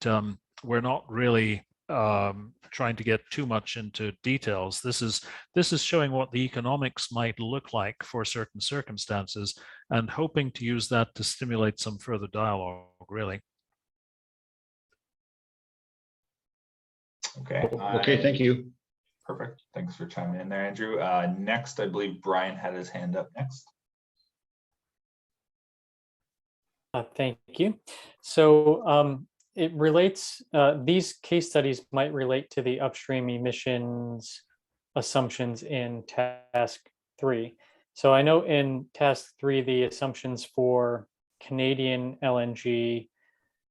we're not really trying to get too much into details. This is showing what the economics might look like for certain circumstances and hoping to use that to stimulate some further dialogue, really. Okay. Okay, thank you. Perfect. Thanks for chiming in there, Andrew. Next, I believe Brian had his hand up next. Thank you. So it relates, these case studies might relate to the upstream emissions assumptions in task 3. So I know in task 3, the assumptions for Canadian LNG,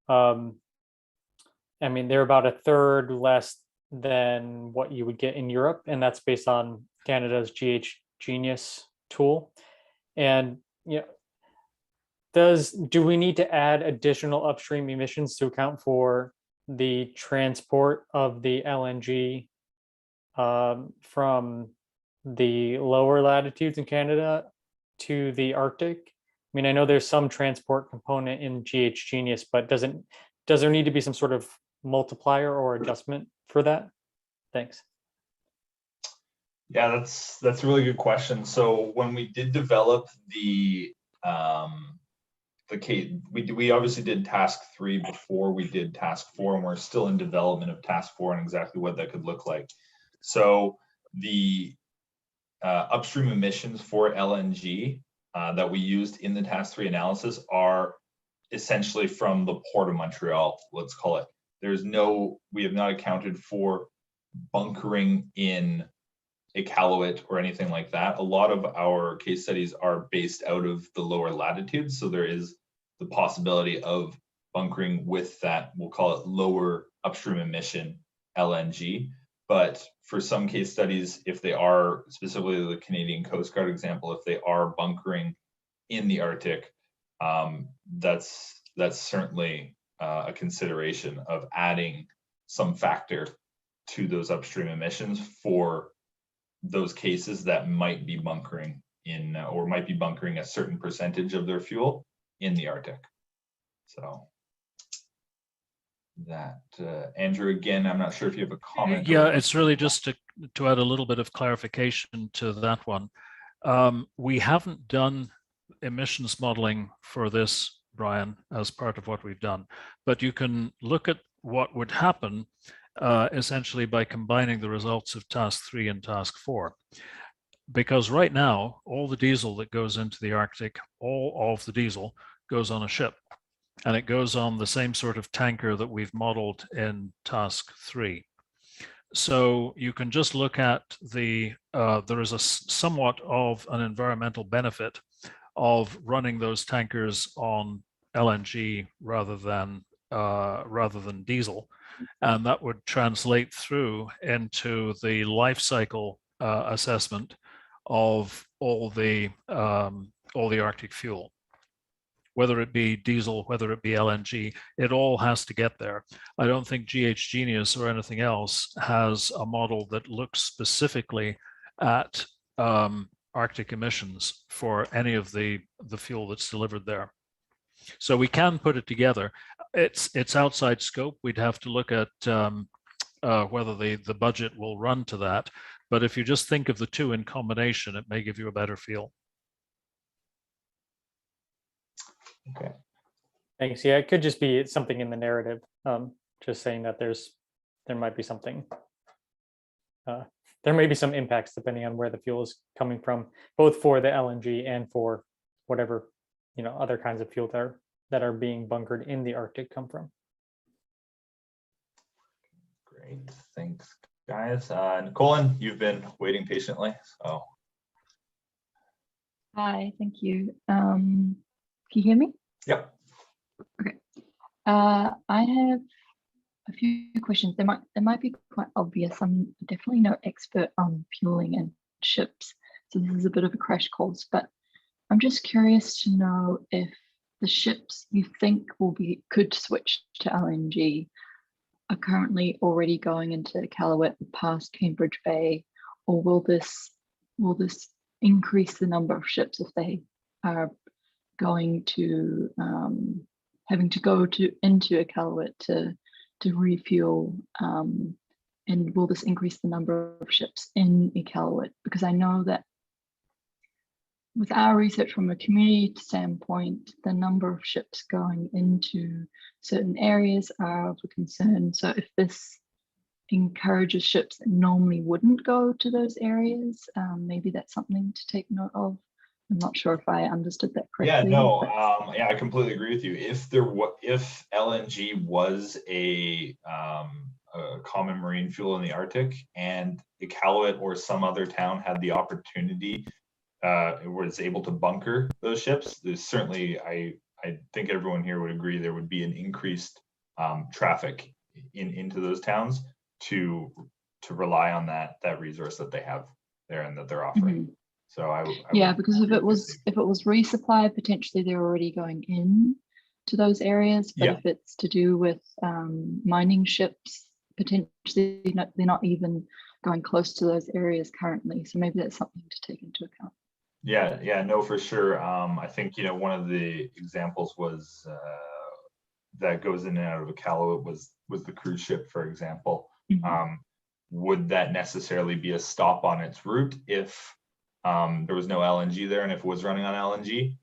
I mean, they're about a third less than what you would get in Europe, and that's based on Canada's GH Genius tool. And do we need to add additional upstream emissions to account for the transport of the LNG from the lower latitudes in Canada to the Arctic? I mean, I know there's some transport component in GH Genius, but does there need to be some sort of multiplier or adjustment for that? Thanks. Yeah, that's a really good question. So when we did develop the case, we obviously did task 3 before we did task 4, and we're still in development of task 4 and exactly what that could look like. So the upstream emissions for LNG that we used in the task 3 analysis are essentially from the Port of Montreal, let's call it. We have not accounted for bunkering in Iqaluit or anything like that. A lot of our case studies are based out of the lower latitudes, so there is the possibility of bunkering with that, we'll call it lower upstream emission LNG. But for some case studies, if they are, specifically the Canadian Coast Guard example, if they are bunkering in the Arctic, that's certainly a consideration of adding some factor to those upstream emissions for those cases that might be bunkering in, or might be bunkering a certain percentage of their fuel in the Arctic. So that, Andrew, again, I'm not sure if you have a comment. Yeah, it's really just to add a little bit of clarification to that one. We haven't done emissions modeling for this, Brian, as part of what we've done, but you can look at what would happen essentially by combining the results of task 3 and task 4. Because right now, all the diesel that goes into the Arctic, all of the diesel goes on a ship, and it goes on the same sort of tanker that we've modeled in task 3. So you can just look at there is a somewhat of an environmental benefit of running those tankers on LNG rather than diesel, and that would translate through into the life cycle assessment of all the Arctic fuel, whether it be diesel, whether it be LNG. It all has to get there. I don't think GH Genius or anything else has a model that looks specifically at Arctic emissions for any of the fuel that's delivered there. So we can put it together. It's outside scope. We'd have to look at whether the budget will run to that. But if you just think of the two in combination, it may give you a better feel. Okay. Thanks. Yeah, it could just be something in the narrative, just saying that there might be something. There may be some impacts depending on where the fuel is coming from, both for the LNG and for whatever other kinds of fuel that are being bunkered in the Arctic come from. Great, thanks, guys. Colin, you've been waiting patiently. So. Hi, thank you. Can you hear me? Yep. Okay. I have a few questions. They might be quite obvious. I'm definitely no expert on fueling and ships, so this is a bit of a crash course, but I'm just curious to know if the ships you think could switch to LNG are currently already going into Iqaluit past Cambridge Bay, or will this increase the number of ships if they are going to having to go into Iqaluit to refuel, and will this increase the number of ships in Iqaluit? Because I know that with our research from a community standpoint, the number of ships going into certain areas are of a concern. So if this encourages ships that normally wouldn't go to those areas, maybe that's something to take note of. I'm not sure if I understood that correctly. Yeah, no, yeah, I completely agree with you. If LNG was a common marine fuel in the Arctic, and Iqaluit or some other town had the opportunity was able to bunker those ships, there's certainly, I think everyone here would agree, there would be an increased traffic into those towns to rely on that resource that they have there and that they're offering. So yeah, because if it was resupply, potentially they're already going in to those areas. But if it's to do with mining ships, potentially they're not even going close to those areas currently. So maybe that's something to take into account. Yeah, no, for sure. I think, one of the examples was that goes in and out of Iqaluit was the cruise ship, for example. Would that necessarily be a stop on its route if there was no LNG there, and if it was running on LNG?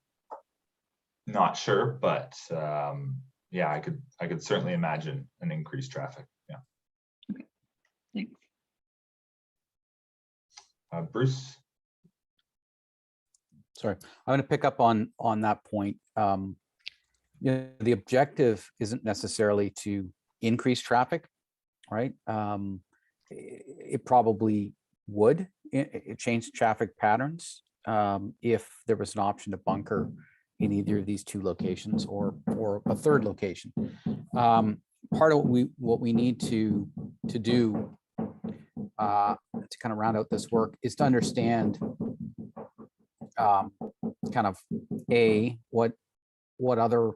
Not sure, but yeah, I could certainly imagine an increased traffic. Yeah. Okay, thanks. Bruce. Sorry, I'm going to pick up on that point. The objective isn't necessarily to increase traffic, right? It probably would change traffic patterns if there was an option to bunker in either of these two locations or a third location. Part of what we need to do to kind of round out this work is to understand kind of what other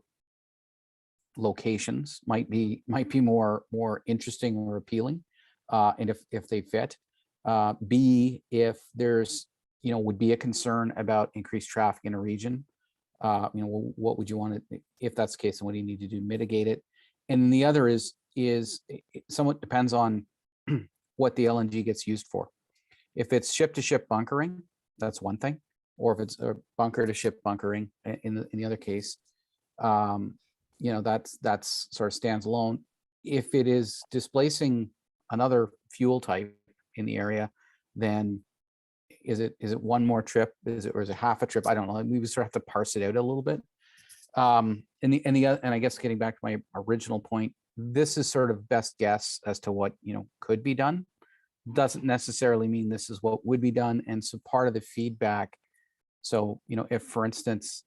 locations might be more interesting or appealing, and if they fit. B, if there's would be a concern about increased traffic in a region, what would you want to, if that's the case, and what do you need to do to mitigate it? And the other is it somewhat depends on what the LNG gets used for. If it's ship to ship bunkering, that's one thing. Or if it's a bunker to ship bunkering in the other case, that's sort of stands alone. If it is displacing another fuel type in the area, then is it one more trip? Is it half a trip? I don't know. We would sort of have to parse it out a little bit. And I guess getting back to my original point, this is sort of best guess as to what could be done. Doesn't necessarily mean this is what would be done. And so part of the feedback. So if, for instance,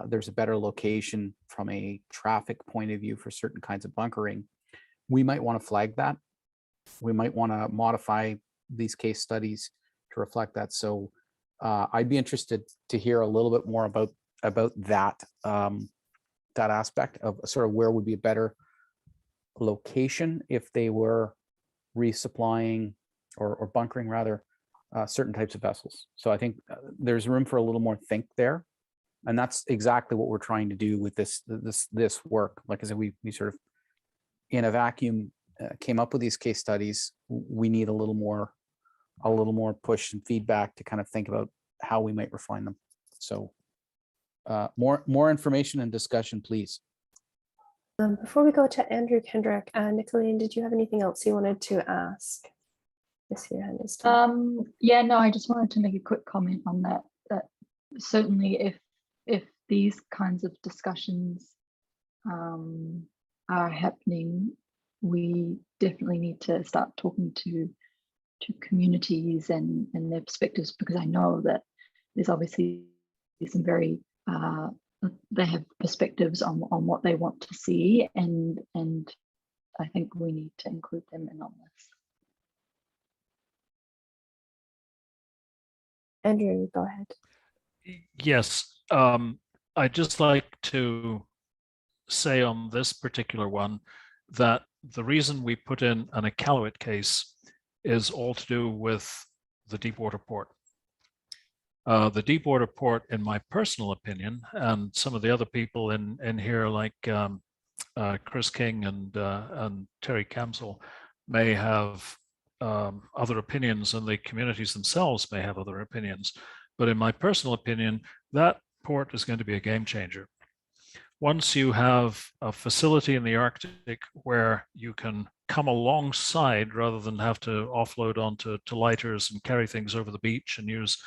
there's a better location from a traffic point of view for certain kinds of bunkering, we might want to flag that. We might want to modify these case studies to reflect that. So I'd be interested to hear a little bit more about that that aspect of sort of where would be a better location if they were resupplying or bunkering rather certain types of vessels. So I think there's room for a little more think there, and that's exactly what we're trying to do with this work. Like I said, we sort of in a vacuum came up with these case studies. We need a little more push and feedback to kind of think about how we might refine them. So more information and discussion, please. Before we go to Andrew Kendrick, Nicolene, did you have anything else you wanted to ask? Yeah, no, I just wanted to make a quick comment on that. That certainly, if these kinds of discussions are happening, we definitely need to start talking to communities and their perspectives, because I know that there's obviously some very they have perspectives on what they want to see, and I think we need to include them in on this. Andrew, go ahead. Yes, I'd just like to say on this particular one that the reason we put in an Iqaluit case is all to do with the deepwater port. The deepwater port, in my personal opinion, and some of the other people in here, like Chris King and Terry Camsell, may have other opinions, and the communities themselves may have other opinions. But in my personal opinion, that port is going to be a game changer. Once you have a facility in the Arctic where you can come alongside rather than have to offload onto lighters and carry things over the beach and use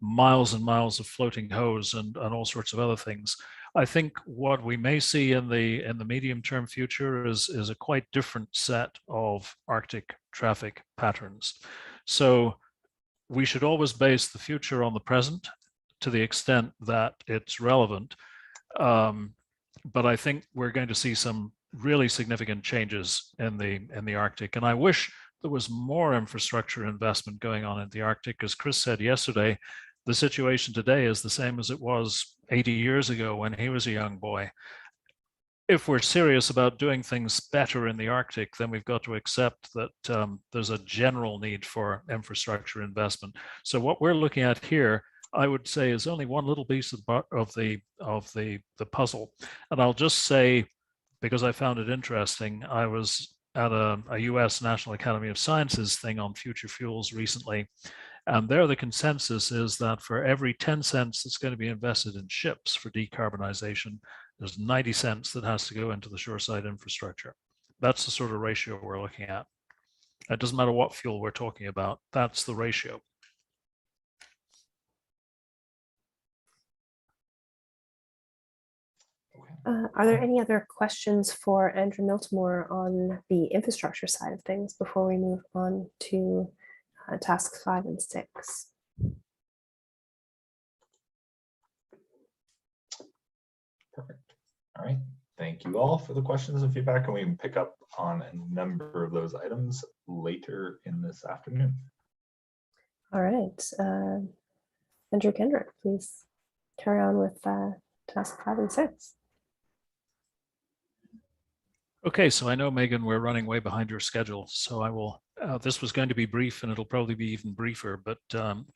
miles and miles of floating hose and all sorts of other things, I think what we may see in the medium-term future is a quite different set of Arctic traffic patterns. So we should always base the future on the present, to the extent that it's relevant. But I think we're going to see some really significant changes in the Arctic. And I wish there was more infrastructure investment going on in the Arctic. As Chris said yesterday, the situation today is the same as it was 80 years ago when he was a young boy. If we're serious about doing things better in the Arctic, then we've got to accept that there's a general need for infrastructure investment. So what we're looking at here, I would say, is only one little piece of the puzzle. And I'll just say, because I found it interesting, I was at a US National Academy of Sciences thing on future fuels recently. And there the consensus is that for every 10 cents that's going to be invested in ships for decarbonization, there's 90 cents that has to go into the shoreside infrastructure. That's the sort of ratio we're looking at. It doesn't matter what fuel we're talking about, that's the ratio. Are there any other questions for Andrew Miltimore on the infrastructure side of things before we move on to tasks 5 and 6? Perfect. All right. Thank you all for the questions and feedback, and we can pick up on a number of those items later in this afternoon. All right. Andrew Kendrick, please carry on with task 5 and 6. Okay, so I know, Megan, we're running way behind your schedule, so I will, this was going to be brief and it'll probably be even briefer, but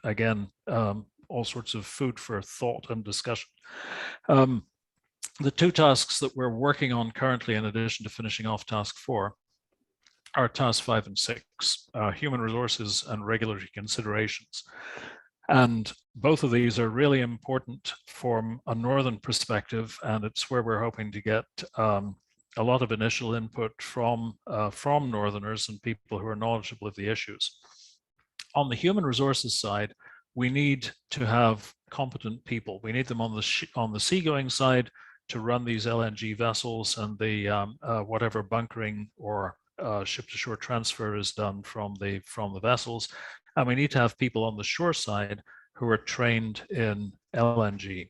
again, all sorts of food for thought and discussion. The two tasks that we're working on currently, in addition to finishing off task 4, are task 5 and 6, human resources and regulatory considerations. And both of these are really important from a northern perspective, and it's where we're hoping to get a lot of initial input from Northerners and people who are knowledgeable of the issues. On the human resources side, we need to have competent people. We need them on the seagoing side to run these LNG vessels and the whatever bunkering or ship-to-shore transfer is done from the vessels. And we need to have people on the shore side who are trained in LNG.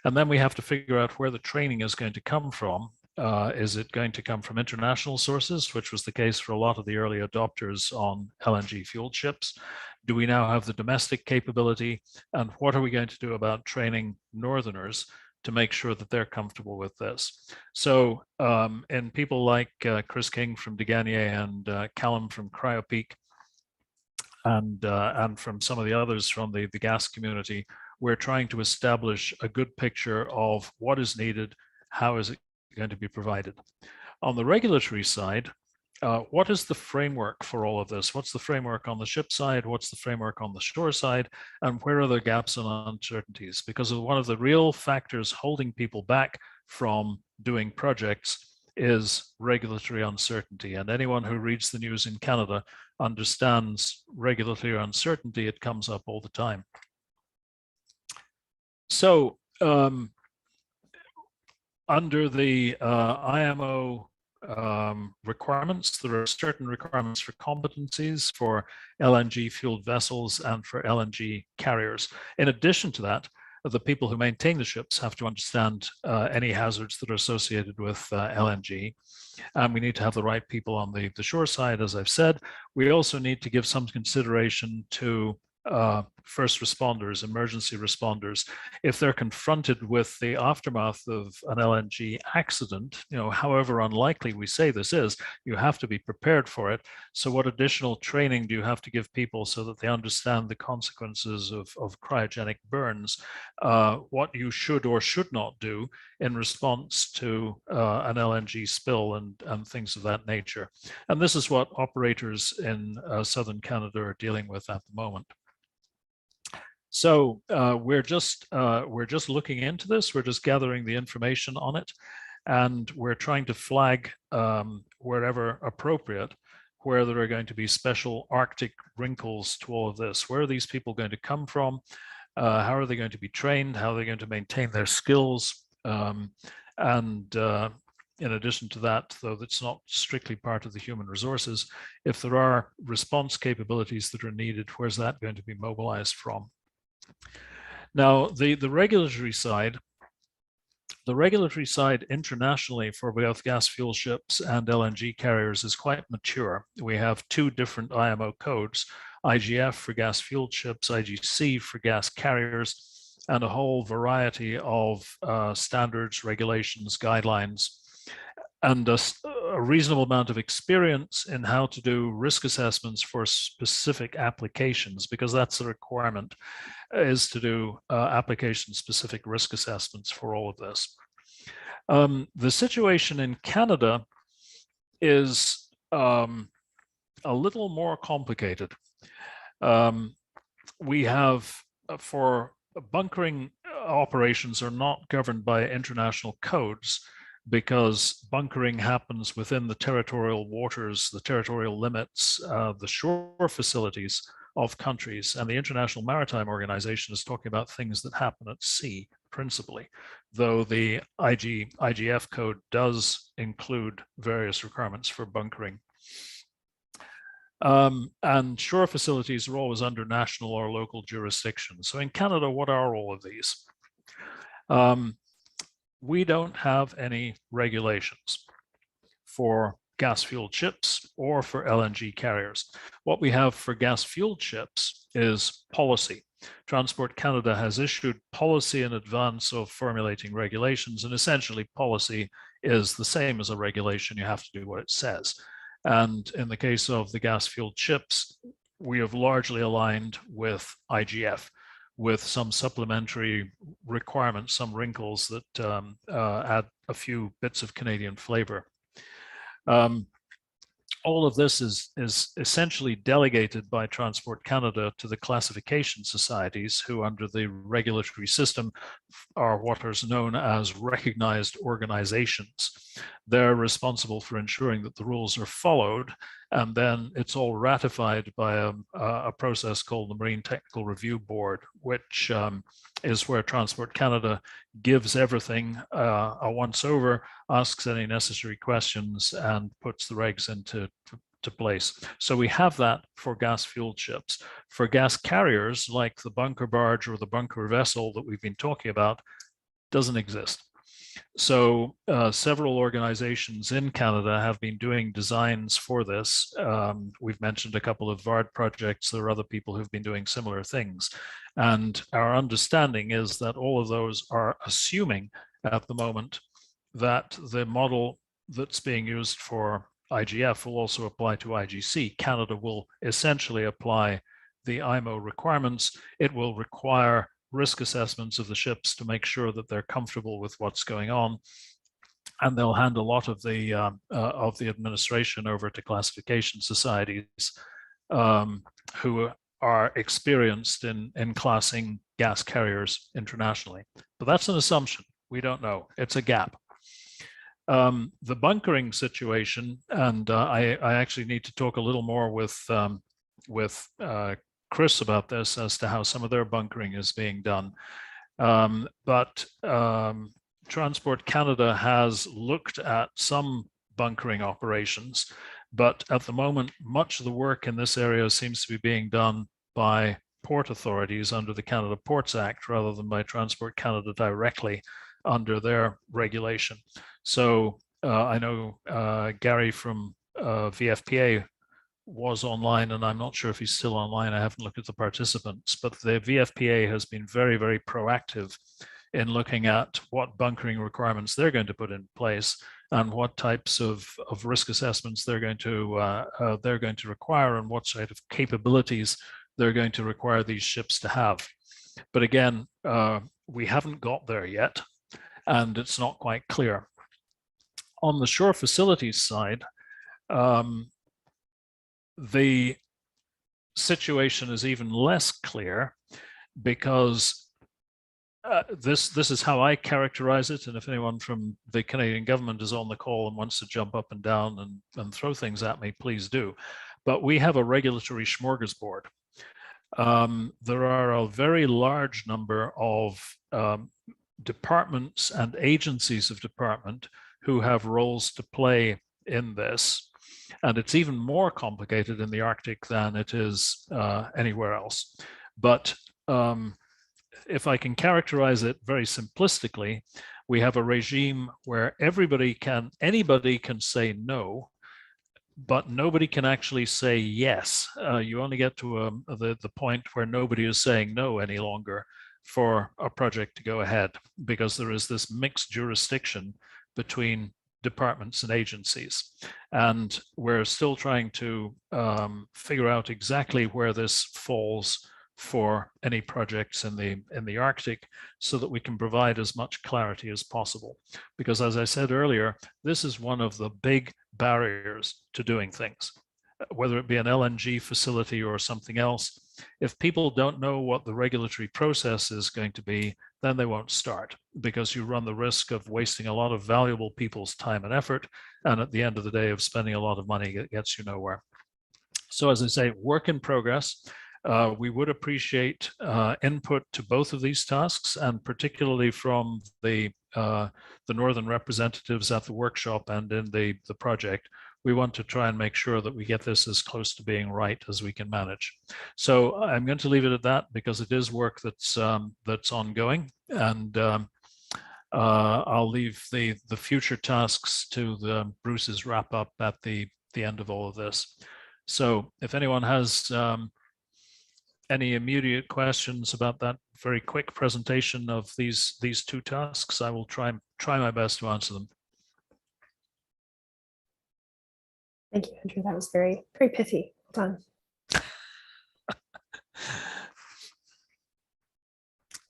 And then we have to figure out where the training is going to come from. Is it going to come from international sources, which was the case for a lot of the early adopters on LNG fueled ships? Do we now have the domestic capability? And what are we going to do about training Northerners to make sure that they're comfortable with this? So and people like Chris King from DeGanier and Callum from CryoPeak and from some of the others from the gas community, we're trying to establish a good picture of what is needed, how is it going to be provided. On the regulatory side, what is the framework for all of this? What's the framework on the ship side? What's the framework on the shore side? And where are the gaps and uncertainties? Because one of the real factors holding people back from doing projects is regulatory uncertainty. And anyone who reads the news in Canada understands regulatory uncertainty. It comes up all the time. So under the IMO requirements, there are certain requirements for competencies for LNG fueled vessels and for LNG carriers. In addition to that, the people who maintain the ships have to understand any hazards that are associated with LNG. And we need to have the right people on the shore side, as I've said. We also need to give some consideration to first responders, emergency responders. If they're confronted with the aftermath of an LNG accident, however unlikely we say this is, you have to be prepared for it. So what additional training do you have to give people so that they understand the consequences of cryogenic burns, what you should or should not do in response to an LNG spill and things of that nature. And this is what operators in southern Canada are dealing with at the moment. So we're just looking into this. We're just gathering the information on it, and we're trying to flag wherever appropriate, where there are going to be special Arctic wrinkles to all of this. Where are these people going to come from? How are they going to be trained? How are they going to maintain their skills? In addition to that, though that's not strictly part of the human resources, if there are response capabilities that are needed, where's that going to be mobilized from? Now, the regulatory side internationally for both gas fuel ships and LNG carriers is quite mature. We have two different IMO codes, IGF for gas fuel ships, IGC for gas carriers, and a whole variety of standards, regulations, guidelines, and a reasonable amount of experience in how to do risk assessments for specific applications, because that's the requirement, is to do application-specific risk assessments for all of this. The situation in Canada is a little more complicated. We have, for bunkering operations are not governed by international codes, because bunkering happens within the territorial waters, the territorial limits, the shore facilities of countries. And the International Maritime Organization is talking about things that happen at sea, principally, though the IGF code does include various requirements for bunkering. And shore facilities are always under national or local jurisdiction. So in Canada, what are all of these? We don't have any regulations for gas-fueled ships or for LNG carriers. What we have for gas-fueled ships is policy. Transport Canada has issued policy in advance of formulating regulations, and essentially policy is the same as a regulation. You have to do what it says. And in the case of the gas-fueled ships, we have largely aligned with IGF, with some supplementary requirements, some wrinkles that add a few bits of Canadian flavor. All of this is essentially delegated by Transport Canada to the classification societies, who under the regulatory system are what is known as recognized organizations. They're responsible for ensuring that the rules are followed, and then it's all ratified by a process called the Marine Technical Review Board, which is where Transport Canada gives everything a once over, asks any necessary questions, and puts the regs into place. So we have that for gas-fueled ships. For gas carriers, like the bunker barge or the bunker vessel that we've been talking about, doesn't exist. So several organizations in Canada have been doing designs for this. We've mentioned a couple of VARD projects. There are other people who've been doing similar things. And our understanding is that all of those are assuming at the moment that the model that's being used for IGF will also apply to IGC. Canada will essentially apply the IMO requirements. It will require risk assessments of the ships to make sure that they're comfortable with what's going on, and they'll hand a lot of the administration over to classification societies who are experienced in classing gas carriers internationally. But that's an assumption. We don't know. It's a gap. The bunkering situation, and I actually need to talk a little more with Chris about this as to how some of their bunkering is being done. But Transport Canada has looked at some bunkering operations, but at the moment, much of the work in this area seems to be being done by port authorities under the Canada Ports Act rather than by Transport Canada directly under their regulation. So I know Gary from VFPA was online, and I'm not sure if he's still online. I haven't looked at the participants, but the VFPA has been very, very proactive in looking at what bunkering requirements they're going to put in place and what types of risk assessments they're going to require, and what sort of capabilities they're going to require these ships to have. But again, we haven't got there yet, and it's not quite clear. On the shore facilities side, the situation is even less clear, because this is how I characterize it. And if anyone from the Canadian government is on the call and wants to jump up and down and throw things at me, please do. But we have a regulatory smorgasbord. There are a very large number of departments and agencies of department who have roles to play in this. And it's even more complicated in the Arctic than it is anywhere else. But if I can characterize it very simplistically, we have a regime where anybody can say no, but nobody can actually say yes. You only get to the point where nobody is saying no any longer for a project to go ahead, because there is this mixed jurisdiction between departments and agencies. And we're still trying to figure out exactly where this falls for any projects in the Arctic, so that we can provide as much clarity as possible. Because as I said earlier, this is one of the big barriers to doing things, whether it be an LNG facility or something else. If people don't know what the regulatory process is going to be, then they won't start, because you run the risk of wasting a lot of valuable people's time and effort, and at the end of the day of spending a lot of money that gets you nowhere. So as I say, work in progress. We would appreciate input to both of these tasks, and particularly from the northern representatives at the workshop and in the project. We want to try and make sure that we get this as close to being right as we can manage. So I'm going to leave it at that, because it is work that's ongoing, and I'll leave the future tasks to Bruce's wrap up at the end of all of this. So if anyone has any immediate questions about that very quick presentation of these two tasks, I will try my best to answer them. Thank you, Andrew. That was very, very pithy. Well done.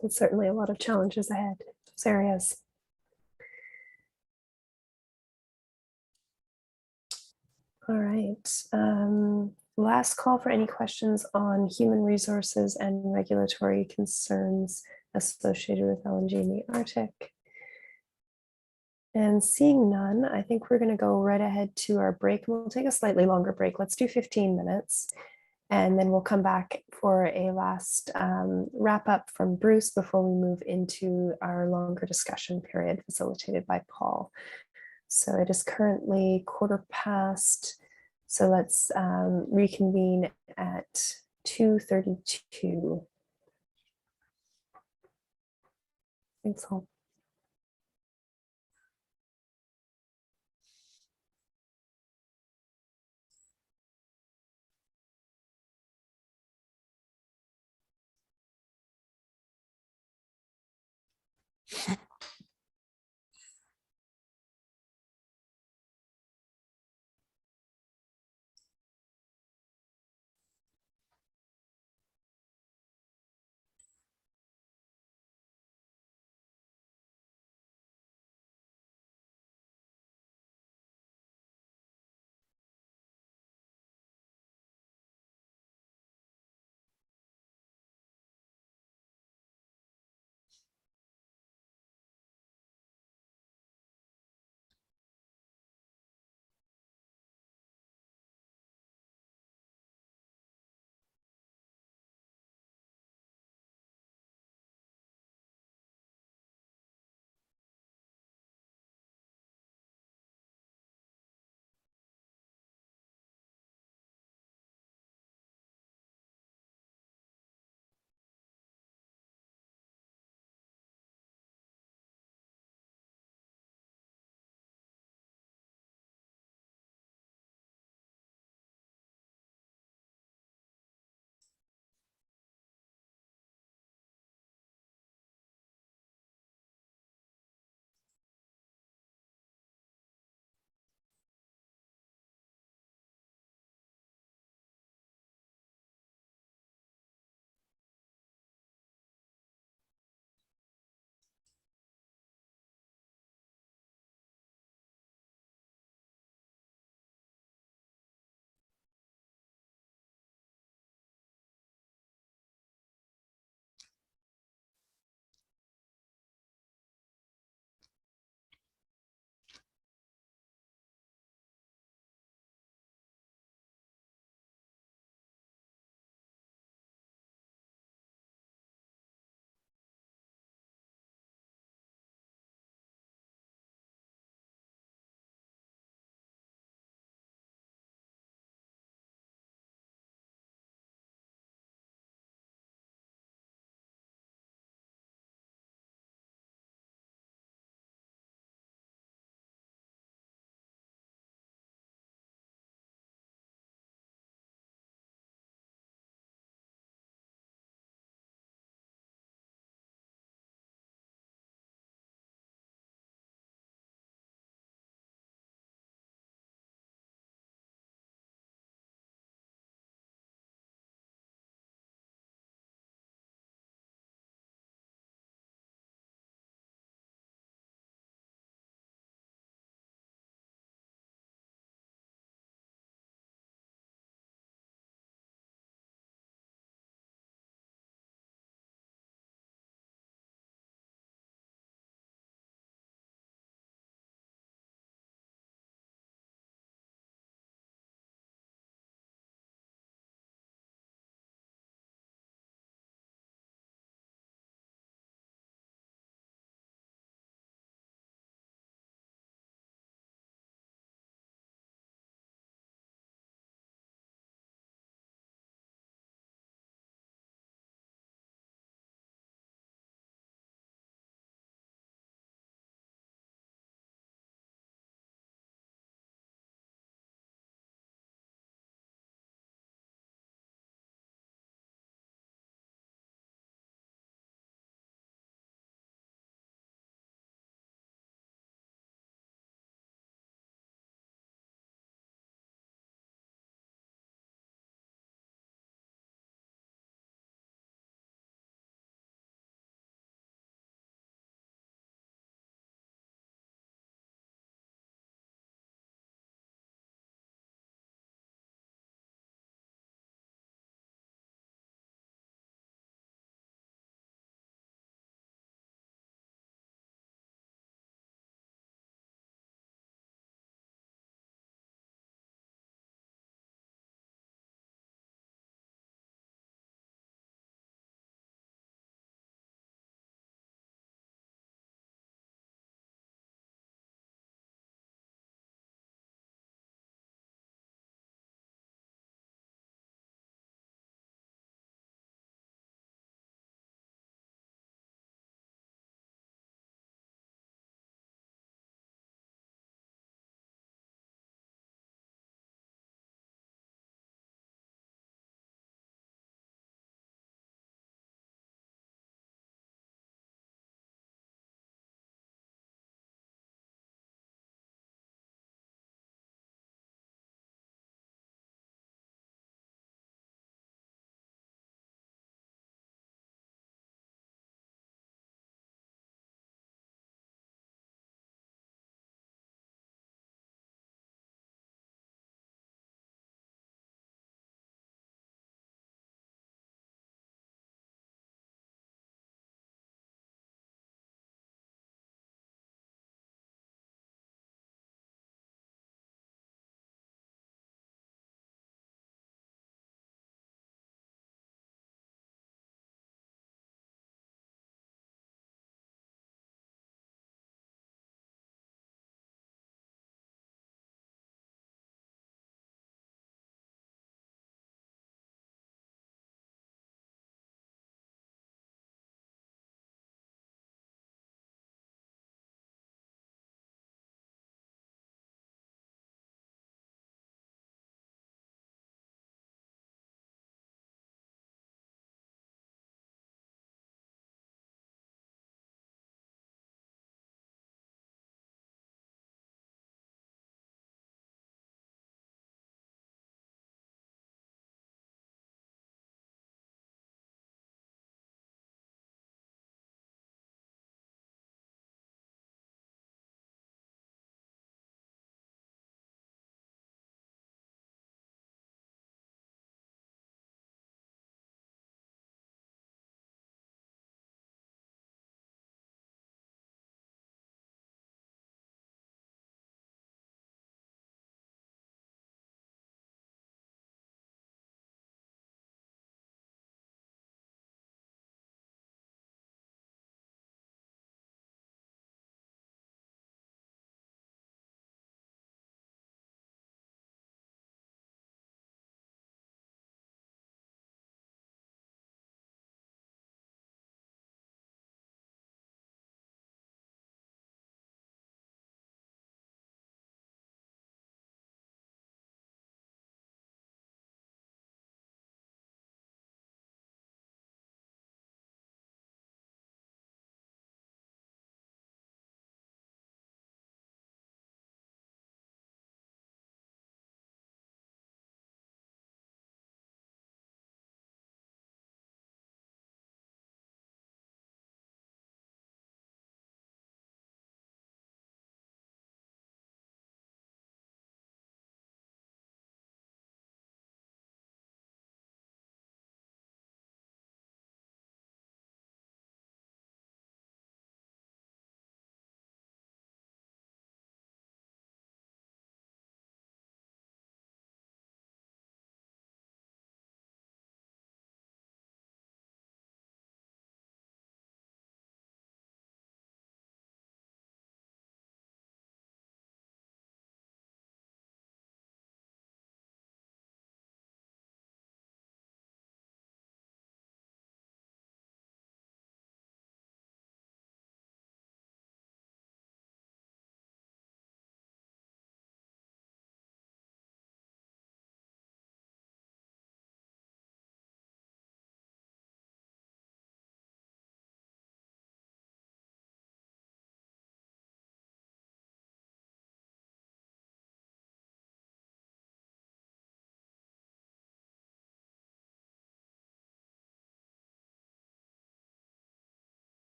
There's certainly a lot of challenges ahead in those areas. All right. Last call for any questions on human resources and regulatory concerns associated with LNG in the Arctic. And seeing none, I think we're going to go right ahead to our break. We'll take a slightly longer break. Let's do 15 minutes. And then we'll come back for a last wrap up from Bruce before we move into our longer discussion period facilitated by Paul. So it is currently 15:15. So let's reconvene at 2:32. Thanks all.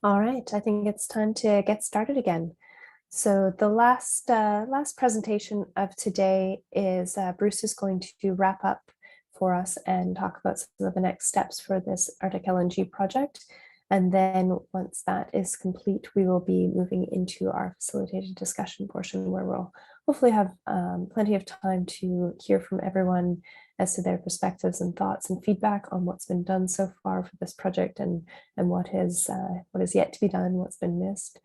All right, I think it's time to get started again. So the last presentation of today is Bruce is going to wrap up for us and talk about some of the next steps for this Arctic LNG project. And then once that is complete, we will be moving into our facilitated discussion portion where we'll hopefully have plenty of time to hear from everyone as to their perspectives and thoughts and feedback on what's been done so far for this project and what is yet to be done, what's been missed,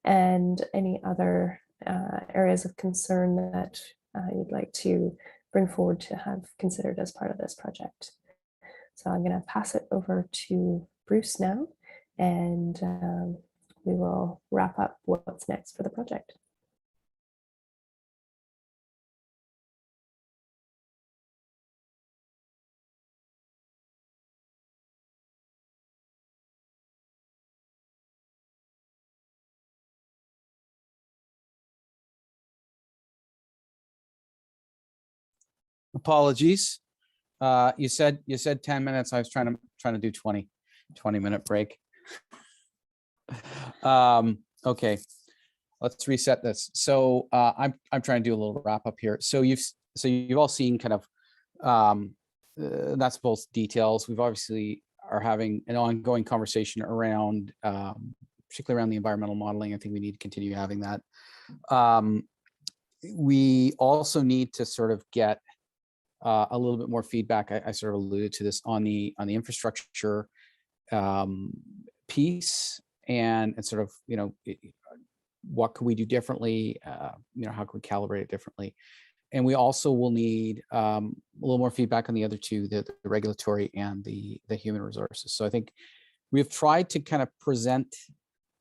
and any other areas of concern that you'd like to bring forward to have considered as part of this project. So I'm going to pass it over to Bruce now, and we will wrap up what's next for the project. Apologies. You said 10 minutes. I was trying to do 20-minute break. Okay, let's reset this. So I'm trying to do a little wrap up here. So you've all seen kind of that's both details. We've obviously are having an ongoing conversation around particularly around the environmental modeling. I think we need to continue having that. We also need to sort of get a little bit more feedback. I sort of alluded to this on the infrastructure piece and sort of, you know, what could we do differently? You know, how can we calibrate it differently? And we also will need a little more feedback on the other two, the regulatory and the human resources. So I think we've tried to kind of present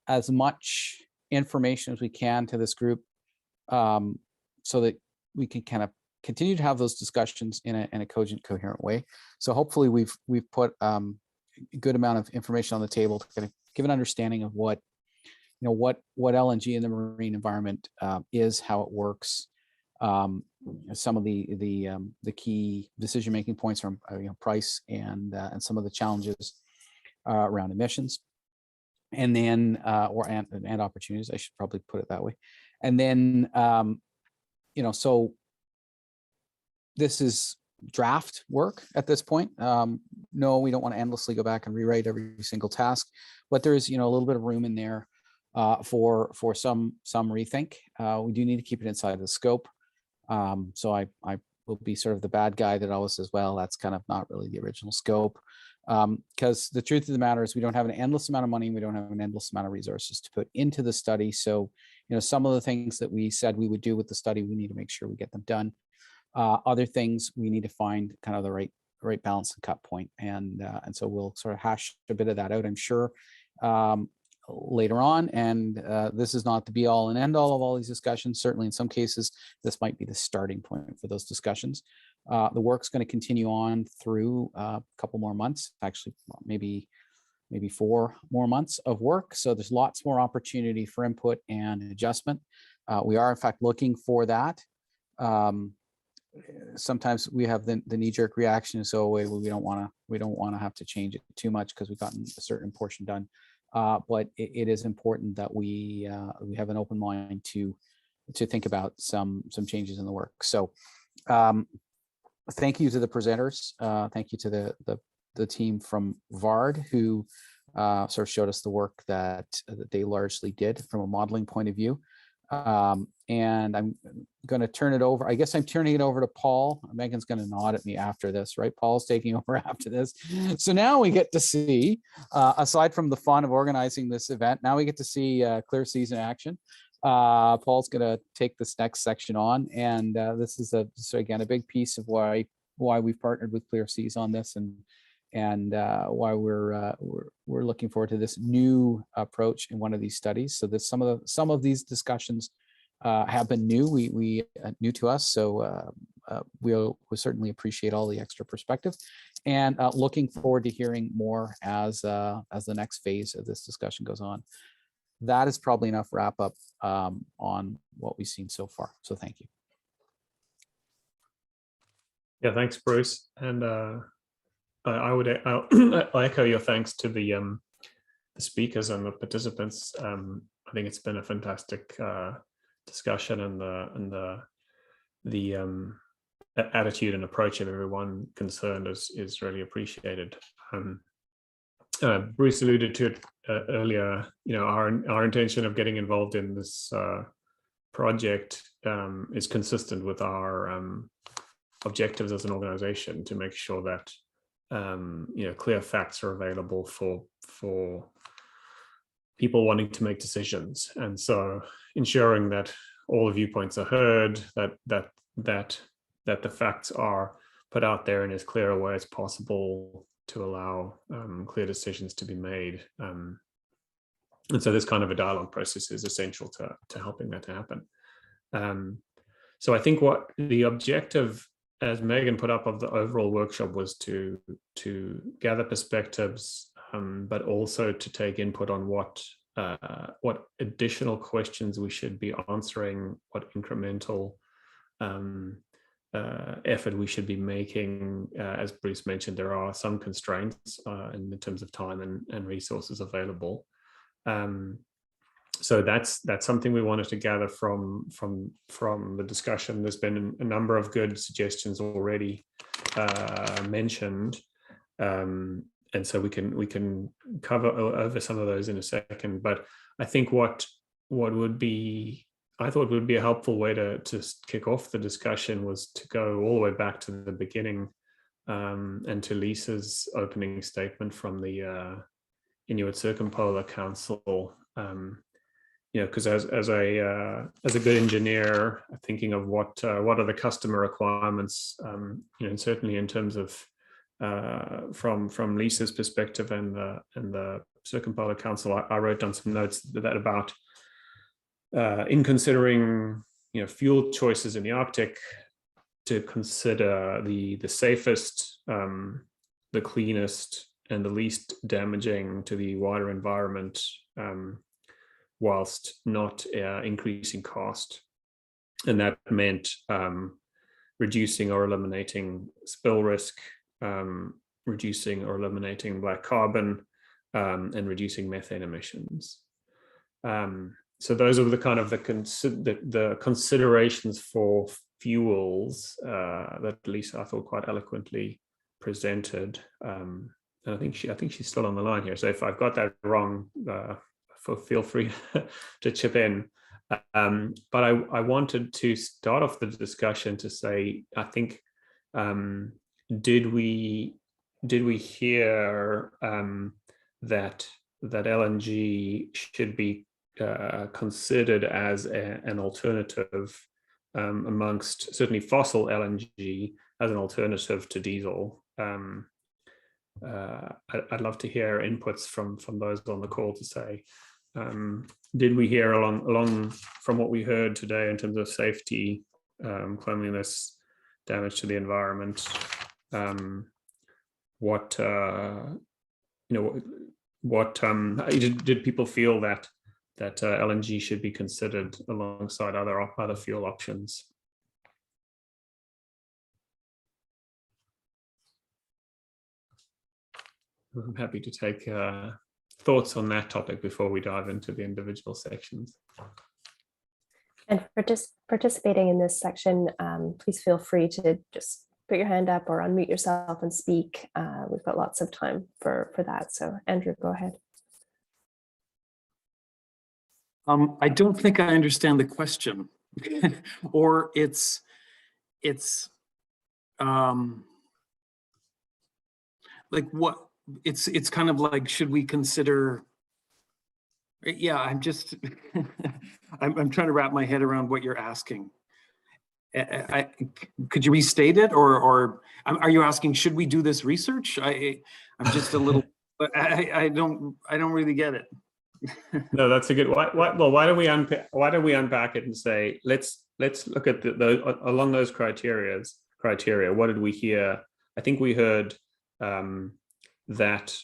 as much information as we can to this group so that we can kind of continue to have those discussions in a cogent, coherent way. So hopefully we've put a good amount of information on the table to kind of give an understanding of what, you know, what LNG in the marine environment is, how it works, some of the key decision-making points from you know, price and some of the challenges around emissions, and then and opportunities. I should probably put it that way. And then you know, so this is draft work at this point. No, we don't want to endlessly go back and rewrite every single task, but there is, you know, a little bit of room in there for some rethink. We do need to keep it inside of the scope. So I will be sort of the bad guy that always says, well, that's kind of not really the original scope. Because the truth of the matter is we don't have an endless amount of money. We don't have an endless amount of resources to put into the study. So, you know, some of the things that we said we would do with the study, we need to make sure we get them done. Other things we need to find kind of the right balance and cut point. And so we'll sort of hash a bit of that out, I'm sure, later on. And this is not the be all and end all of all these discussions. Certainly in some cases, this might be the starting point for those discussions. The work's going to continue on through a couple more months, actually, maybe 4 more months of work. So there's lots more opportunity for input and adjustment. We are in fact looking for that. Sometimes we have the knee-jerk reaction, so we don't want to have to change it too much because we've gotten a certain portion done. But it is important that we have an open mind to think about some changes in the work. So thank you to the presenters. Thank you to the team from VARD who sort of showed us the work that they largely did from a modeling point of view. And I'm going to turn it over. I guess I'm turning it over to Paul. Megan's going to nod at me after this, right? Paul's taking over after this. So now we get to see, aside from the fun of organizing this event, now we get to see Clear Seas in action. Paul's going to take this next section on, and this is so again a big piece of why we've partnered with Clear Seas on this, and why we're looking forward to this new approach in one of these studies. So that some of these discussions have been new, new to us. So we'll certainly appreciate all the extra perspective, and looking forward to hearing more as the next phase of this discussion goes on. That is probably enough wrap up on what we've seen so far. So thank you. Yeah, thanks, Bruce. And I echo your thanks to the speakers and the participants. I think it's been a fantastic discussion, and the attitude and approach of everyone concerned is really appreciated. Bruce alluded to it earlier. Our intention of getting involved in this project is consistent with our objectives as an organization, to make sure that clear facts are available for people wanting to make decisions, and so ensuring that all the viewpoints are heard, that the facts are put out there in as clear a way as possible to allow clear decisions to be made. And so this kind of a dialogue process is essential to helping that to happen. So I think what the objective, as Megan put up, of the overall workshop was to gather perspectives, but also to take input on what additional questions we should be answering, what incremental effort we should be making. As Bruce mentioned, there are some constraints in terms of time and resources available. So that's something we wanted to gather from the discussion. There's been a number of good suggestions already mentioned, and so we can cover over some of those in a second. But I think what would be, I thought would be a helpful way to kick off the discussion was to go all the way back to the beginning, and to Lisa's opening statement from the Inuit Circumpolar Council. Because as a good engineer, thinking of what are the customer requirements, and certainly in terms of from Lisa's perspective and the Circumpolar Council, I wrote down some notes that about in considering fuel choices in the Arctic, to consider the safest, the cleanest, and the least damaging to the wider environment, whilst not increasing cost. And that meant reducing or eliminating spill risk, reducing or eliminating black carbon, and reducing methane emissions. So those are the kind of the considerations for fuels that Lisa, I thought, quite eloquently presented. And I think she's still on the line here. So if I've got that wrong, feel free to chip in. But I wanted to start off the discussion to say, I think, did we hear that LNG should be considered as an alternative amongst certainly fossil LNG as an alternative to diesel? I'd love to hear inputs from those on the call to say, did we hear along from what we heard today in terms of safety, cleanliness, damage to the environment, did people feel that LNG should be considered alongside other fuel options? I'm happy to take thoughts on that topic before we dive into the individual sections. And for just participating in this section, please feel free to just put your hand up or unmute yourself and speak. We've got lots of time for that. So Andrew, go ahead. I don't think I understand the question, or it's like what it's kind of like, should we consider? Yeah, I'm just I'm trying to wrap my head around what you're asking. Could you restate it, or are you asking, should we do this research? I'm just a little, but I don't really get it. No, that's a good. Well, why don't we unpack it and say, let's look at along those criteria. What did we hear? I think we heard that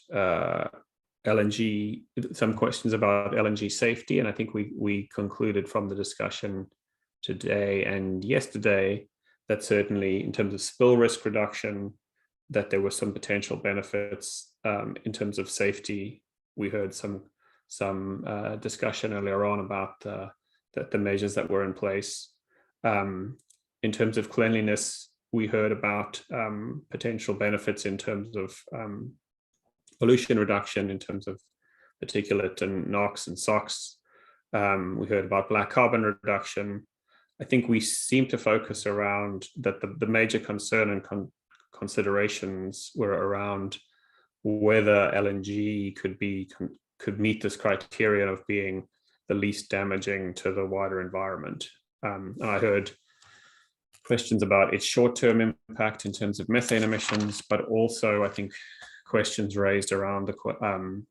LNG, some questions about LNG safety, and I think we concluded from the discussion today and yesterday that certainly in terms of spill risk reduction, that there were some potential benefits in terms of safety we heard some discussion earlier on about the measures that were in place. In terms of cleanliness, we heard about potential benefits in terms of pollution reduction, in terms of particulate and NOx and SOx. We heard about black carbon reduction. I think we seem to focus around that the major concern and considerations were around whether LNG could meet this criterion of being the least damaging to the wider environment. And I heard questions about its short-term impact in terms of methane emissions, but also I think questions raised around and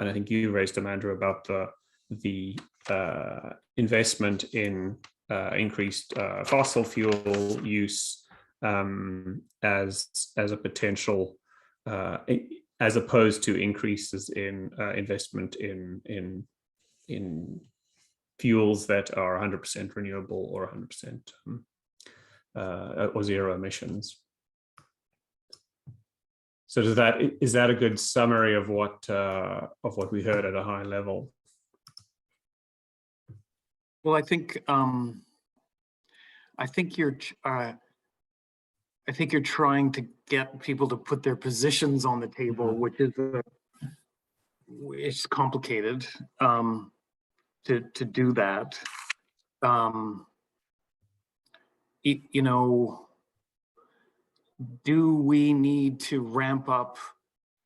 I think you raised them, Andrew, about the investment in increased fossil fuel use as a potential, as opposed to increases in investment in fuels that are 100% renewable or 100% or zero emissions. So is that a good summary of what we heard at a high level? Well, I think you're trying to get people to put their positions on the table, which is it's complicated to do that. You know, do we need to ramp up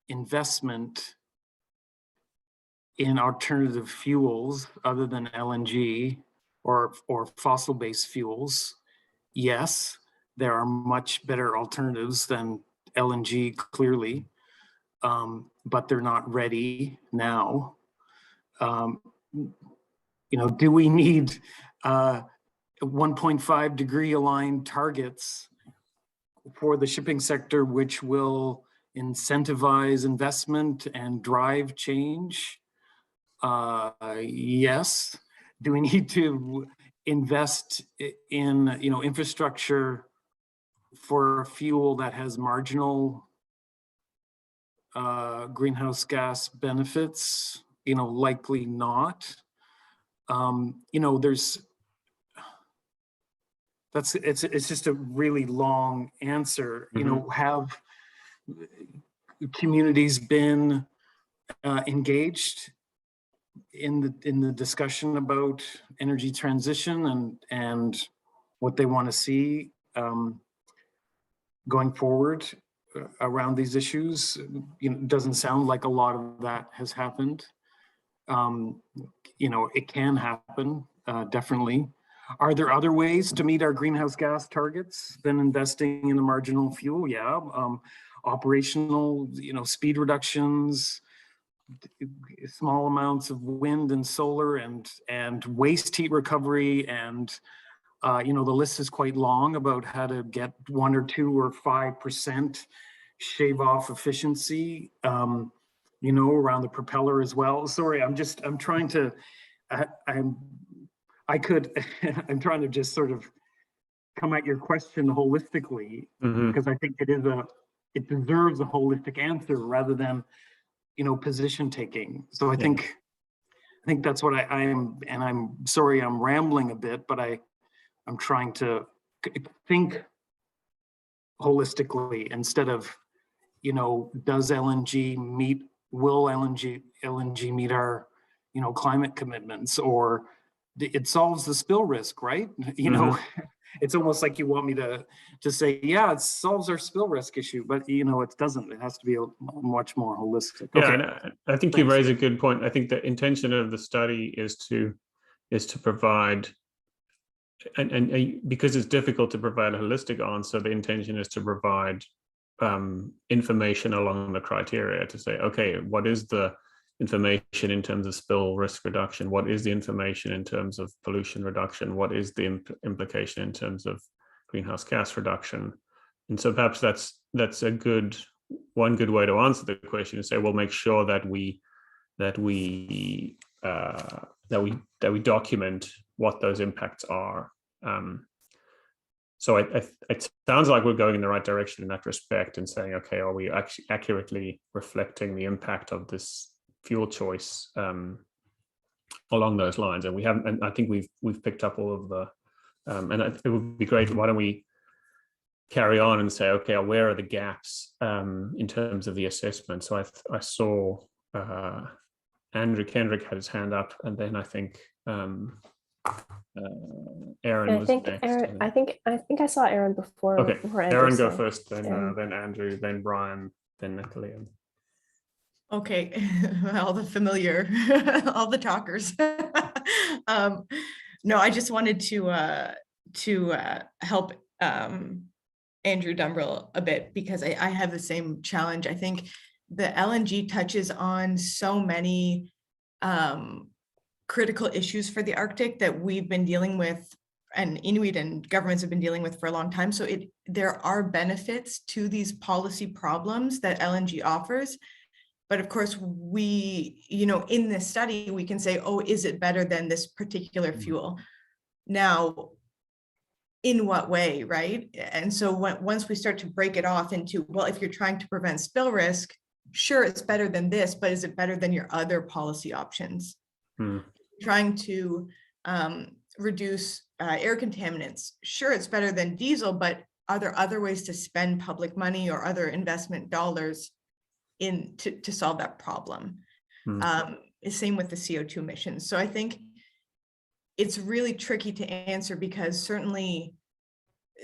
investment in alternative fuels other than LNG or fossil-based fuels? Yes, there are much better alternatives than LNG, clearly, but they're not ready now. You know, do we need 1.5 degree aligned targets for the shipping sector, which will incentivize investment and drive change? Yes. Do we need to invest in, you know, infrastructure for a fuel that has marginal greenhouse gas benefits? You know, likely not. You know, it's just a really long answer. You know, have communities been engaged in the discussion about energy transition and what they want to see going forward around these issues? You know, it doesn't sound like a lot of that has happened. You know, it can happen, definitely. Are there other ways to meet our greenhouse gas targets than investing in a marginal fuel? Yeah, operational, you know, speed reductions, small amounts of wind and solar and waste heat recovery, and you know, the list is quite long about how to get 1 or 2 or 5% shave off efficiency, you know, around the propeller as well. Sorry, I'm trying to, I'm trying to just sort of come at your question holistically, because I think it deserves a holistic answer rather than, you know, position taking. So I think that's what I am, and I'm sorry I'm rambling a bit, but I'm trying to think holistically instead of, you know, will LNG meet our, you know, climate commitments, or it solves the spill risk, right? You know, it's almost like you want me to say, yeah, it solves our spill risk issue, but you know, it doesn't. It has to be a much more holistic. Yeah, okay. And I think you raise a good point. I think the intention of the study is to provide, and because it's difficult to provide a holistic answer, the intention is to provide information along the criteria to say, okay, what is the information in terms of spill risk reduction? What is the information in terms of pollution reduction? What is the implication in terms of greenhouse gas reduction? And so perhaps that's one good way to answer the question, is say, we'll make sure that we document what those impacts are. So it sounds like we're going in the right direction in that respect and saying, okay, are we actually accurately reflecting the impact of this fuel choice along those lines? And we haven't, and I think we've picked up all of the, and it would be great. Why don't we carry on and say, okay, where are the gaps in terms of the assessment? So I saw Andrew Kendrick had his hand up, and then I think Aaron I was think next. Aaron, I think I saw Aaron before. Okay, before Andrew, Aaron go so first, then Aaron. Andrew, then Brian, then Natalie. Okay, all the familiar, all the talkers. No, I just wanted to help Andrew Dumbrill a bit, because I have the same challenge. I think the LNG touches on so many critical issues for the Arctic that we've been dealing with, and Inuit and governments have been dealing with for a long time. So there are benefits to these policy problems that LNG offers. But of course, we, in this study, we can say, oh, is it better than this particular fuel? Now, in what way, right? And so once we start to break it off into, well, if you're trying to prevent spill risk, sure, it's better than this, but is it better than your other policy options? Trying to reduce air contaminants, sure, it's better than diesel, but are there other ways to spend public money or other investment dollars to solve that problem? Same with the CO2 emissions. So I think it's really tricky to answer, because certainly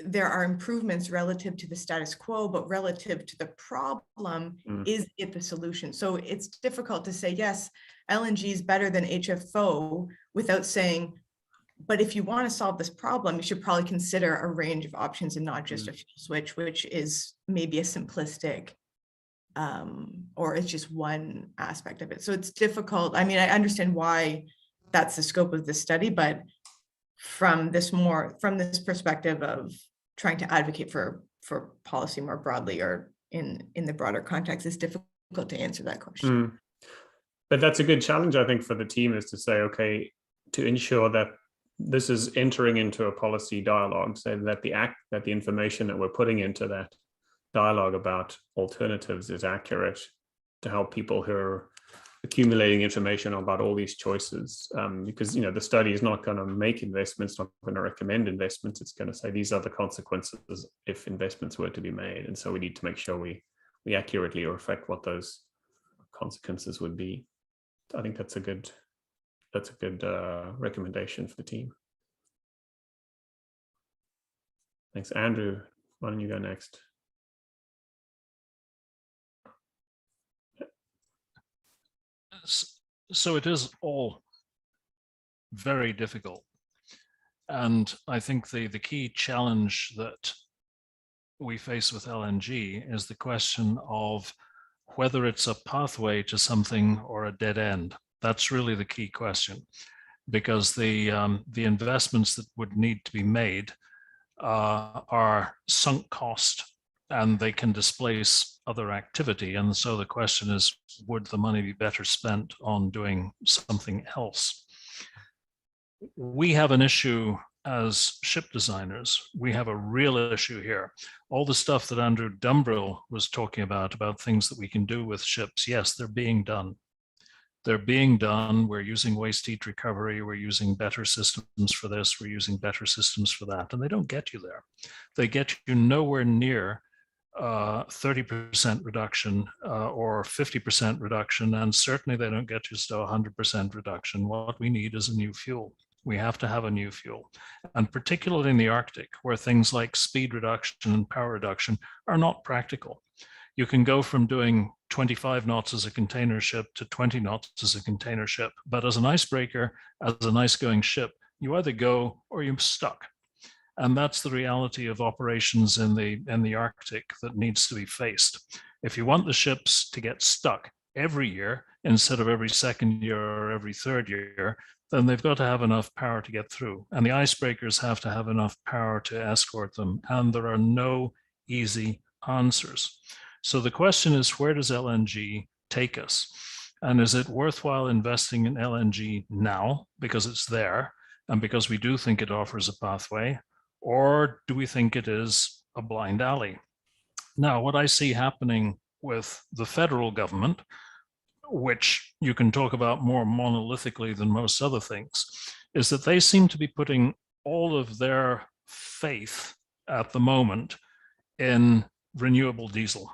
there are improvements relative to the status quo, but relative to the problem, is it the solution? So it's difficult to say, yes, LNG is better than HFO without saying, but if you want to solve this problem, you should probably consider a range of options and not just a fuel switch, which is maybe a simplistic or it's just one aspect of it. So it's difficult. I mean, I understand why that's the scope of the study, but from this perspective of trying to advocate for policy more broadly, or in the broader context, it's difficult to answer that question. But that's a good challenge, I think, for the team, is to say, okay, to ensure that this is entering into a policy dialogue, so that the information that we're putting into that dialogue about alternatives is accurate, to help people who are accumulating information about all these choices, because the study is not going to make investments, not going to recommend investments. It's going to say these are the consequences if investments were to be made, and so we need to make sure we accurately reflect what those consequences would be. I think that's a good recommendation for the team. Thanks, Andrew. Why don't you go next? So it is all very difficult. And I think the key challenge that we face with LNG is the question of whether it's a pathway to something or a dead end. That's really the key question, because the investments that would need to be made are sunk cost, and they can displace other activity. And so the question is, would the money be better spent on doing something else? We have an issue as ship designers. We have a real issue here. All the stuff that Andrew Dumbrill was talking about things that we can do with ships, yes, they're being done. They're being done. We're using waste heat recovery. We're using better systems for this. We're using better systems for that. And they don't get you there. They get you nowhere near 30% reduction or 50% reduction. And certainly they don't get you to 100% reduction. What we need is a new fuel. We have to have a new fuel. And particularly in the Arctic, where things like speed reduction and power reduction are not practical. You can go from doing 25 knots as a container ship to 20 knots as a container ship. But as an icebreaker, as an ice-going ship, you either go or you're stuck. And that's the reality of operations in the Arctic that needs to be faced. If you want the ships to get stuck every year instead of every second year or every third year, then they've got to have enough power to get through. And the icebreakers have to have enough power to escort them. And there are no easy answers. So the question is, where does LNG take us? And is it worthwhile investing in LNG now because it's there and because we do think it offers a pathway? or do we think it is a blind alley? Now, what I see happening with the federal government, which you can talk about more monolithically than most other things, is that they seem to be putting all of their faith at the moment in renewable diesel.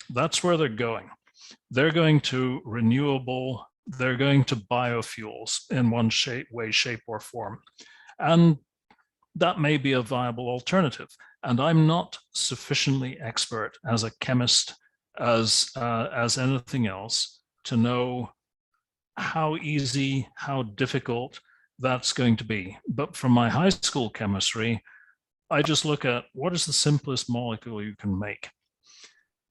That's where they're going. They're going to renewable, they're going to biofuels in one way, shape, or form. And that may be a viable alternative. And I'm not sufficiently expert as a chemist, as anything else, to know how easy, how difficult that's going to be. But from my high school chemistry, I just look at what is the simplest molecule you can make.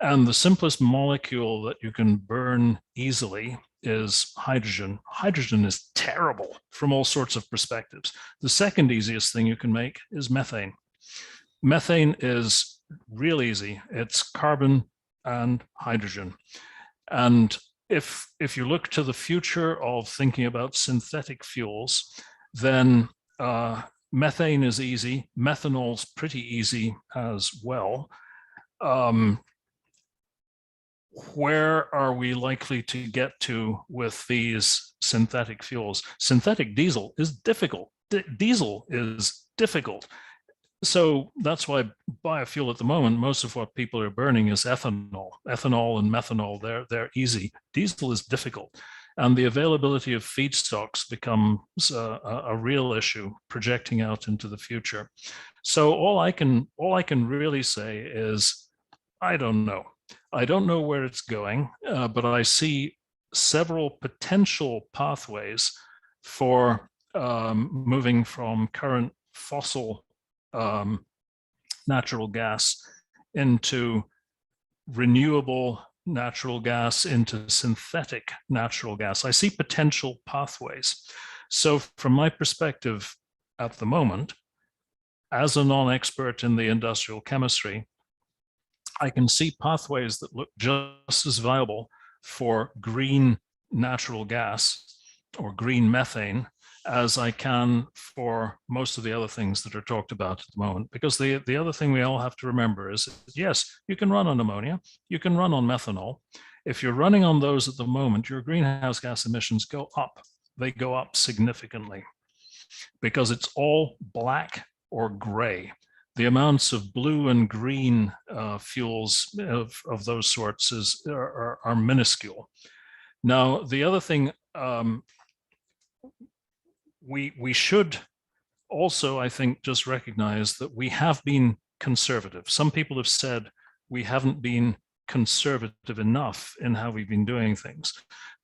And the simplest molecule that you can burn easily is hydrogen. Hydrogen is terrible from all sorts of perspectives. The second easiest thing you can make is methane. Methane is real easy. It's carbon and hydrogen. And if you look to the future of thinking about synthetic fuels, then methane is easy. Methanol's pretty easy as well. Where are we likely to get to with these synthetic fuels? Synthetic diesel is difficult. Diesel is difficult. So that's why biofuel at the moment, most of what people are burning is ethanol. Ethanol and methanol, they're easy. Diesel is difficult. And the availability of feedstocks becomes a real issue projecting out into the future. So all I can really say is, I don't know. I don't know where it's going, but I see several potential pathways for moving from current fossil natural gas into renewable natural gas, into synthetic natural gas. I see potential pathways. So from my perspective at the moment, as a non-expert in the industrial chemistry, I can see pathways that look just as viable for green natural gas or green methane as I can for most of the other things that are talked about at the moment. Because the other thing we all have to remember is, yes, you can run on ammonia, you can run on methanol. If you're running on those at the moment, your greenhouse gas emissions go up. They go up significantly because it's all black or gray. The amounts of blue and green fuels of those sorts are minuscule. Now, the other thing we should also, I think, just recognize that we have been conservative. Some people have said we haven't been conservative enough in how we've been doing things.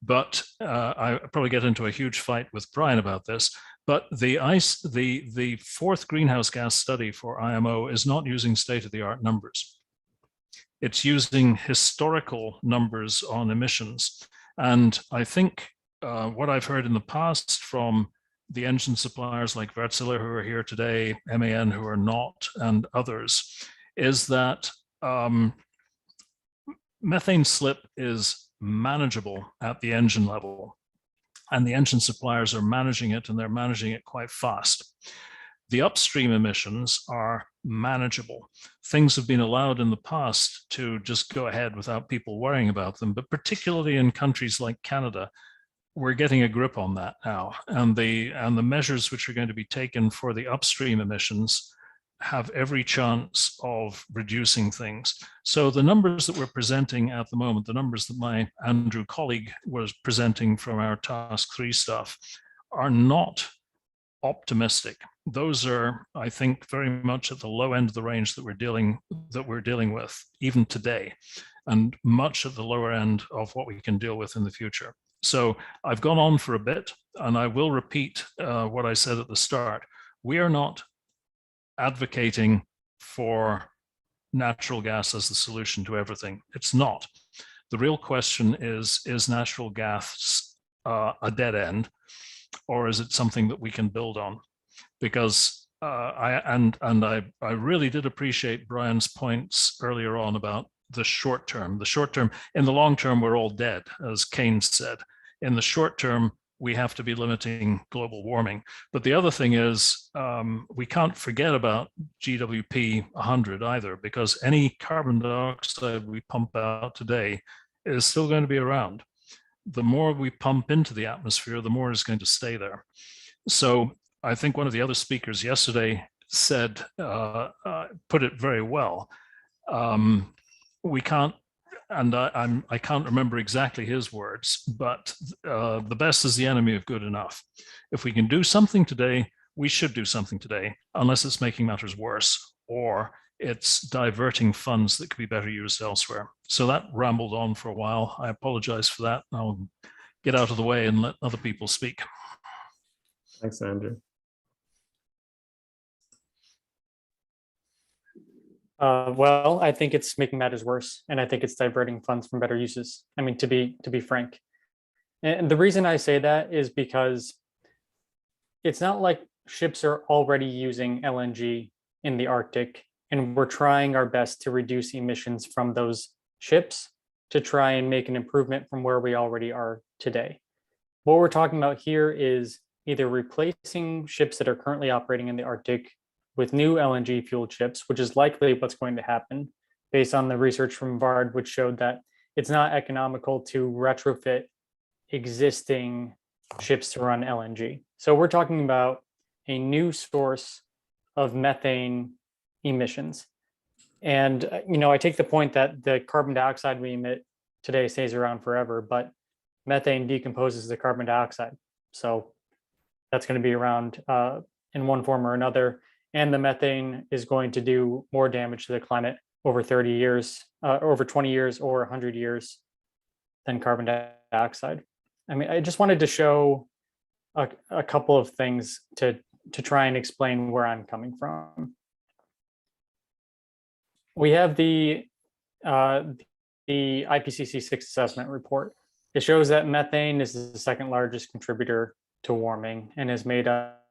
But I probably get into a huge fight with Brian about this. But the fourth greenhouse gas study for IMO is not using state-of-the-art numbers. It's using historical numbers on emissions. And I think what I've heard in the past from the engine suppliers like Wärtsilä, who are here today, MAN, who are not, and others, is that methane slip is manageable at the engine level. And the engine suppliers are managing it, and they're managing it quite fast. The upstream emissions are manageable. Things have been allowed in the past to just go ahead without people worrying about them, but particularly in countries like Canada, we're getting a grip on that now. And the measures which are going to be taken for the upstream emissions have every chance of reducing things. So the numbers that we're presenting at the moment, the numbers that my Andrew colleague was presenting from our task 3 stuff, are not optimistic. Those are, I think, very much at the low end of the range that we're dealing with even today, and much at the lower end of what we can deal with in the future. So I've gone on for a bit, and I will repeat what I said at the start. We are not advocating for natural gas as the solution to everything. It's not. The real question is natural gas a dead end, or is it something that we can build on? Because I really did appreciate Brian's points earlier on about the short term. The short term, in the long term, we're all dead, as Keynes said. In the short term, we have to be limiting global warming. But the other thing is, we can't forget about GWP 100 either, because any carbon dioxide we pump out today is still going to be around. The more we pump into the atmosphere, the more is going to stay there. So I think one of the other speakers yesterday said, put it very well. We can't, and I can't remember exactly his words, but the best is the enemy of good enough. If we can do something today, we should do something today, unless it's making matters worse or it's diverting funds that could be better used elsewhere. So that rambled on for a while. I apologize for that. I'll get out of the way and let other people speak. Thanks, Andrew. Well, I think it's making matters worse, and I think it's diverting funds from better uses. I mean, to be frank, and the reason I say that is because it's not like ships are already using LNG in the Arctic, and we're trying our best to reduce emissions from those ships to try and make an improvement from where we already are today. What we're talking about here is either replacing ships that are currently operating in the Arctic with new LNG fueled ships, which is likely what's going to happen based on the research from VARD, which showed that it's not economical to retrofit existing ships to run LNG. So we're talking about a new source of methane emissions. And, I take the point that the carbon dioxide we emit today stays around forever, but methane decomposes the carbon dioxide. So that's going to be around in one form or another. And the methane is going to do more damage to the climate over 30 years, over 20 years or 100 years than carbon dioxide. I mean, I just wanted to show a couple of things to try and explain where I'm coming from. We have the IPCC 6 assessment report. It shows that methane is the second largest contributor to warming and has made up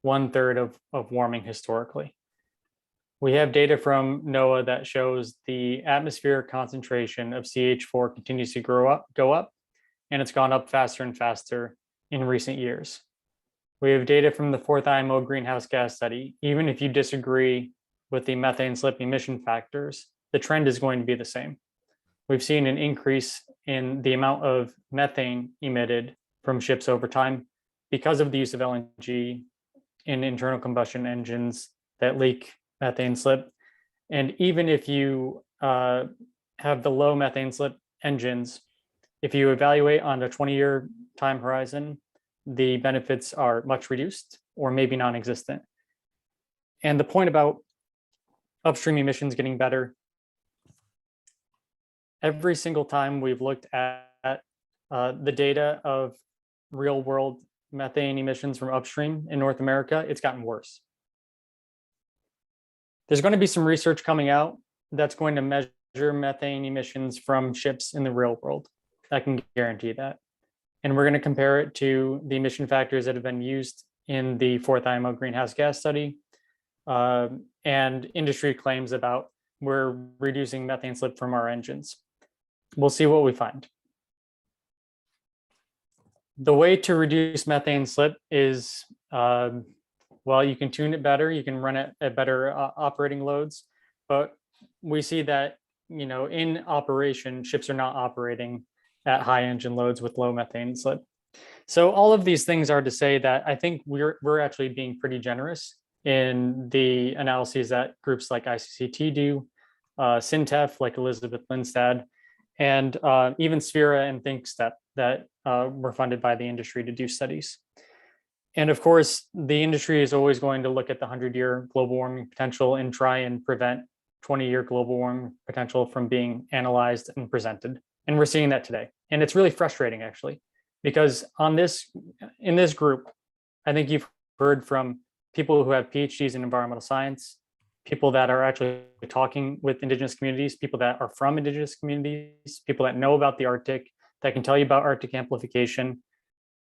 1/3 of warming historically. We have data from NOAA that shows the atmospheric concentration of CH4 continues to go up, and it's gone up faster and faster in recent years. We have data from the 4th IMO greenhouse gas study. Even if you disagree with the methane slip emission factors, the trend is going to be the same. We've seen an increase in the amount of methane emitted from ships over time because of the use of LNG in internal combustion engines that leak methane slip. And even if you have the low methane slip engines, if you evaluate on a 20-year time horizon, the benefits are much reduced or maybe non-existent. And the point about upstream emissions getting better, every single time we've looked at the data of real world methane emissions from upstream in North America, it's gotten worse. There's going to be some research coming out that's going to measure methane emissions from ships in the real world. I can guarantee that. And we're going to compare it to the emission factors that have been used in the 4th IMO greenhouse gas study and industry claims about we're reducing methane slip from our engines. We'll see what we find. The way to reduce methane slip is, well, you can tune it better, you can run it at better operating loads, but we see that, in operation, ships are not operating at high engine loads with low methane slip. So all of these things are to say that I think we're actually being pretty generous in the analyses that groups like ICCT do, SINTEF like Elizabeth Lindstad, and even Sphera and ThinkStep that were funded by the industry to do studies. And of course, the industry is always going to look at the 100-year global warming potential and try and prevent 20-year global warming potential from being analyzed and presented. And we're seeing that today. And it's really frustrating, actually, because in this group, I think you've heard from people who have PhDs in environmental science, people that are actually talking with Indigenous communities, people that are from Indigenous communities, people that know about the Arctic, that can tell you about Arctic amplification,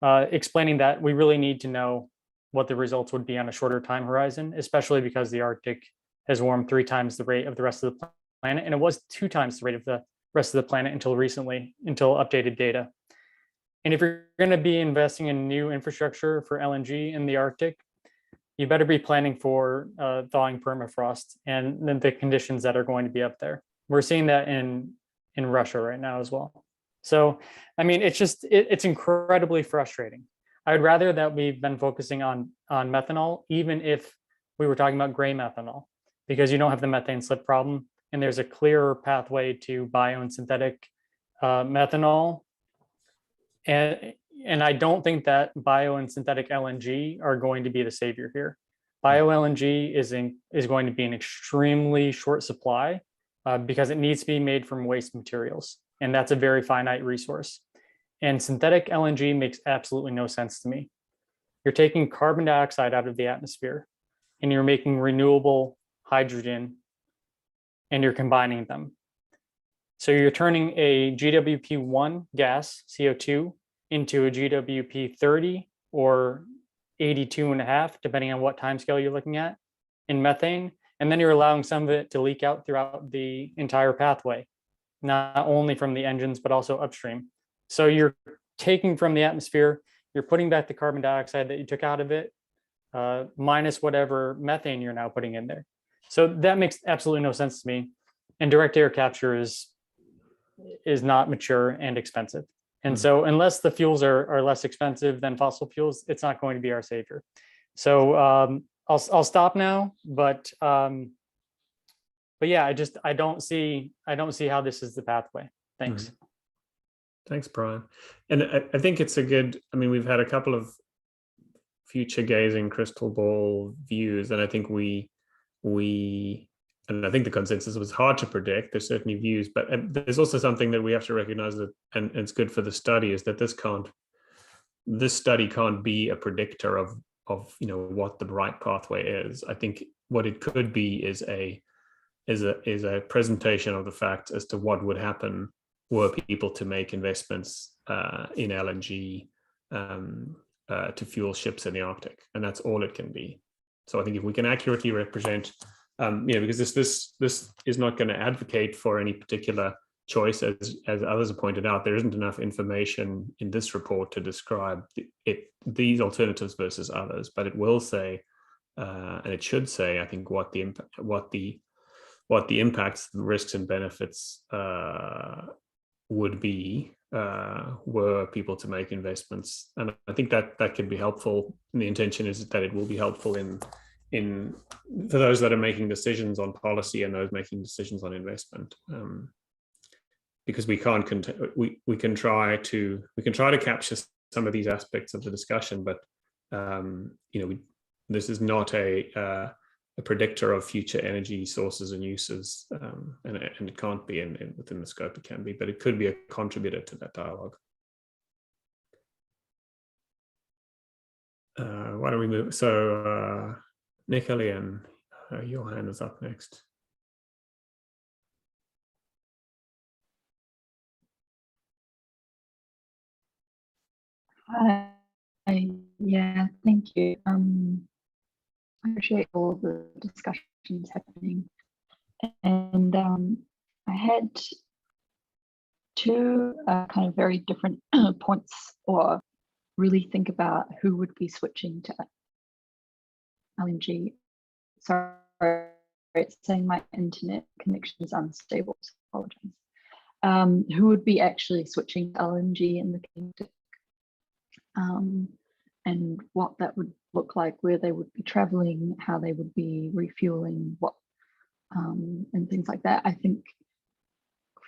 explaining that we really need to know what the results would be on a shorter time horizon, especially because the Arctic has warmed 3 times the rate of the rest of the planet. And it was 2 times the rate of the rest of the planet until recently, until updated data. And if you're going to be investing in new infrastructure for LNG in the Arctic, you better be planning for thawing permafrost and then the conditions that are going to be up there. We're seeing that in Russia right now as well. So, I mean, it's incredibly frustrating. I would rather that we've been focusing on methanol, even if we were talking about gray methanol, because you don't have the methane slip problem, and there's a clearer pathway to bio and synthetic methanol. And I don't think that bio and synthetic LNG are going to be the savior here. Bio LNG is going to be an extremely short supply because it needs to be made from waste materials, and that's a very finite resource. And synthetic LNG makes absolutely no sense to me. You're taking carbon dioxide out of the atmosphere and you're making renewable hydrogen and you're combining them. So you're turning a GWP1 gas, CO2, into a GWP 30 or 82.5, depending on what time scale you're looking at, in methane. And then you're allowing some of it to leak out throughout the entire pathway, not only from the engines, but also upstream. So you're taking from the atmosphere, you're putting back the carbon dioxide that you took out of it, minus whatever methane you're now putting in there. So that makes absolutely no sense to me. And direct air capture is not mature and expensive. And so unless the fuels are less expensive than fossil fuels, it's not going to be our savior. So I'll stop now, but yeah, I don't see how this is the pathway. Thanks. Thanks, Brian. And I think it's a good, I mean, we've had a couple of future gazing crystal ball views, and I think and I think the consensus was hard to predict. There's certainly views, but there's also something that we have to recognize that, and it's good for the study, is that this study can't be a predictor of what the right pathway is. I think what it could be is a presentation of the facts as to what would happen were people to make investments in LNG to fuel ships in the Arctic, and that's all it can be. So I think if we can accurately represent, because this is not going to advocate for any particular choice, as others have pointed out, there isn't enough information in this report to describe these alternatives versus others, but it will say, and it should say, I think, what the impacts, the risks and benefits would be were people to make investments. And I think that can be helpful. And the intention is that it will be helpful for those that are making decisions on policy and those making decisions on investment. Because we can try to capture some of these aspects of the discussion, but this is not a predictor of future energy sources and uses, and it can't be within the scope. It can be, but it could be a contributor to that dialogue. Why don't we move? So, Nicola, and your hand is up next. Yeah, thank you. I appreciate all the discussions happening. And I had two kind of very different points, or really think about who would be switching to LNG. Sorry, it's saying my internet connection is unstable. Apologize. Who would be actually switching to LNG in the Arctic? And what that would look like, where they would be traveling, how they would be refueling, and things like that. I think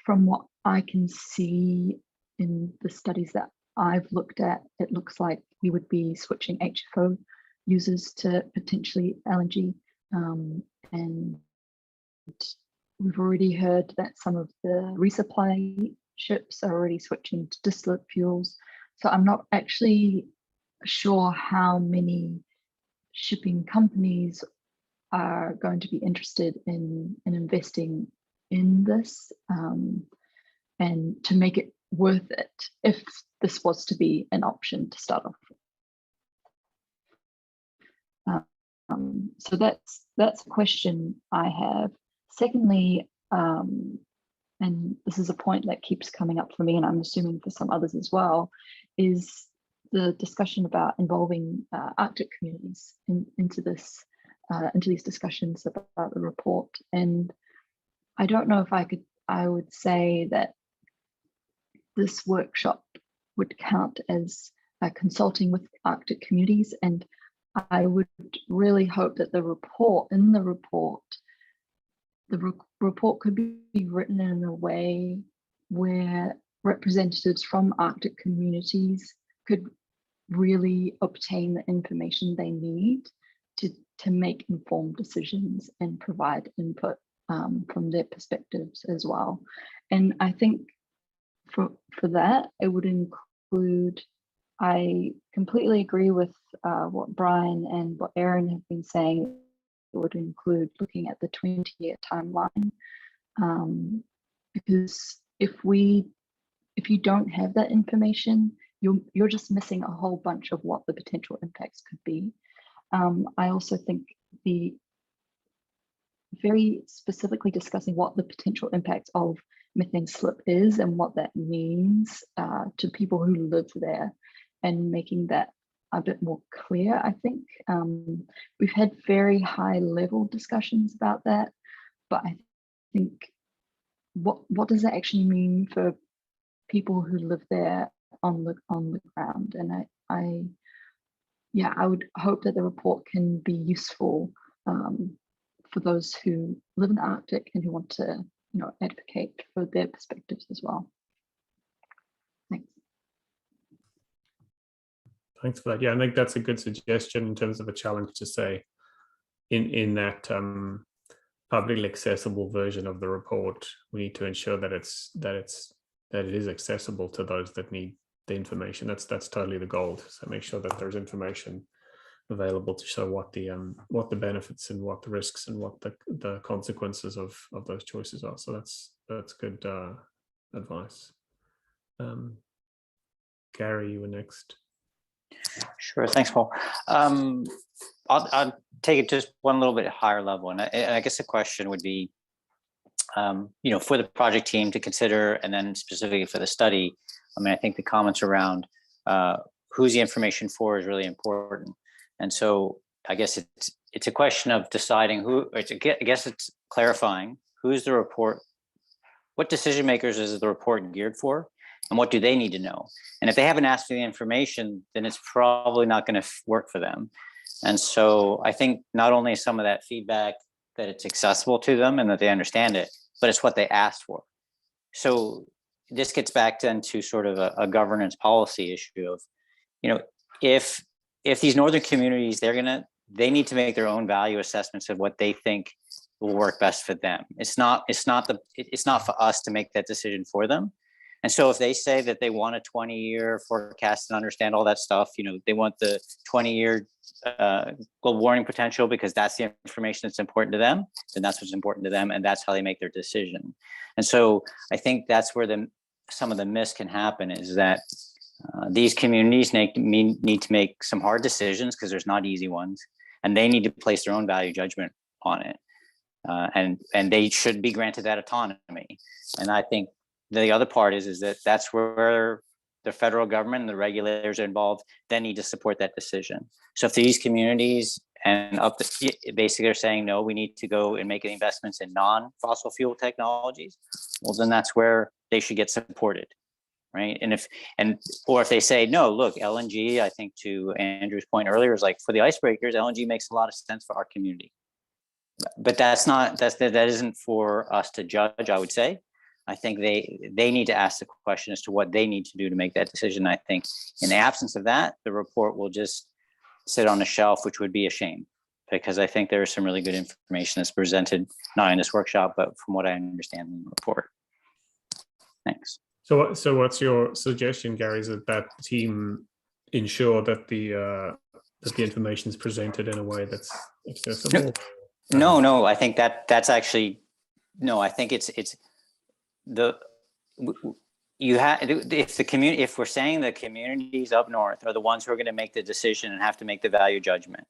from what I can see in the studies that I've looked at, it looks like we would be switching HFO users to potentially LNG. And we've already heard that some of the resupply ships are already switching to distillate fuels. So I'm not actually sure how many shipping companies are going to be interested in investing in this, and to make it worth it if this was to be an option to start off with. So that's a question I have. Secondly, and this is a point that keeps coming up for me, and I'm assuming for some others as well, is the discussion about involving Arctic communities into these discussions about the report. And I don't know if I would say that this workshop would count as consulting with Arctic communities, and I would really hope that the report could be written in a way where representatives from Arctic communities could really obtain the information they need to make informed decisions and provide input from their perspectives as well. And I think for that, it would include, I completely agree with what Brian and what Aaron have been saying. It would include looking at the 20-year timeline, because if you don't have that information, you're just missing a whole bunch of what the potential impacts could be. I also think the very specifically discussing what the potential impacts of methane slip is and what that means to people who live there, and making that a bit more clear. I think we've had very high level discussions about that, but I think what does that actually mean for people who live there on the ground? And I would hope that the report can be useful for those who live in the Arctic and who want to, advocate for their perspectives as well. Thanks. Thanks for that. Yeah, I think that's a good suggestion in terms of a challenge to say in that publicly accessible version of the report, we need to ensure that it is accessible to those that need the information. That's totally the goal. So make sure that there's information available to show what the benefits and what the risks and what the consequences of those choices are. So that's good advice. Gary, you were next. Sure, thanks, Paul. I'll take it just one little bit higher level, and I guess the question would be, for the project team to consider, and then specifically for the study. I mean, I think the comments around who's the information for is really important, and so I guess it's a question of deciding who. I guess it's clarifying who's the report, what decision makers is the report geared for, and what do they need to know? And if they haven't asked for the information, then it's probably not going to work for them. And so I think not only is some of that feedback that it's accessible to them and that they understand it, but it's what they asked for. So this gets back then to sort of a governance policy issue of, if these northern communities, they need to make their own value assessments of what they think will work best for them. It's not for us to make that decision for them. And so if they say that they want a 20-year forecast and understand all that stuff, they want the 20-year global warming potential because that's the information that's important to them, then that's what's important to them, and that's how they make their decision. And so I think that's where some of the miss can happen, is that these communities need to make some hard decisions because there's not easy ones, and they need to place their own value judgment on it. And they should be granted that autonomy. And I think the other part is that that's where the federal government and the regulators are involved, then need to support that decision. So if these communities basically are saying, no, we need to go and make investments in non-fossil fuel technologies, well, then that's where they should get supported, right? Or if they say, no, look, LNG, I think to Andrew's point earlier, is like for the icebreakers, LNG makes a lot of sense for our community. But that isn't for us to judge, I would say. I think they need to ask the question as to what they need to do to make that decision. I think in the absence of that, the report will just sit on a shelf, which would be a shame, because I think there is some really good information that's presented, not in this workshop, but from what I understand in the report. Thanks. So what's your suggestion, Gary? Is that the team ensure that the information is presented in a way that's accessible? No, I think that's actually, no, I think it's if we're saying the communities up north are the ones who are going to make the decision and have to make the value judgment,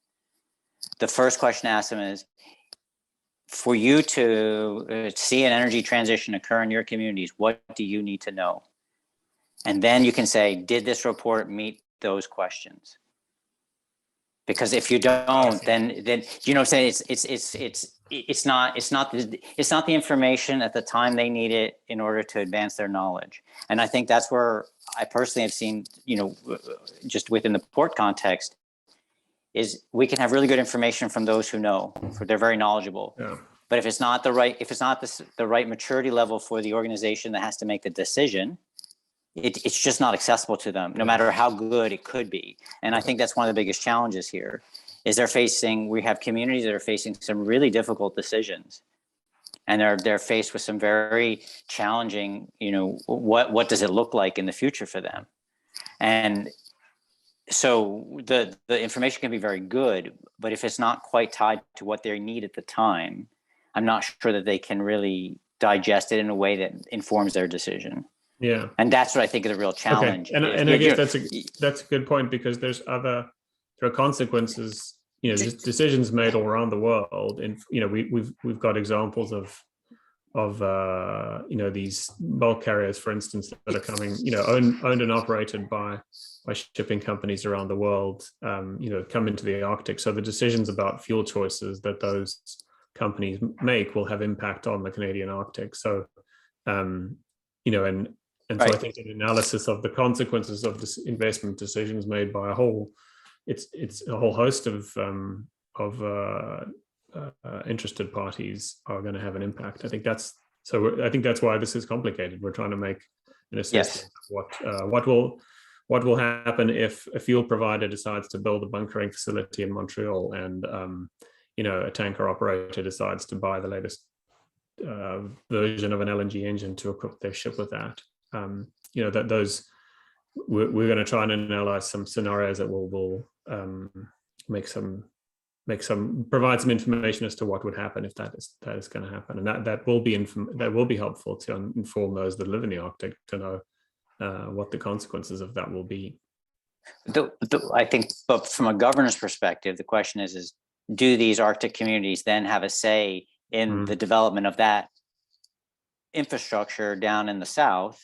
the first question to ask them is, for you to see an energy transition occur in your communities, what do you need to know? And then you can say, did this report meet those questions? Because if you don't, then you know what I'm saying, it's not the information at the time they need it in order to advance their knowledge. And I think that's where I personally have seen, you know, just within the port context, is we can have really good information from those who know, for they're very knowledgeable. Yeah. But if it's not the right maturity level for the organization that has to make the decision, it's just not accessible to them, no matter how good it could be. And I think that's one of the biggest challenges here, is we have communities that are facing some really difficult decisions, and they're faced with some very challenging, you know, what does it look like in the future for them? And so the information can be very good, but if it's not quite tied to what they need at the time, I'm not sure that they can really digest it in a way that informs their decision. Yeah. And that's what I think is a real challenge. Okay. And I guess that's a good point, because there are consequences, you know, just decisions made all around the world. And, you know, we've got examples of you know, these bulk carriers, for instance, that are coming, you know, owned and operated by shipping companies around the world, you know, come into the Arctic. So the decisions about fuel choices that those companies make will have impact on the Canadian Arctic. So, you know, and so I think an analysis of the consequences of this investment decisions made by it's a whole host of interested parties are going to have an impact. I think that's why this is complicated. We're trying to make an assessment of what will happen if a fuel provider decides to build a bunkering facility in Montreal, and you know, a tanker operator decides to buy the latest version of an LNG engine to equip their ship with that. You know, that we're going to try and analyze some scenarios that will provide some information as to what would happen if that is going to happen, and that will be helpful to inform those that live in the Arctic to know what the consequences of that will be. I think, but from a governance perspective, the question is do these Arctic communities then have a say in the development of that infrastructure down in the south,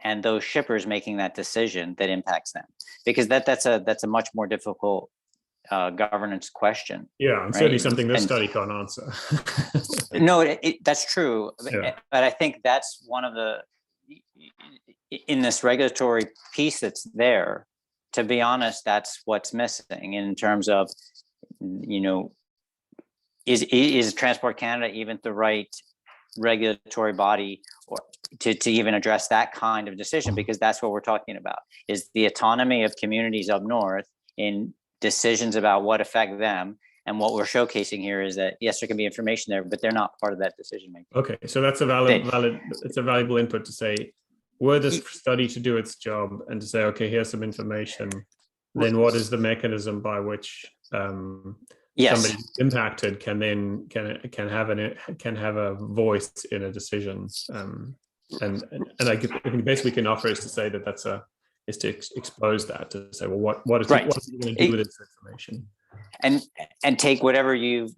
and those shippers making that decision that impacts them? Because that's a much more difficult governance question. Yeah, and certainly something this study can't answer. No, that's true. Yeah. But I think that's one of the, in this regulatory piece that's there, to be honest, that's what's missing in terms of, you know, is Transport Canada even the right regulatory body or to even address that kind of decision? Because that's what we're talking about, is the autonomy of communities up north in decisions about what affect them. And what we're showcasing here is that, yes, there can be information there, but they're not part of that decision making. Okay, so that's a valuable input to say, were this study to do its job and to say, okay, here's some information, then what is the mechanism by which somebody impacted can have a voice in a decision? And I think the best we can offer is to say that is to expose that, to say, well, what is it going to do with this information? And take whatever you've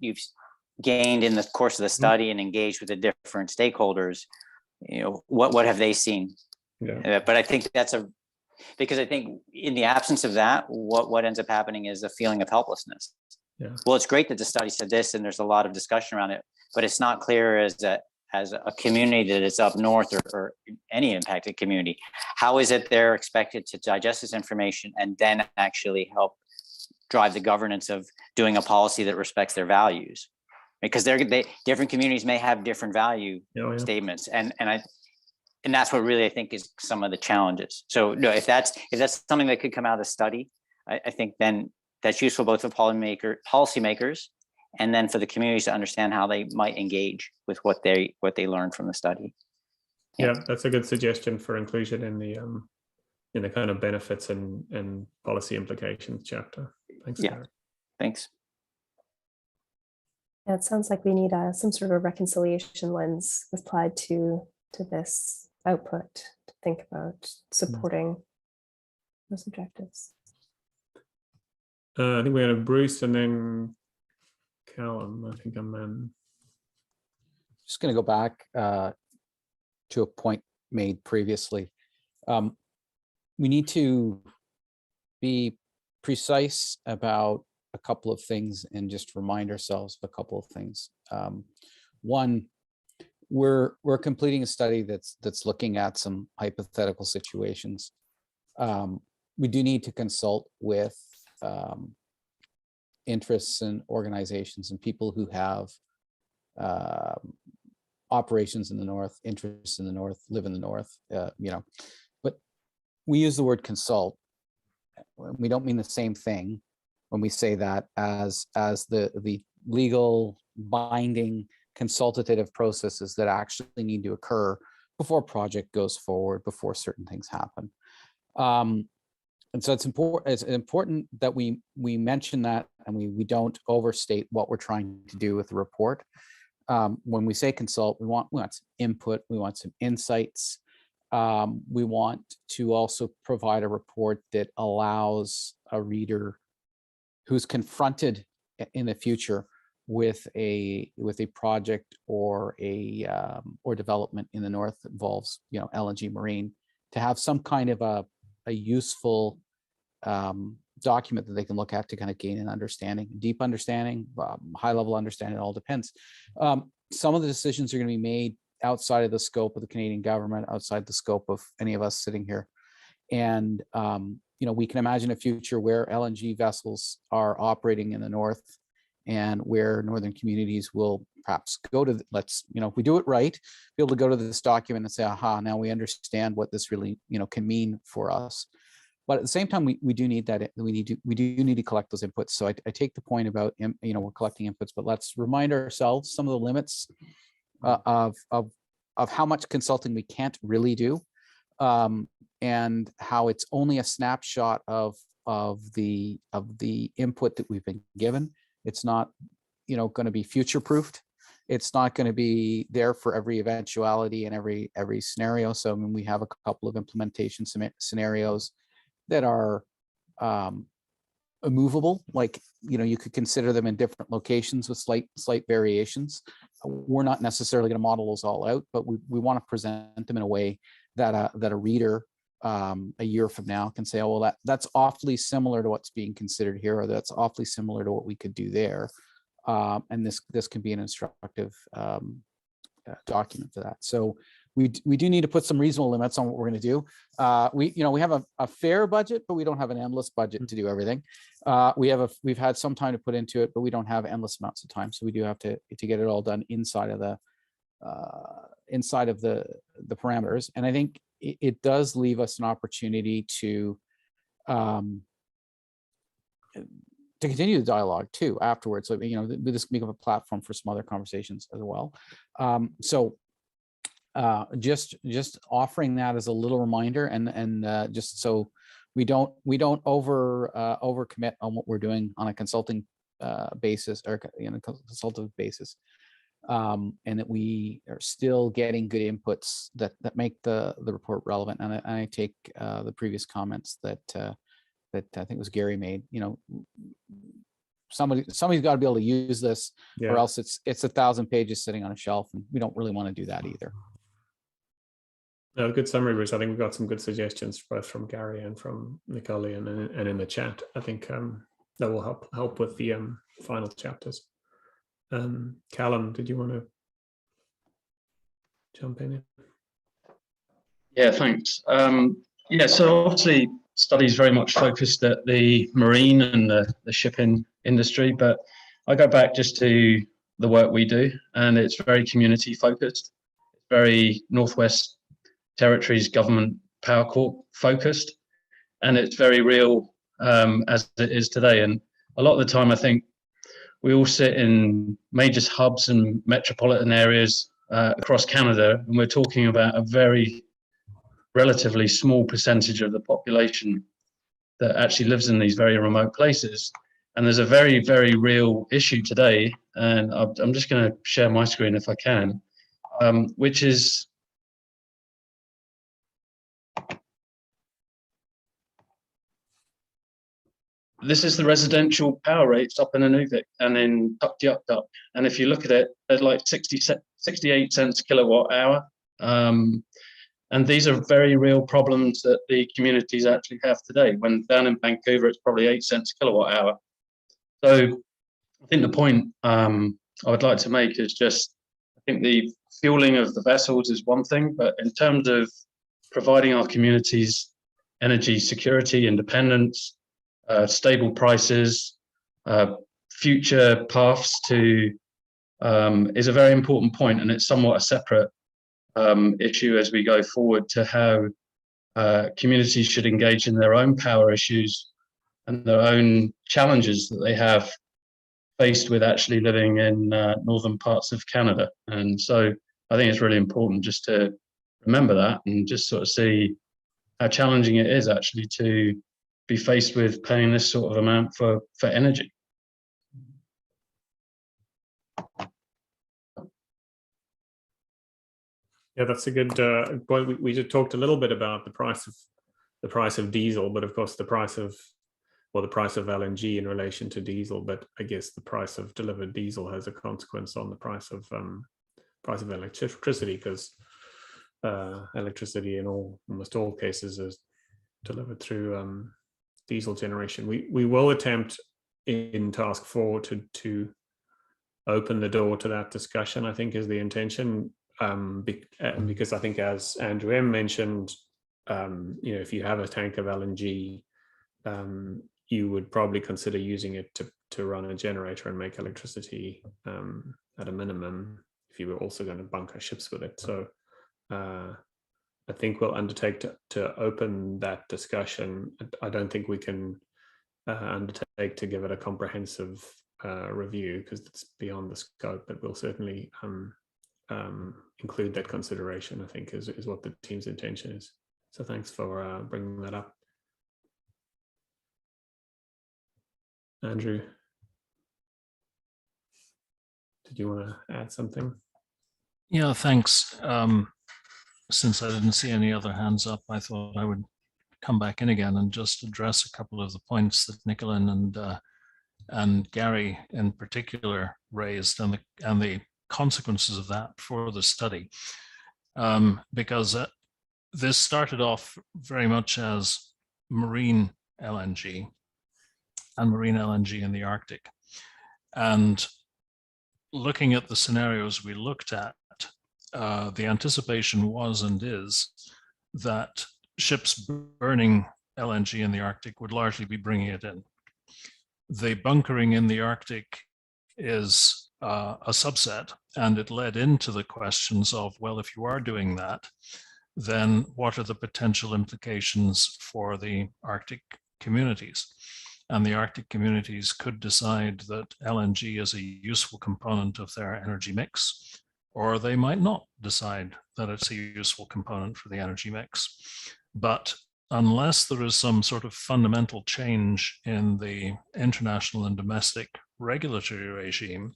gained in the course of the study and engage with the different stakeholders. You know, what have they seen? Yeah. But I think because I think in the absence of that, what ends up happening is a feeling of helplessness. Yeah. Well, it's great that the study said this, and there's a lot of discussion around it, but it's not clear as a community that is up north or any impacted community, how is it they're expected to digest this information and then actually help drive the governance of doing a policy that respects their values? Because different communities may have different value statements, and that's what really I think is some of the challenges. So no, if that's something that could come out of the study, I think then that's useful both for policymakers and then for the communities to understand how they might engage with what they learned from the study. Yeah, that's a good suggestion for inclusion in the kind of benefits and policy implications chapter. Thanks. Yeah, Gary. Thanks. Yeah, it sounds like we need some sort of reconciliation lens applied to this output to think about supporting those objectives. I think we have Bruce and then Callum. I think I'm just going to go back to a point made previously. We need to be precise about a couple of things and just remind ourselves of a couple of things. One, we're completing a study that's looking at some hypothetical situations. We do need to consult with interests and organizations and people who have operations in the North, interests in the North, live in the North, but we use the word consult. We don't mean the same thing when we say that as the legal binding consultative processes that actually need to occur before a project goes forward, before certain things happen. And so it's important that we mention that, and we don't overstate what we're trying to do with the report. When we say consult, we want some input, we want some insights. We want to also provide a report that allows a reader who's confronted in the future with a project or or development in the North that involves LNG Marine, to have some kind of a useful document that they can look at to kind of gain an understanding, deep understanding, high level understanding. It all depends. Some of the decisions are going to be made outside of the scope of the Canadian government, outside the scope of any of us sitting here. And we can imagine a future where LNG vessels are operating in the North, and where northern communities will perhaps go to, if we do it right, be able to go to this document and say, aha, now we understand what this really can mean for us. But at the same time, we do need that. We do need to collect those inputs. So I take the point about we're collecting inputs, but let's remind ourselves some of the limits of how much consulting we can't really do, and how it's only a snapshot of the input that we've been given. It's not going to be future proofed. It's not going to be there for every eventuality and every scenario. So we have a couple of implementation scenarios that are immovable, you could consider them in different locations with slight variations. We're not necessarily going to model those all out, but we want to present them in a way that a reader a year from now can say, oh, well, that's awfully similar to what's being considered here, or that's awfully similar to what we could do there. And this can be an instructive document for that. So we do need to put some reasonable limits on what we're going to do. We have a fair budget, but we don't have an endless budget to do everything. We've had some time to put into it, but we don't have endless amounts of time. So we do have to get it all done inside of the parameters. And I think it does leave us an opportunity to continue the dialogue too afterwards. So this can become a platform for some other conversations as well. Just offering that as a little reminder, and just so we don't overcommit on what we're doing on a consulting basis, or consultative basis, and that we are still getting good inputs that make the report relevant. And I take the previous comments that I think was Gary made. Somebody's got to be able to use this, or else it's 1,000 pages sitting on a shelf, and we don't really want to do that either. No, good summary, Bruce. I think we've got some good suggestions both from Gary and from Nicole and in the chat. I think that will help with the final chapters. Callum, did you want to jump in? Yeah, thanks. So obviously studies very much focused at the marine and the shipping industry, but I go back just to the work we do, and it's very community focused, very Northwest Territories Government Power Corp focused, and it's very real as it is today. And a lot of the time I think we all sit in major hubs and metropolitan areas across Canada, and we're talking about a very relatively small percentage of the population that actually lives in these very remote places. And there's a very, very real issue today, and I'm just going to share my screen if I can, which is this is the residential power rates up in Inuvik and in Tuktoyaktuk. And if you look at it, they're like 68 cents a kilowatt hour. And these are very real problems that the communities actually have today. When down in Vancouver, it's probably 8 cents a kilowatt hour. So I think the point I would like to make is just, I think the fueling of the vessels is one thing, but in terms of providing our communities energy security, independence, stable prices, future paths to is a very important point, and it's somewhat a separate issue as we go forward to how communities should engage in their own power issues and their own challenges that they have faced with actually living in northern parts of Canada. And so I think it's really important just to remember that and just sort of see how challenging it is actually to be faced with paying this sort of amount for energy. Yeah, that's a good point. We just talked a little bit about the price of diesel, but of course the price of LNG in relation to diesel. But I guess the price of delivered diesel has a consequence on the price of electricity, because electricity in almost all cases is delivered through diesel generation. We will attempt in task 4 to open the door to that discussion, I think is the intention. Because I think, as Andrew M mentioned, if you have a tank of LNG, you would probably consider using it to run a generator and make electricity at a minimum, if you were also going to bunker ships with it. So I think we'll undertake to open that discussion. I don't think we can undertake to give it a comprehensive review, because it's beyond the scope, but we'll certainly include that consideration, I think, is what the team's intention is. So thanks for bringing that up. Andrew, did you want to add something? Yeah, thanks. Since I didn't see any other hands up, I thought I would come back in again and just address a couple of the points that Nicolin and Gary in particular raised, and the consequences of that for the study, because this started off very much as marine LNG and marine LNG in the Arctic. And looking at the scenarios we looked at, the anticipation was and is that ships burning LNG in the Arctic would largely be bringing it in. The bunkering in the Arctic is a subset, and it led into the questions of, well, if you are doing that, then what are the potential implications for the Arctic communities? And the Arctic communities could decide that LNG is a useful component of their energy mix, or they might not decide that it's a useful component for the energy mix. But unless there is some sort of fundamental change in the international and domestic regulatory regime,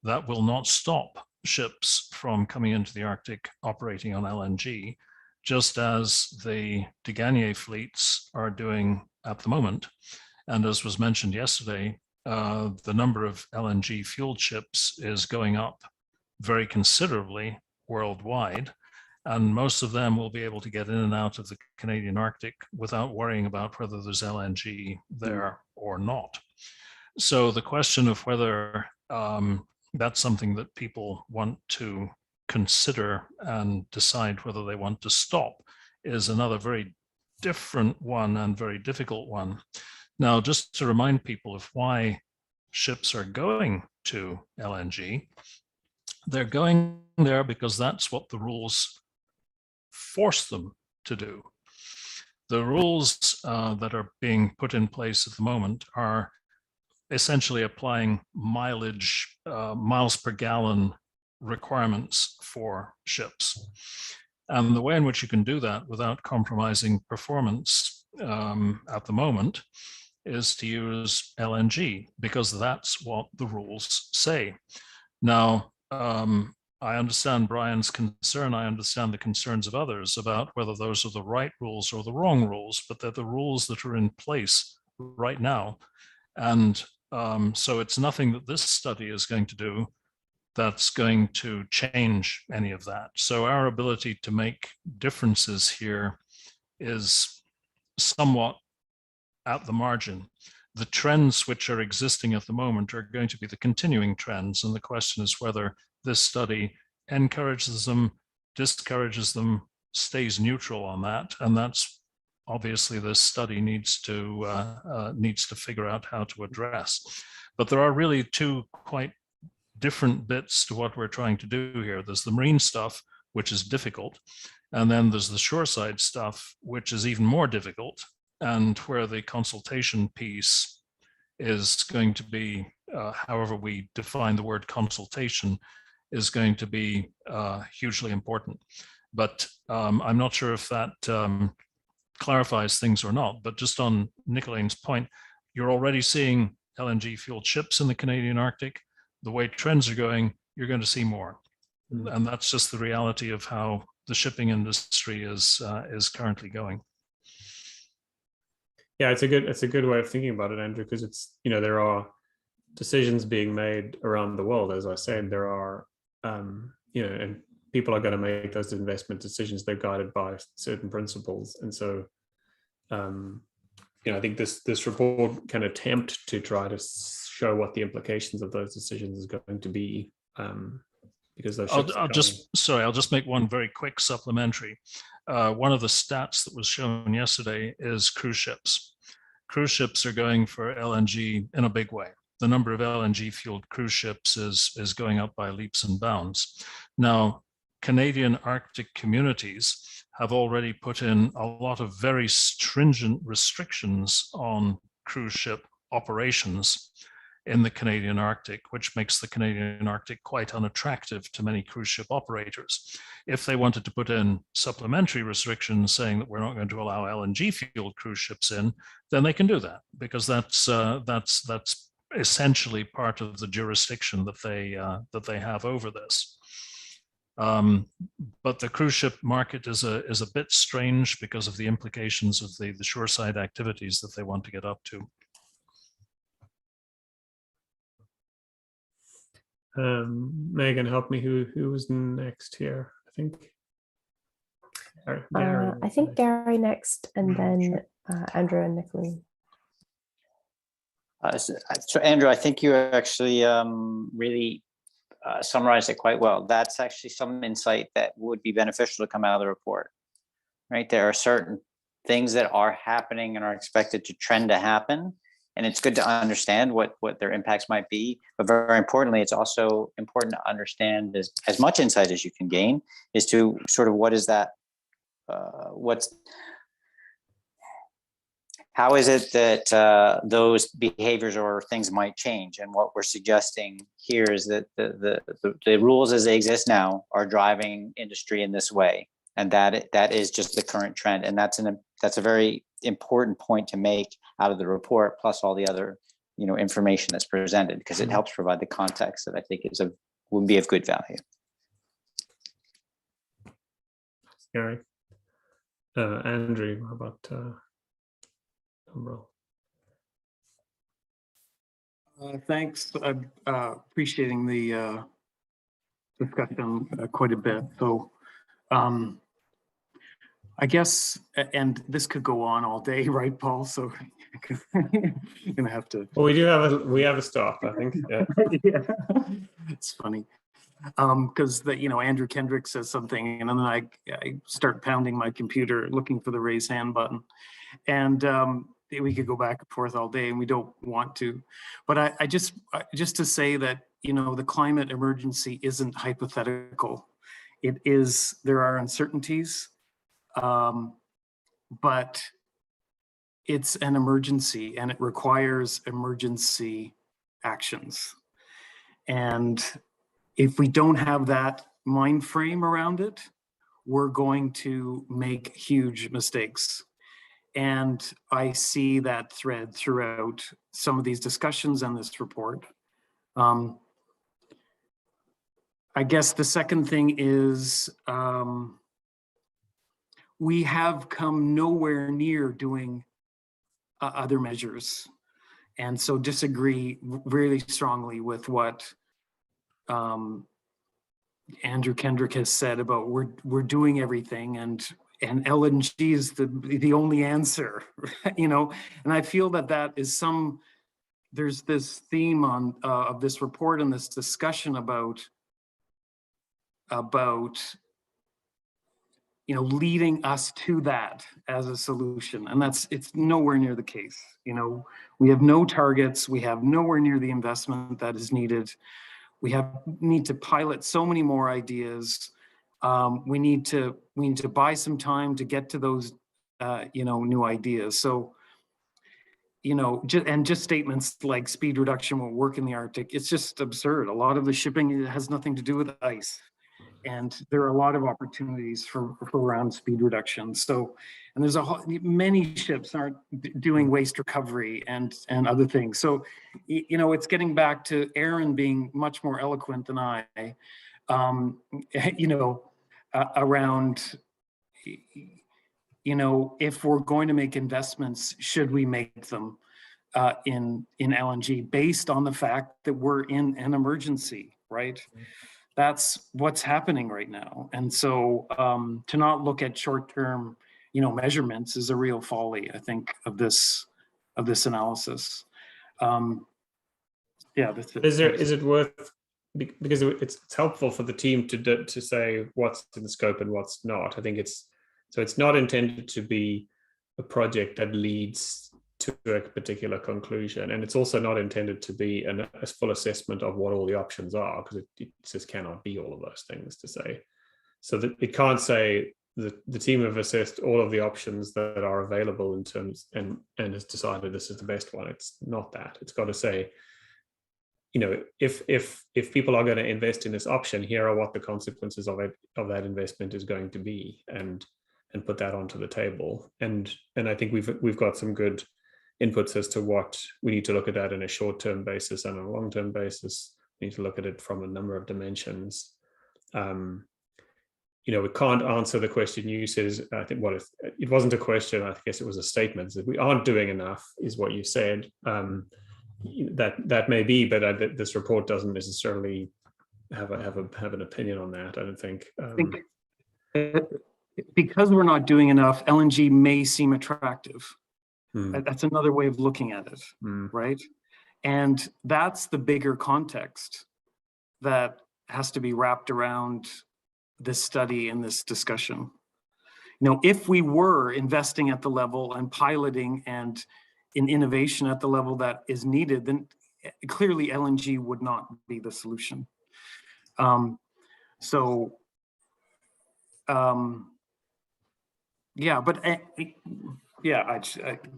that will not stop ships from coming into the Arctic operating on LNG, just as the Degania fleets are doing at the moment. And as was mentioned yesterday, the number of LNG fueled ships is going up very considerably worldwide, and most of them will be able to get in and out of the Canadian Arctic without worrying about whether there's LNG there or not. So the question of whether that's something that people want to consider and decide whether they want to stop is another very different one and very difficult one. Now, just to remind people of why ships are going to LNG, they're going there because that's what the rules force them to do. The rules that are being put in place at the moment are essentially applying mileage, miles per gallon requirements for ships. And the way in which you can do that without compromising performance at the moment is to use LNG, because that's what the rules say. Now, I understand Brian's concern. I understand the concerns of others about whether those are the right rules or the wrong rules, but they're the rules that are in place right now. And so it's nothing that this study is going to do that's going to change any of that. So our ability to make differences here is somewhat at the margin. The trends which are existing at the moment are going to be the continuing trends. And the question is whether this study encourages them, discourages them, stays neutral on that. And that's obviously this study needs to figure out how to address. But there are really two quite different bits to what we're trying to do here. There's the marine stuff, which is difficult. And then there's the shoreside stuff, which is even more difficult, and where the consultation piece is going to be, however we define the word consultation, is going to be hugely important. But I'm not sure if that clarifies things or not, but just on Nicolane's point, you're already seeing LNG fueled ships in the Canadian Arctic. The way trends are going, you're going to see more. And that's just the reality of how the shipping industry is currently going. Yeah, it's a good way of thinking about it, Andrew, because it's, you know, there are decisions being made around the world. As I said, there are, you know, and people are going to make those investment decisions. They're guided by certain principles. And so, you know, I think this report can attempt to try to show what the implications of those decisions is going to be, because those ships I'll just make one very quick supplementary. One of the stats that was shown yesterday is cruise ships. Cruise ships are going for LNG in a big way. The number of LNG fueled cruise ships is going up by leaps and bounds. Now, Canadian Arctic communities have already put in a lot of very stringent restrictions on cruise ship operations in the Canadian Arctic, which makes the Canadian Arctic quite unattractive to many cruise ship operators. If they wanted to put in supplementary restrictions saying that we're not going to allow LNG fueled cruise ships in, then they can do that, because that's essentially part of the jurisdiction that they have over this. But the cruise ship market is a bit strange because of the implications of the shoreside activities that they want to get up to. Megan, help me. Who was next here? I think Gary. I think Gary next, and then Andrew and Nicolene. So Andrew, I think you actually really summarized it quite well. That's actually some insight that would be beneficial to come out of the report, right? There are certain things that are happening and are expected to trend to happen. And it's good to understand what their impacts might be. But very importantly, it's also important to understand as much insight as you can gain as to sort of what is that, how is it that those behaviors or things might change? And what we're suggesting here is that the rules as they exist now are driving industry in this way. And that is just the current trend. And that's a very important point to make out of the report, plus all the other, you know, information that's presented, because it helps provide the context that I think would be of good value. Gary. Andrew, how about Umbrel? Thanks. I'm appreciating the discussion quite a bit. So I guess, and this could go on all day, right, Paul? So you're gonna have to. Well, we have a stop, I think. Yeah. Yeah. It's funny because Andrew Kendrick says something, and then I start pounding my computer looking for the raise hand button, and we could go back and forth all day, and we don't want to. But I just to say that the climate emergency isn't hypothetical. It is. There are uncertainties. But it's an emergency, and it requires emergency actions. And if we don't have that mind frame around it, we're going to make huge mistakes. And I see that thread throughout some of these discussions and this report. I guess the second thing is, we have come nowhere near doing other measures. and so disagree really strongly with what Andrew Kendrick has said about we're doing everything and LNG is the only answer, you know. And I feel that is there's this theme of this report and this discussion about you know, leading us to that as a solution. And it's nowhere near the case. You know, we have no targets. We have nowhere near the investment that is needed. We need to pilot so many more ideas. We need to buy some time to get to those, you know, new ideas. So, you know, just statements like speed reduction won't work in the Arctic. It's just absurd. A lot of the shipping has nothing to do with ice. And there are a lot of opportunities for around speed reduction. So, and there's many ships aren't doing waste recovery and other things. So, you know, it's getting back to Aaron being much more eloquent than I, you know, around, you know, if we're going to make investments, should we make them in LNG based on the fact that we're in an emergency, right? That's what's happening right now. And so to not look at short-term, you know, measurements is a real folly, I think, of this analysis. Yeah, that's it. Is it worth, because it's helpful for the team to say what's in the scope and what's not. I think it's not intended to be a project that leads to a particular conclusion, and it's also not intended to be a full assessment of what all the options are, because it just cannot be all of those things to say. So that it can't say the team have assessed all of the options that are available in terms and has decided this is the best one. It's not that. It's got to say, you know, if people are going to invest in this option, here are what the consequences of that investment is going to be, and put that onto the table. And I think we've got some good inputs as to what we need to look at that in a short-term basis and a long-term basis. We need to look at it from a number of dimensions. You know, we can't answer the question you said. I think it wasn't a question. I guess it was a statement. That we aren't doing enough is what you said. That may be, but this report doesn't necessarily have an opinion on that. I don't think. I think because we're not doing enough, LNG may seem attractive. That's another way of looking at it, right? And that's the bigger context that has to be wrapped around this study and this discussion. You know, if we were investing at the level and piloting and in innovation at the level that is needed, then clearly LNG would not be the solution. Yeah, but yeah, I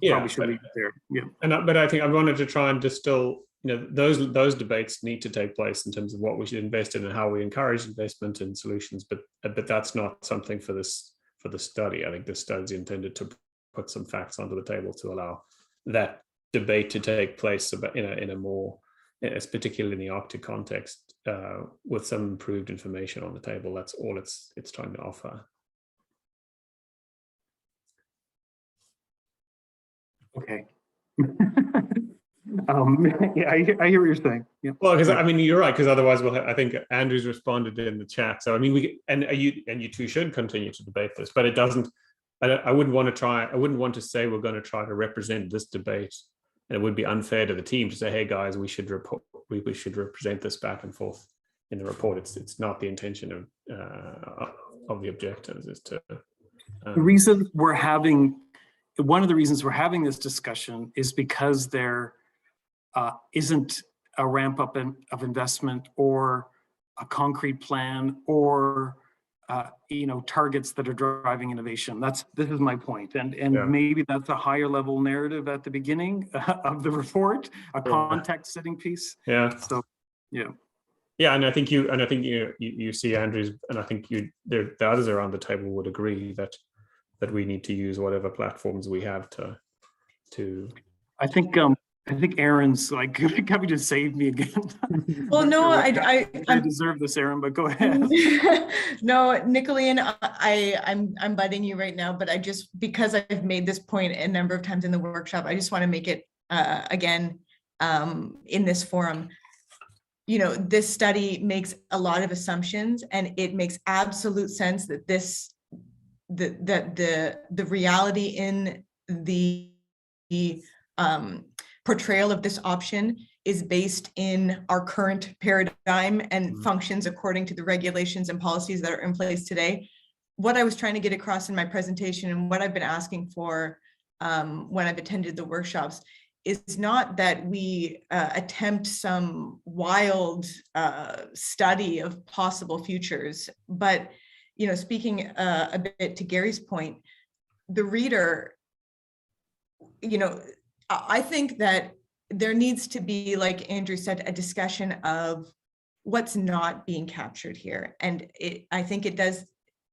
probably should leave it there. Yeah, but I think I wanted to try and distill. You know, those debates need to take place in terms of what we should invest in and how we encourage investment in solutions. But that's not something for the study. I think this study is intended to put some facts onto the table to allow that debate to take place in a more, particularly in the Arctic context, with some improved information on the table. That's all it's trying to offer. Okay. Yeah, I hear what you're saying. Yeah. Well, because I mean, you're right. Because otherwise, I think Andrew's responded in the chat. So I mean, you two should continue to debate this, but it doesn't. I wouldn't want to say we're going to try to represent this debate, and it would be unfair to the team to say, "Hey guys, we should represent this back and forth in the report." It's not the intention of the objectives is to. The reason we're having. One of the reasons we're having this discussion is because there isn't a ramp up of investment or a concrete plan or you know, targets that are driving innovation. This is my point, and yeah. Maybe that's a higher level narrative at the beginning of the report, a context setting piece. Yeah. So yeah. Yeah, and I think you see Andrew's, and I think the others around the table would agree that we need to use whatever platforms we have to. I think Aaron's like coming to save me again. Well, no, I deserve this, Aaron, but go ahead. No, Nicolene, I'm butting you right now, but because I've made this point a number of times in the workshop, I just want to make it again in this forum. You know, this study makes a lot of assumptions, and it makes absolute sense that the reality in the portrayal of this option is based in our current paradigm and functions according to the regulations and policies that are in place today. What I was trying to get across in my presentation, and what I've been asking for when I've attended the workshops, is not that we attempt some wild study of possible futures, but, you know, speaking a bit to Gary's point, the reader, you know, I think that there needs to be, like Andrew said, a discussion of what's not being captured here. And I think it does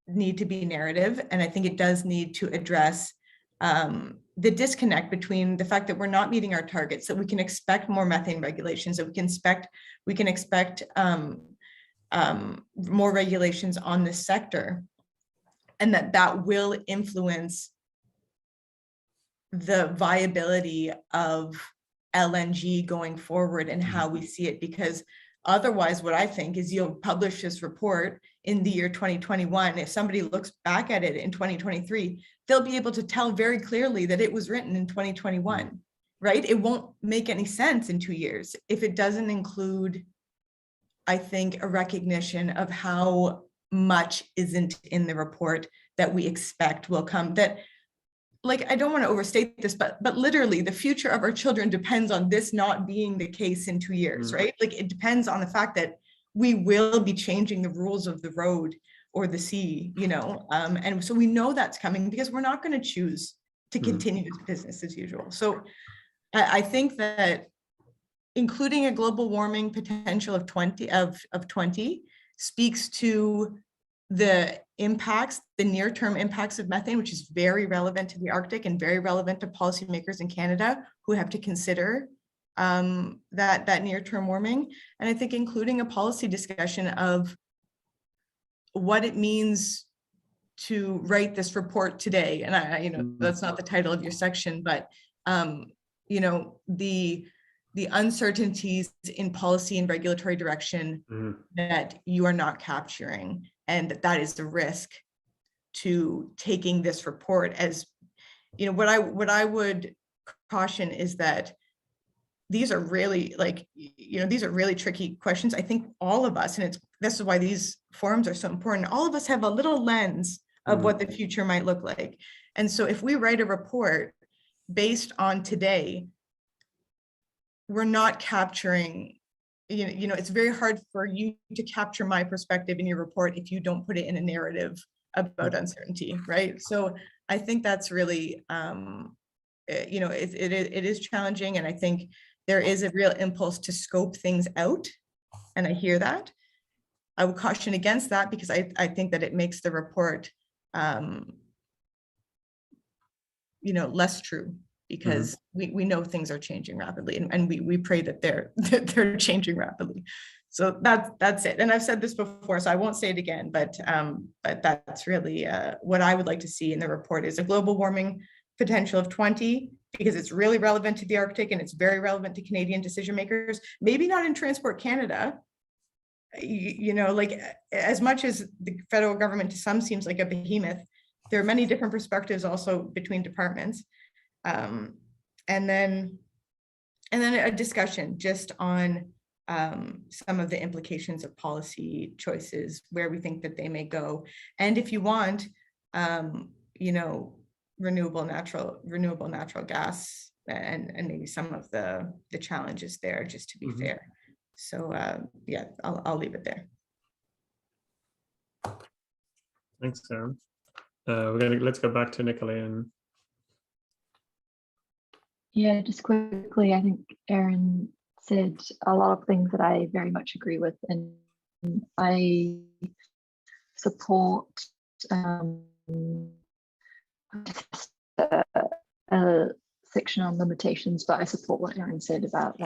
need to be narrative, and I think it does need to address the disconnect between the fact that we're not meeting our targets, that we can expect more methane regulations, that we can expect more regulations on this sector, and that will influence the viability of LNG going forward and how we see it. Because otherwise, what I think is you'll publish this report in the year 2021. If somebody looks back at it in 2023, they'll be able to tell very clearly that it was written in 2021, right? It won't make any sense in 2 years if it doesn't include, I think, a recognition of how much isn't in the report that we expect will come. That, like, I don't want to overstate this, but literally the future of our children depends on this not being the case in 2 years, right? Like, it depends on the fact that we will be changing the rules of the road or the sea, you know, and so we know that's coming because we're not going to choose to continue this business as usual. So I think that including a global warming potential of 20 speaks to the impacts, the near-term impacts of methane, which is very relevant to the Arctic and very relevant to policymakers in Canada who have to consider that near-term warming. And I think including a policy discussion of what it means to write this report today. And you know, that's not the title of your section, but you know, the uncertainties in policy and regulatory direction that you are not capturing, and that is the risk to taking this report as, you know, what I would caution is that these are really, like, you know, these are really tricky questions. I think all of us, and this is why these forums are so important, all of us have a little lens of what the future might look like. And so if we write a report based on today, we're not capturing, you know, it's very hard for you to capture my perspective in your report if you don't put it in a narrative about uncertainty, right? So I think that's really, you know, it is challenging, and I think there is a real impulse to scope things out, and I hear that. I would caution against that because I think that it makes the report, you know, less true, because we know things are changing rapidly, and we pray that they're changing rapidly. So that's it. And I've said this before, so I won't say it again, but that's really what I would like to see in the report is a global warming potential of 20, because it's really relevant to the Arctic and it's very relevant to Canadian decision makers. Maybe not in Transport Canada. You know, like, as much as the federal government to some seems like a behemoth, there are many different perspectives also between departments. And then a discussion just on some of the implications of policy choices, where we think that they may go. And if you want, you know, renewable natural gas and maybe some of the challenges there, just to be fair. So yeah, I'll leave it there. Thanks, Aaron. Let's go back to Nicolai. Yeah, just quickly, I think Aaron said a lot of things that I very much agree with, and I support a section on limitations, but I support what Aaron said about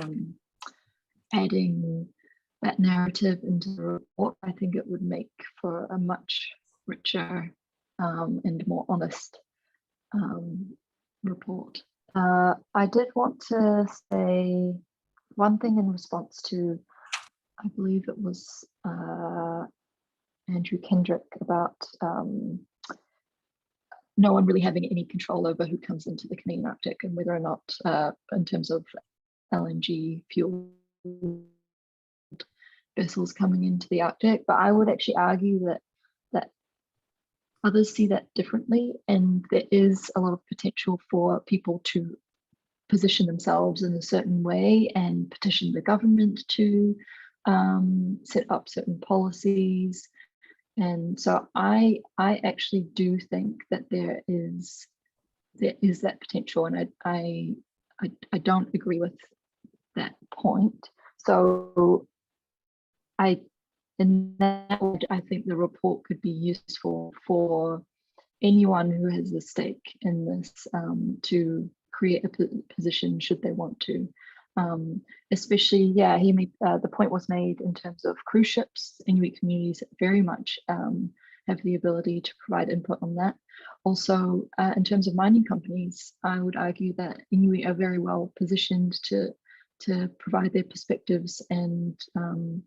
adding that narrative into the report. I think it would make for a much richer and more honest report. I did want to say one thing in response to, I believe it was Andrew Kendrick about no one really having any control over who comes into the Canadian Arctic and whether or not, in terms of LNG fuel vessels coming into the Arctic. But I would actually argue that others see that differently, and there is a lot of potential for people to position themselves in a certain way and petition the government to set up certain policies. And so I actually do think that there is that potential, and I don't agree with that point. So in that way, I think the report could be useful for anyone who has a stake in this to create a position should they want to. Especially, yeah, he made the point was made in terms of cruise ships. Inuit communities very much have the ability to provide input on that. Also, in terms of mining companies, I would argue that Inuit are very well positioned to provide their perspectives and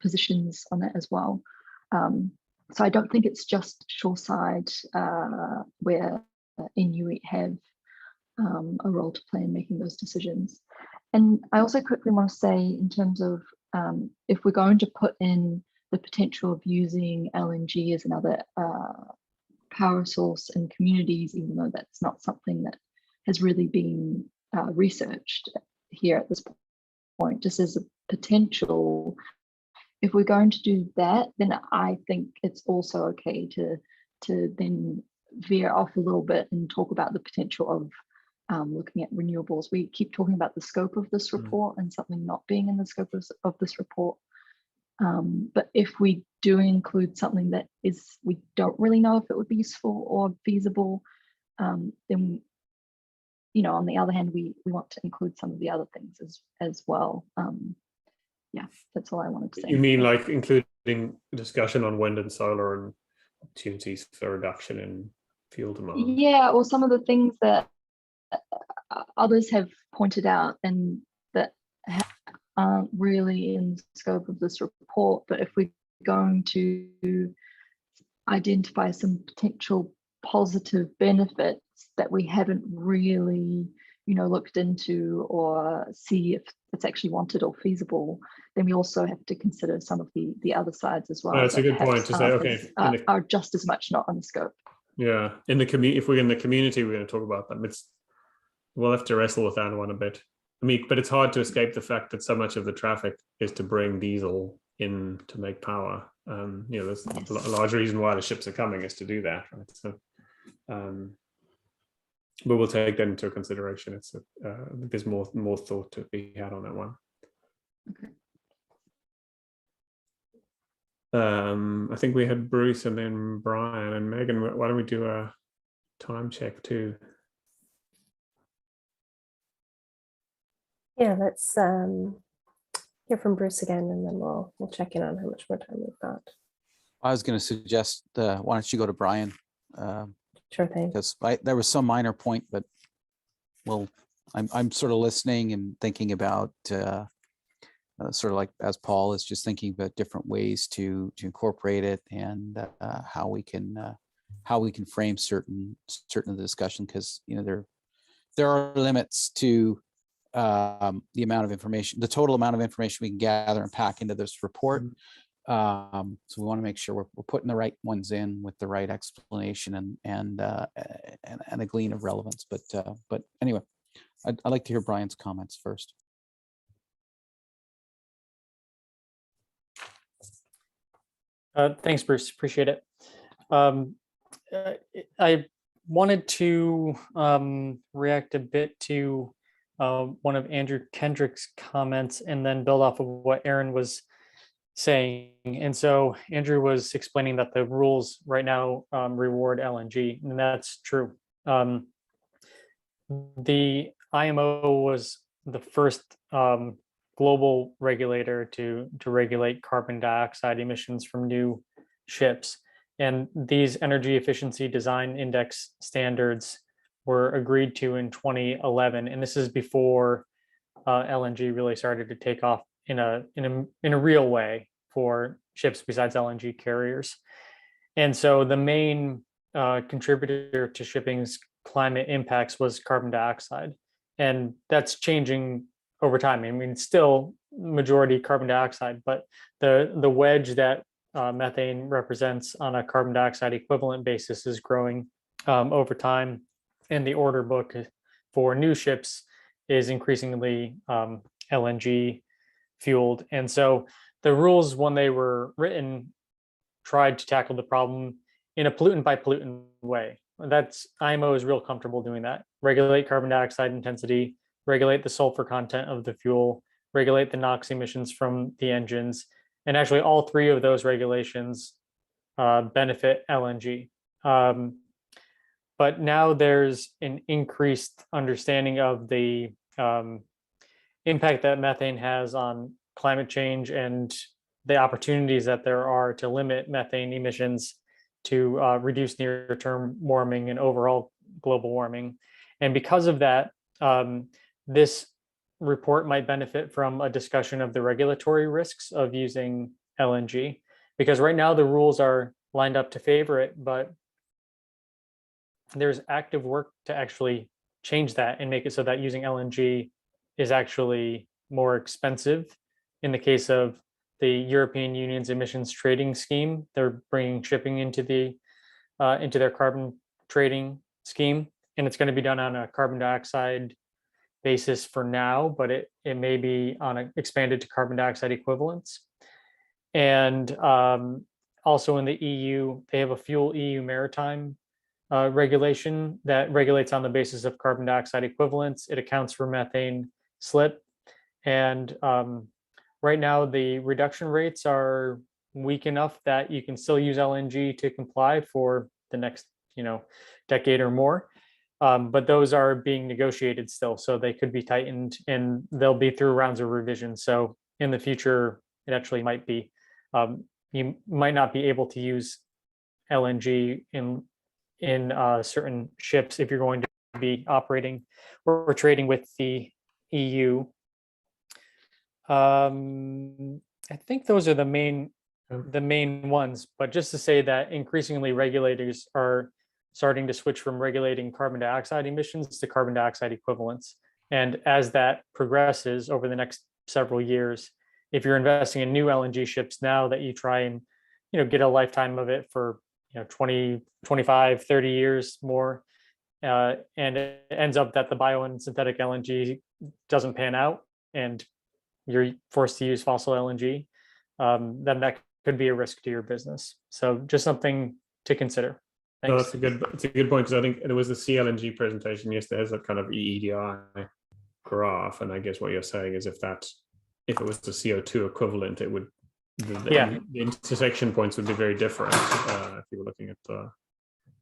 positions on that as well. So I don't think it's just shoreside where Inuit have a role to play in making those decisions. And I also quickly want to say, in terms of if we're going to put in the potential of using LNG as another power source in communities, even though that's not something that has really been researched here at this point, just as a potential, if we're going to do that, then I think it's also okay to then veer off a little bit and talk about the potential of looking at renewables. We keep talking about the scope of this report and something not being in the scope of this report. But if we do include something that is, we don't really know if it would be useful or feasible, then, you know, on the other hand, we want to include some of the other things as well. Yeah, that's all I wanted to say. You mean like including discussion on wind and solar and opportunities for reduction in fuel demand? Yeah, or some of the things that others have pointed out and that aren't really in the scope of this report. But if we're going to identify some potential positive benefits that we haven't really, you know, looked into or see if it's actually wanted or feasible, then we also have to consider some of the other sides as well. That's a good point to say, okay, are just as much not on the scope. Yeah, in the community, if we're in the community, we're going to talk about them. We'll have to wrestle with that one a bit. I mean, but it's hard to escape the fact that so much of the traffic is to bring diesel in to make power. You know, there's a large reason why the ships are coming is to do that, right? So, but we'll take that into consideration. It's there's more thought to be had on that one. Okay. I think we had Bruce and then Brian and Megan. Why don't we do a time check too? Yeah, let's hear from Bruce again, and then we'll check in on how much more time we've got. I was going to suggest, why don't you go to Brian? Sure thing. Because there was some minor point, but I'm sort of listening and thinking about sort of like as Paul is just thinking about different ways to incorporate it and how we can frame certain of the discussion, because you know there are limits to the amount of information, the total amount of information we can gather and pack into this report. So we want to make sure we're putting the right ones in with the right explanation and a glean of relevance. But anyway, I'd like to hear Brian's comments first. Thanks, Bruce. Appreciate it. I wanted to react a bit to one of Andrew Kendrick's comments and then build off of what Aaron was saying. And so Andrew was explaining that the rules right now reward LNG, and that's true. The IMO was the first global regulator to regulate carbon dioxide emissions from new ships. And these energy efficiency design index standards were agreed to in 2011. And this is before LNG really started to take off in a real way for ships besides LNG carriers. And so the main contributor to shipping's climate impacts was carbon dioxide. And that's changing over time. I mean, still majority carbon dioxide, but the wedge that methane represents on a carbon dioxide equivalent basis is growing over time. And the order book for new ships is increasingly LNG fueled. And so the rules, when they were written, tried to tackle the problem in a pollutant by pollutant way. That's IMO is real comfortable doing that. Regulate carbon dioxide intensity, regulate the sulfur content of the fuel, regulate the NOx emissions from the engines. And actually all three of those regulations benefit LNG. But now there's an increased understanding of the impact that methane has on climate change and the opportunities that there are to limit methane emissions to reduce near-term warming and overall global warming. And because of that, this report might benefit from a discussion of the regulatory risks of using LNG, because right now the rules are lined up to favor it, but there's active work to actually change that and make it so that using LNG is actually more expensive. In the case of the European Union's emissions trading scheme, they're bringing shipping into their carbon trading scheme, and it's going to be done on a carbon dioxide basis for now, but it may be expanded to carbon dioxide equivalents. And also in the EU, they have a fuel EU maritime regulation that regulates on the basis of carbon dioxide equivalents. It accounts for methane slip. And right now, the reduction rates are weak enough that you can still use LNG to comply for the next, decade or more. But those are being negotiated still, so they could be tightened, and they'll be through rounds of revision. So in the future, it actually might be, you might not be able to use LNG in certain ships if you're going to be operating or trading with the EU. I think those are the main ones, but just to say that increasingly regulators are starting to switch from regulating carbon dioxide emissions to carbon dioxide equivalents. And as that progresses over the next several years, if you're investing in new LNG ships now, that you try and get a lifetime of it for 20, 25, 30 years more, and it ends up that the bio and synthetic LNG doesn't pan out and you're forced to use fossil LNG, then that could be a risk to your business. So just something to consider. No, Thanks. it's a good point, because I think there was the CLNG presentation yesterday as a kind of EEDI graph, and I guess what you're saying is if it was the CO2 equivalent, it would the intersection points would be very different if you were looking at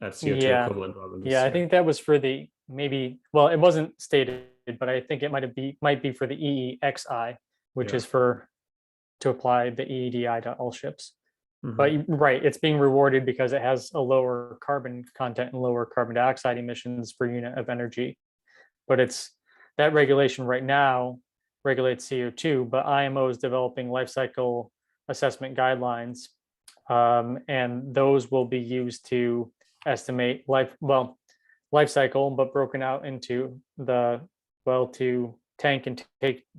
CO2 equivalent rather than I think that was for the it wasn't stated, but I think it might be for the EEXI, which is to apply the EEDI to all ships. But right, it's being rewarded because it has a lower carbon content and lower carbon dioxide emissions per unit of energy. But that regulation right now regulates CO2, but IMO is developing life cycle assessment guidelines, and those will be used to estimate life cycle, but broken out into the well to tank and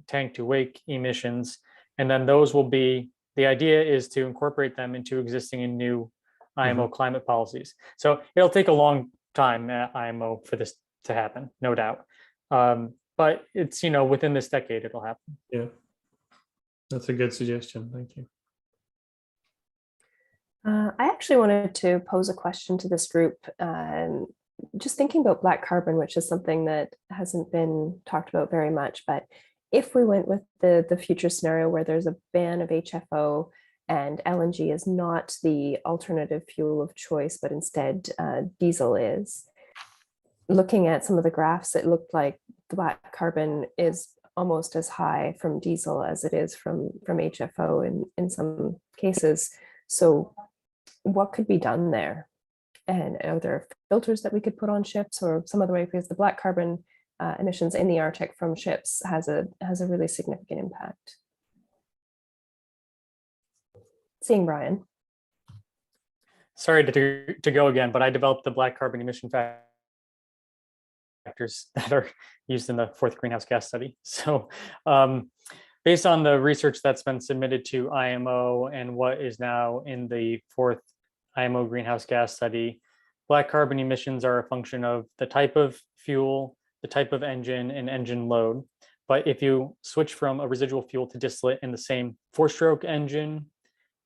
tank to wake emissions, and then those will be. The idea is to incorporate them into existing and new IMO climate policies. So it'll take a long time at IMO for this to happen, no doubt. But it's, within this decade, it'll happen. Yeah, that's a good suggestion. Thank you. I actually wanted to pose a question to this group. Just thinking about black carbon, which is something that hasn't been talked about very much, but if we went with the future scenario where there's a ban of HFO and LNG is not the alternative fuel of choice, but instead diesel is, looking at some of the graphs, it looked like the black carbon is almost as high from diesel as it is from HFO in some cases. So what could be done there? And are there filters that we could put on ships or some other way? Because the black carbon emissions in the Arctic from ships has a really significant impact. Seeing Brian. Sorry to go again, but I developed the black carbon emission factors that are used in the fourth greenhouse gas study. So based on the research that's been submitted to IMO and what is now in the fourth IMO greenhouse gas study, black carbon emissions are a function of the type of fuel, the type of engine, and engine load. But if you switch from a residual fuel to distillate in the same four-stroke engine,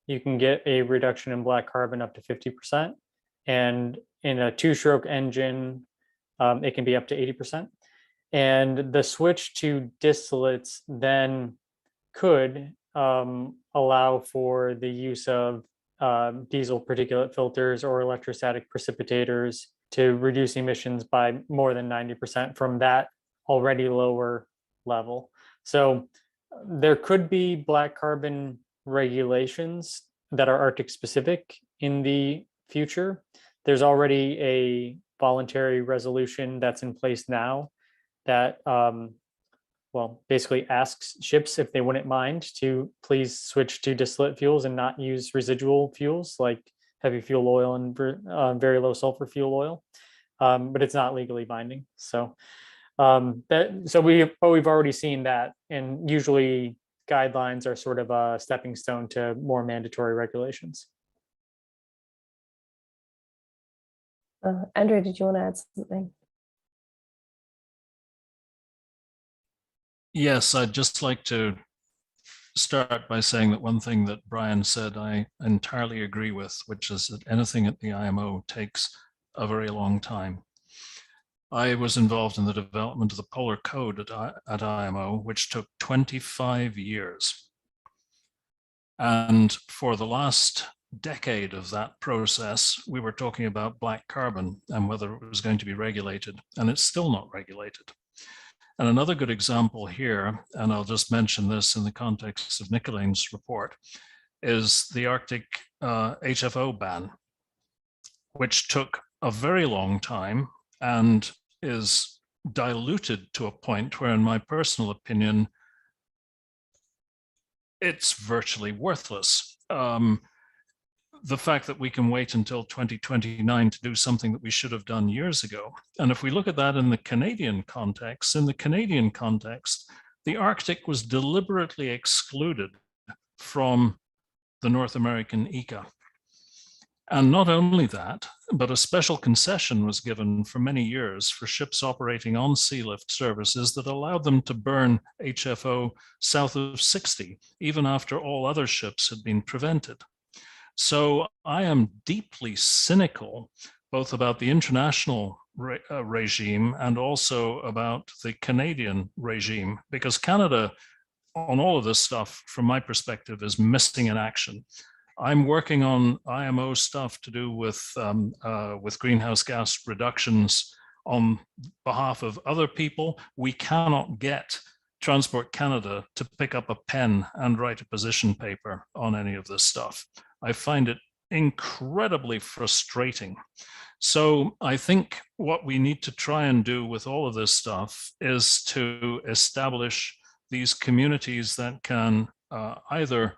you can get a reduction in black carbon up to 50%. And in a two-stroke engine, it can be up to 80%. And the switch to distillates then could allow for the use of diesel particulate filters or electrostatic precipitators to reduce emissions by more than 90% from that already lower level. So there could be black carbon regulations that are Arctic specific in the future. There's already a voluntary resolution that's in place now that well, basically asks ships if they wouldn't mind to please switch to distillate fuels and not use residual fuels like heavy fuel oil and very low sulfur fuel oil, but it's not legally binding. So we've already seen that, and usually guidelines are sort of a stepping stone to more mandatory regulations. Andrew, did you want to add something? Yes, I'd just like to start by saying that one thing that Brian said I entirely agree with, which is that anything at the IMO takes a very long time. I was involved in the development of the Polar Code at IMO, which took 25 years. And for the last decade of that process, we were talking about black carbon and whether it was going to be regulated, and it's still not regulated. And another good example here, and I'll just mention this in the context of Nicolane's report, is the Arctic HFO ban, which took a very long time and is diluted to a point where, in my personal opinion, it's virtually worthless. The fact that we can wait until 2029 to do something that we should have done years ago. And if we look at that in the Canadian context, the Arctic was deliberately excluded from the North American ECA. And not only that, but a special concession was given for many years for ships operating on sea lift services that allowed them to burn HFO south of 60, even after all other ships had been prevented. So I am deeply cynical, both about the international regime and also about the Canadian regime, because Canada, on all of this stuff, from my perspective, is missing in action. I'm working on IMO stuff to do with greenhouse gas reductions on behalf of other people. We cannot get Transport Canada to pick up a pen and write a position paper on any of this stuff. I find it incredibly frustrating. So I think what we need to try and do with all of this stuff is to establish these communities that can either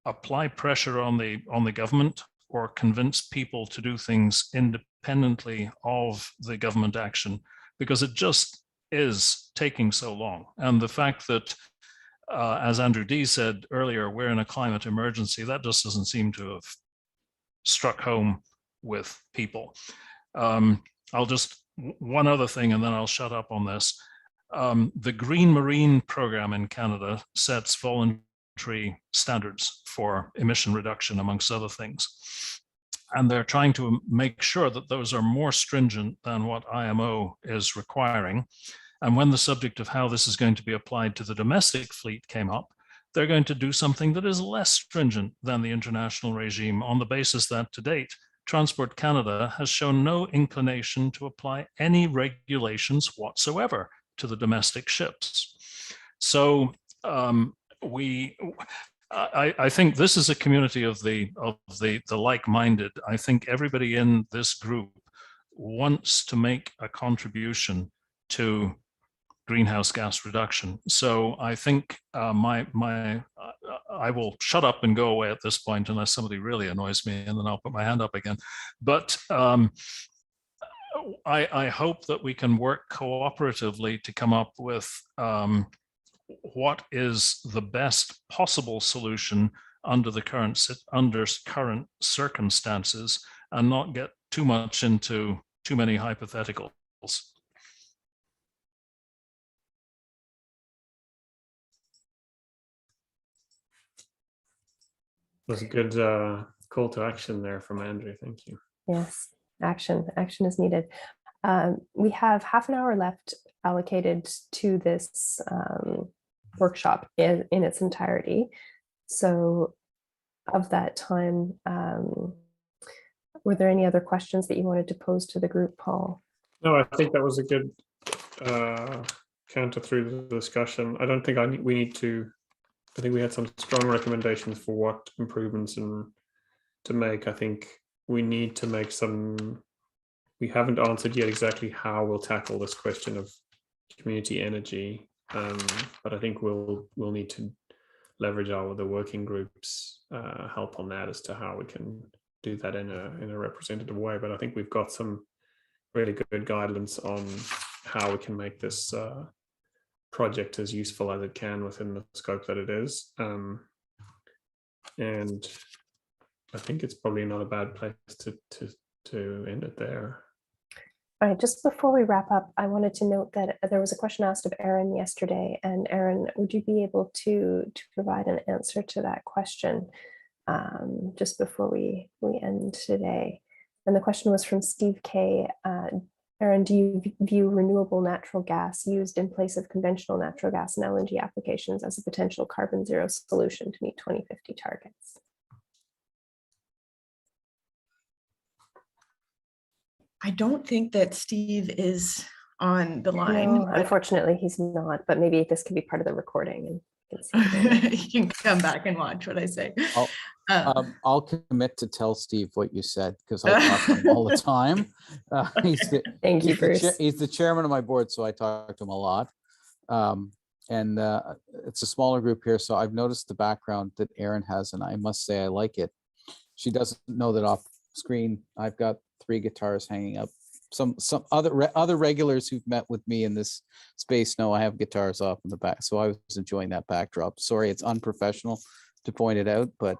apply pressure on the government or convince people to do things independently of the government action, because it just is taking so long. And the fact that as Andrew D said earlier, we're in a climate emergency, that just doesn't seem to have struck home with people. I'll just, one other thing, and then I'll shut up on this. The Green Marine program in Canada sets voluntary standards for emission reduction, amongst other things. And they're trying to make sure that those are more stringent than what IMO is requiring. And when the subject of how this is going to be applied to the domestic fleet came up, they're going to do something that is less stringent than the international regime, on the basis that to date, Transport Canada has shown no inclination to apply any regulations whatsoever to the domestic ships. So I think this is a community of the like-minded. I think everybody in this group wants to make a contribution to greenhouse gas reduction. So I think I will shut up and go away at this point unless somebody really annoys me, and then I'll put my hand up again. But I hope that we can work cooperatively to come up with what is the best possible solution under the current circumstances, and not get too much into too many hypotheticals. That's a good call to action there from Andrew. Thank you. Yes, action is needed. We have half an hour left allocated to this workshop in its entirety. So of that time, were there any other questions that you wanted to pose to the group, Paul? No, I think that was a good counter through the discussion. I don't think we need to. I think we had some strong recommendations for what improvements to make. I think we need to make some. We haven't answered yet exactly how we'll tackle this question of community energy, but I think we'll need to leverage the working groups help on that as to how we can do that in a representative way. But I think we've got some really good guidance on how we can make this project as useful as it can within the scope that it is. And I think it's probably not a bad place to end it there. All right, just before we wrap up, I wanted to note that there was a question asked of Aaron yesterday, and Aaron, would you be able to provide an answer to that question just before we end today? And the question was from Steve K. Aaron, do you view renewable natural gas used in place of conventional natural gas and LNG applications as a potential carbon zero solution to meet 2050 targets? I don't think that Steve is on the line. No, unfortunately, he's not, but maybe this could be part of the recording. And you can come back and watch what I say. I'll commit to tell Steve what you said, because I talk to him all the time. Thank you, Bruce. He's the chairman of my board, so I talk to him a lot. And it's a smaller group here, so I've noticed the background that Erin has, and I must say I like it. She doesn't know that off screen I've got 3 guitars hanging up. Some other regulars who've met with me in this space know I have guitars off in the back, so I was enjoying that backdrop. Sorry, it's unprofessional to point it out, but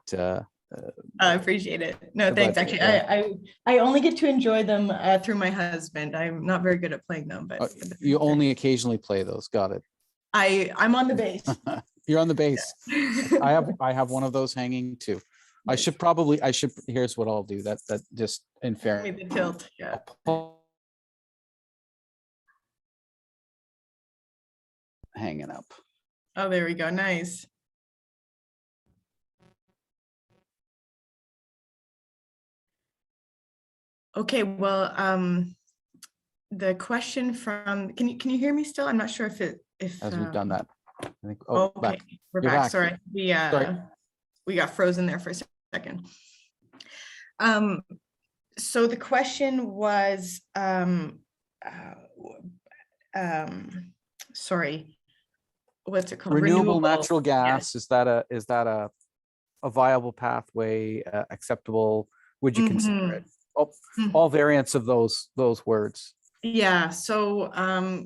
I appreciate it. No, thanks. Actually, I only get to enjoy them through my husband. I'm not very good at playing them, but you only occasionally play those. Got it. I'm on the bass. You're on the bass. Yeah. I have one of those hanging too. I should. Here's what I'll do. That just in fairness. Maybe tilt. Yeah. Hanging up. Oh, there we go. Nice. Okay, well, the question from, can you hear me still? I'm not sure if as we've done that. I think, okay, back. We're You're back. back. Sorry, we got frozen there for a second. So the question was, sorry, what's it called? Renewable natural gas. Yes. Is that a viable pathway, acceptable? Would you consider it? All variants of those words. Yeah, so I'm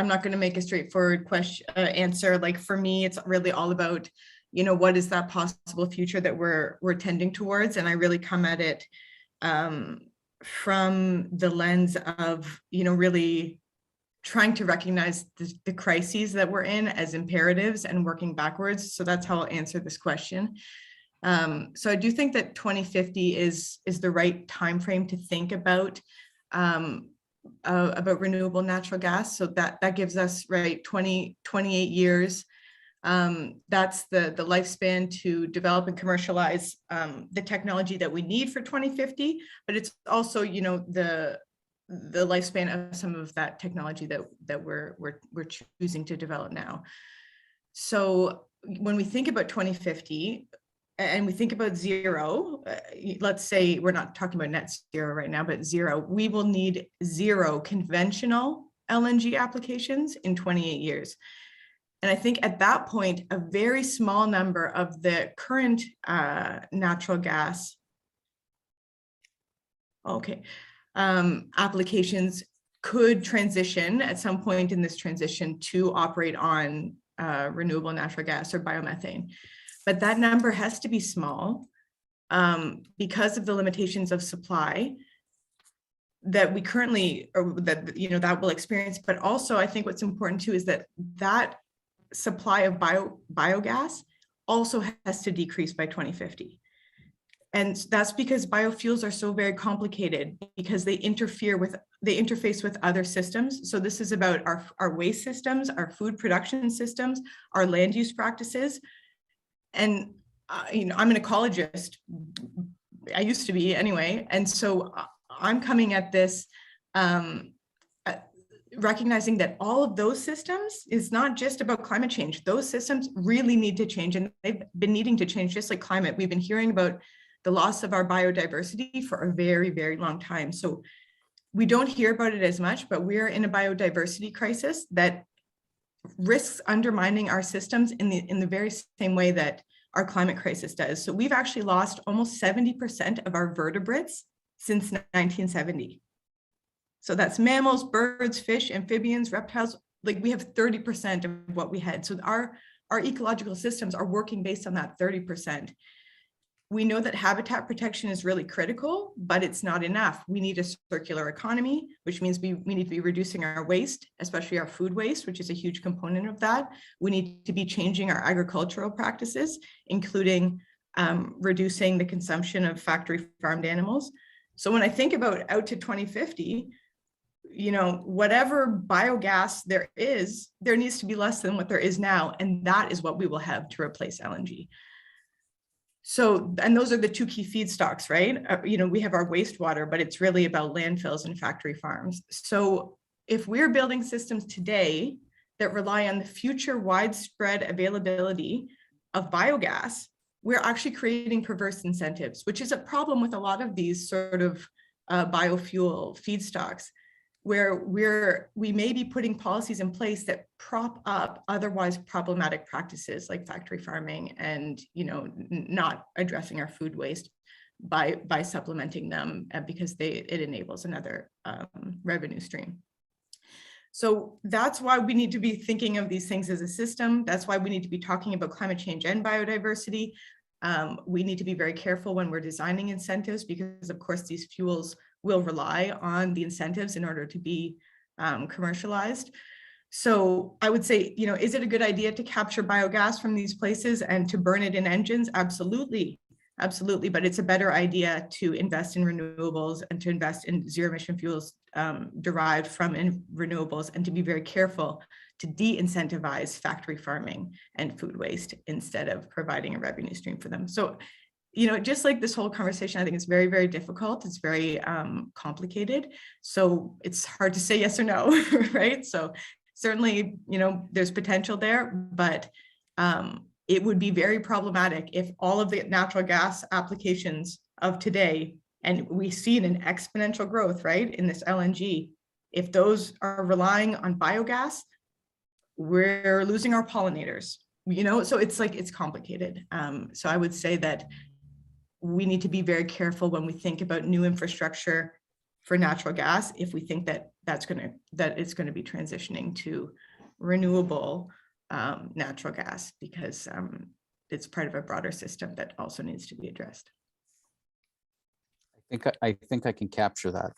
not going to make a straightforward answer. Like for me, it's really all about, what is that possible future that we're tending towards, and I really come at it from the lens of really trying to recognize the crises that we're in as imperatives and working backwards. So that's how I'll answer this question. So I do think that 2050 is the right time frame to think about renewable natural gas. So that gives us 28 years. That's the lifespan to develop and commercialize the technology that we need for 2050, but it's also the lifespan of some of that technology that we're choosing to develop now. So when we think about 2050 and we think about zero, let's say we're not talking about net zero right now, but zero, we will need zero conventional LNG applications in 28 years. And I think at that point, a very small number of the current natural gas applications could transition at some point in this transition to operate on renewable natural gas or biomethane. But that number has to be small because of the limitations of supply that we currently, or that, you know, that will experience. But also I think what's important too is that that supply of biogas also has to decrease by 2050. And that's because biofuels are so very complicated because they interface with other systems. So this is about our waste systems, our food production systems, our land use practices. And you know, I'm an ecologist. I used to be anyway. And so I'm coming at this recognizing that all of those systems is not just about climate change. Those systems really need to change, and they've been needing to change just like climate. We've been hearing about the loss of our biodiversity for a very, very long time. So we don't hear about it as much, but we're in a biodiversity crisis that risks undermining our systems in the very same way that our climate crisis does. So we've actually lost almost 70% of our vertebrates since 1970. So that's mammals, birds, fish, amphibians, reptiles. Like we have 30% of what we had. So our ecological systems are working based on that 30%. We know that habitat protection is really critical, but it's not enough. We need a circular economy, which means we need to be reducing our waste, especially our food waste, which is a huge component of that. We need to be changing our agricultural practices, including reducing the consumption of factory farmed animals. So when I think about out to 2050, you know, whatever biogas there is, there needs to be less than what there is now. And that is what we will have to replace LNG. So, and those are the two key feedstocks, right? You know, we have our wastewater, but it's really about landfills and factory farms. So if we're building systems today that rely on the future widespread availability of biogas, we're actually creating perverse incentives, which is a problem with a lot of these sort of biofuel feedstocks, where we may be putting policies in place that prop up otherwise problematic practices like factory farming and, you know, not addressing our food waste by supplementing them because it enables another revenue stream. So that's why we need to be thinking of these things as a system. That's why we need to be talking about climate change and biodiversity. We need to be very careful when we're designing incentives because, of course, these fuels will rely on the incentives in order to be commercialized. So I would say, you know, is it a good idea to capture biogas from these places and to burn it in engines? Absolutely, absolutely. But it's a better idea to invest in renewables and to invest in zero emission fuels derived from renewables, and to be very careful to de-incentivize factory farming and food waste instead of providing a revenue stream for them. So, you know, just like this whole conversation, I think it's very, very difficult. It's very complicated. So it's hard to say yes or no, right? So certainly, you know, there's potential there, but it would be very problematic if all of the natural gas applications of today, and we see an exponential growth, right, in this LNG, if those are relying on biogas, we're losing our pollinators, you know, so it's like, it's complicated. So I would say that we need to be very careful when we think about new infrastructure for natural gas, if we think that it's going to be transitioning to renewable natural gas, because it's part of a broader system that also needs to be addressed. I think I can capture that.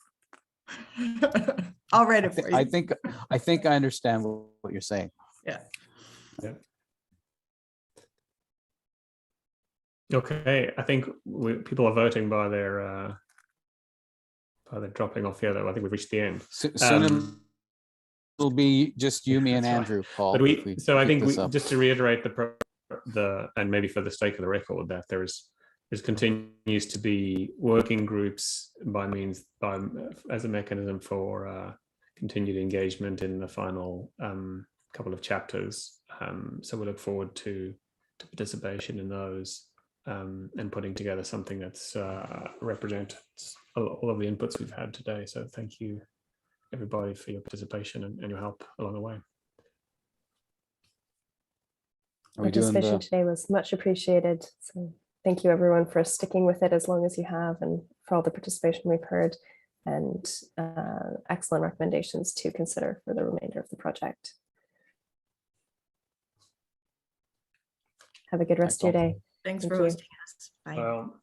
I'll write it for you. I think I understand what you're saying. Yeah. Yeah. Okay, I think people are voting by their dropping off here, though. I think we've reached the end. Soon it'll be just you, me, and Andrew, Paul. But so I think just to reiterate and maybe for the sake of the record, that there continues to be working groups as a mechanism for continued engagement in the final couple of chapters. So we look forward to participation in those. And putting together something that's represents all of the inputs we've had today. So thank you, everybody for your participation and your help along the way. Are we doing Participation the, today was much appreciated. So thank you everyone for sticking with it as long as you have, and for all the participation we've heard, and excellent recommendations to consider for the remainder of the project. Have a good rest of your day. Thanks Thank for you. hosting us. Bye. Well,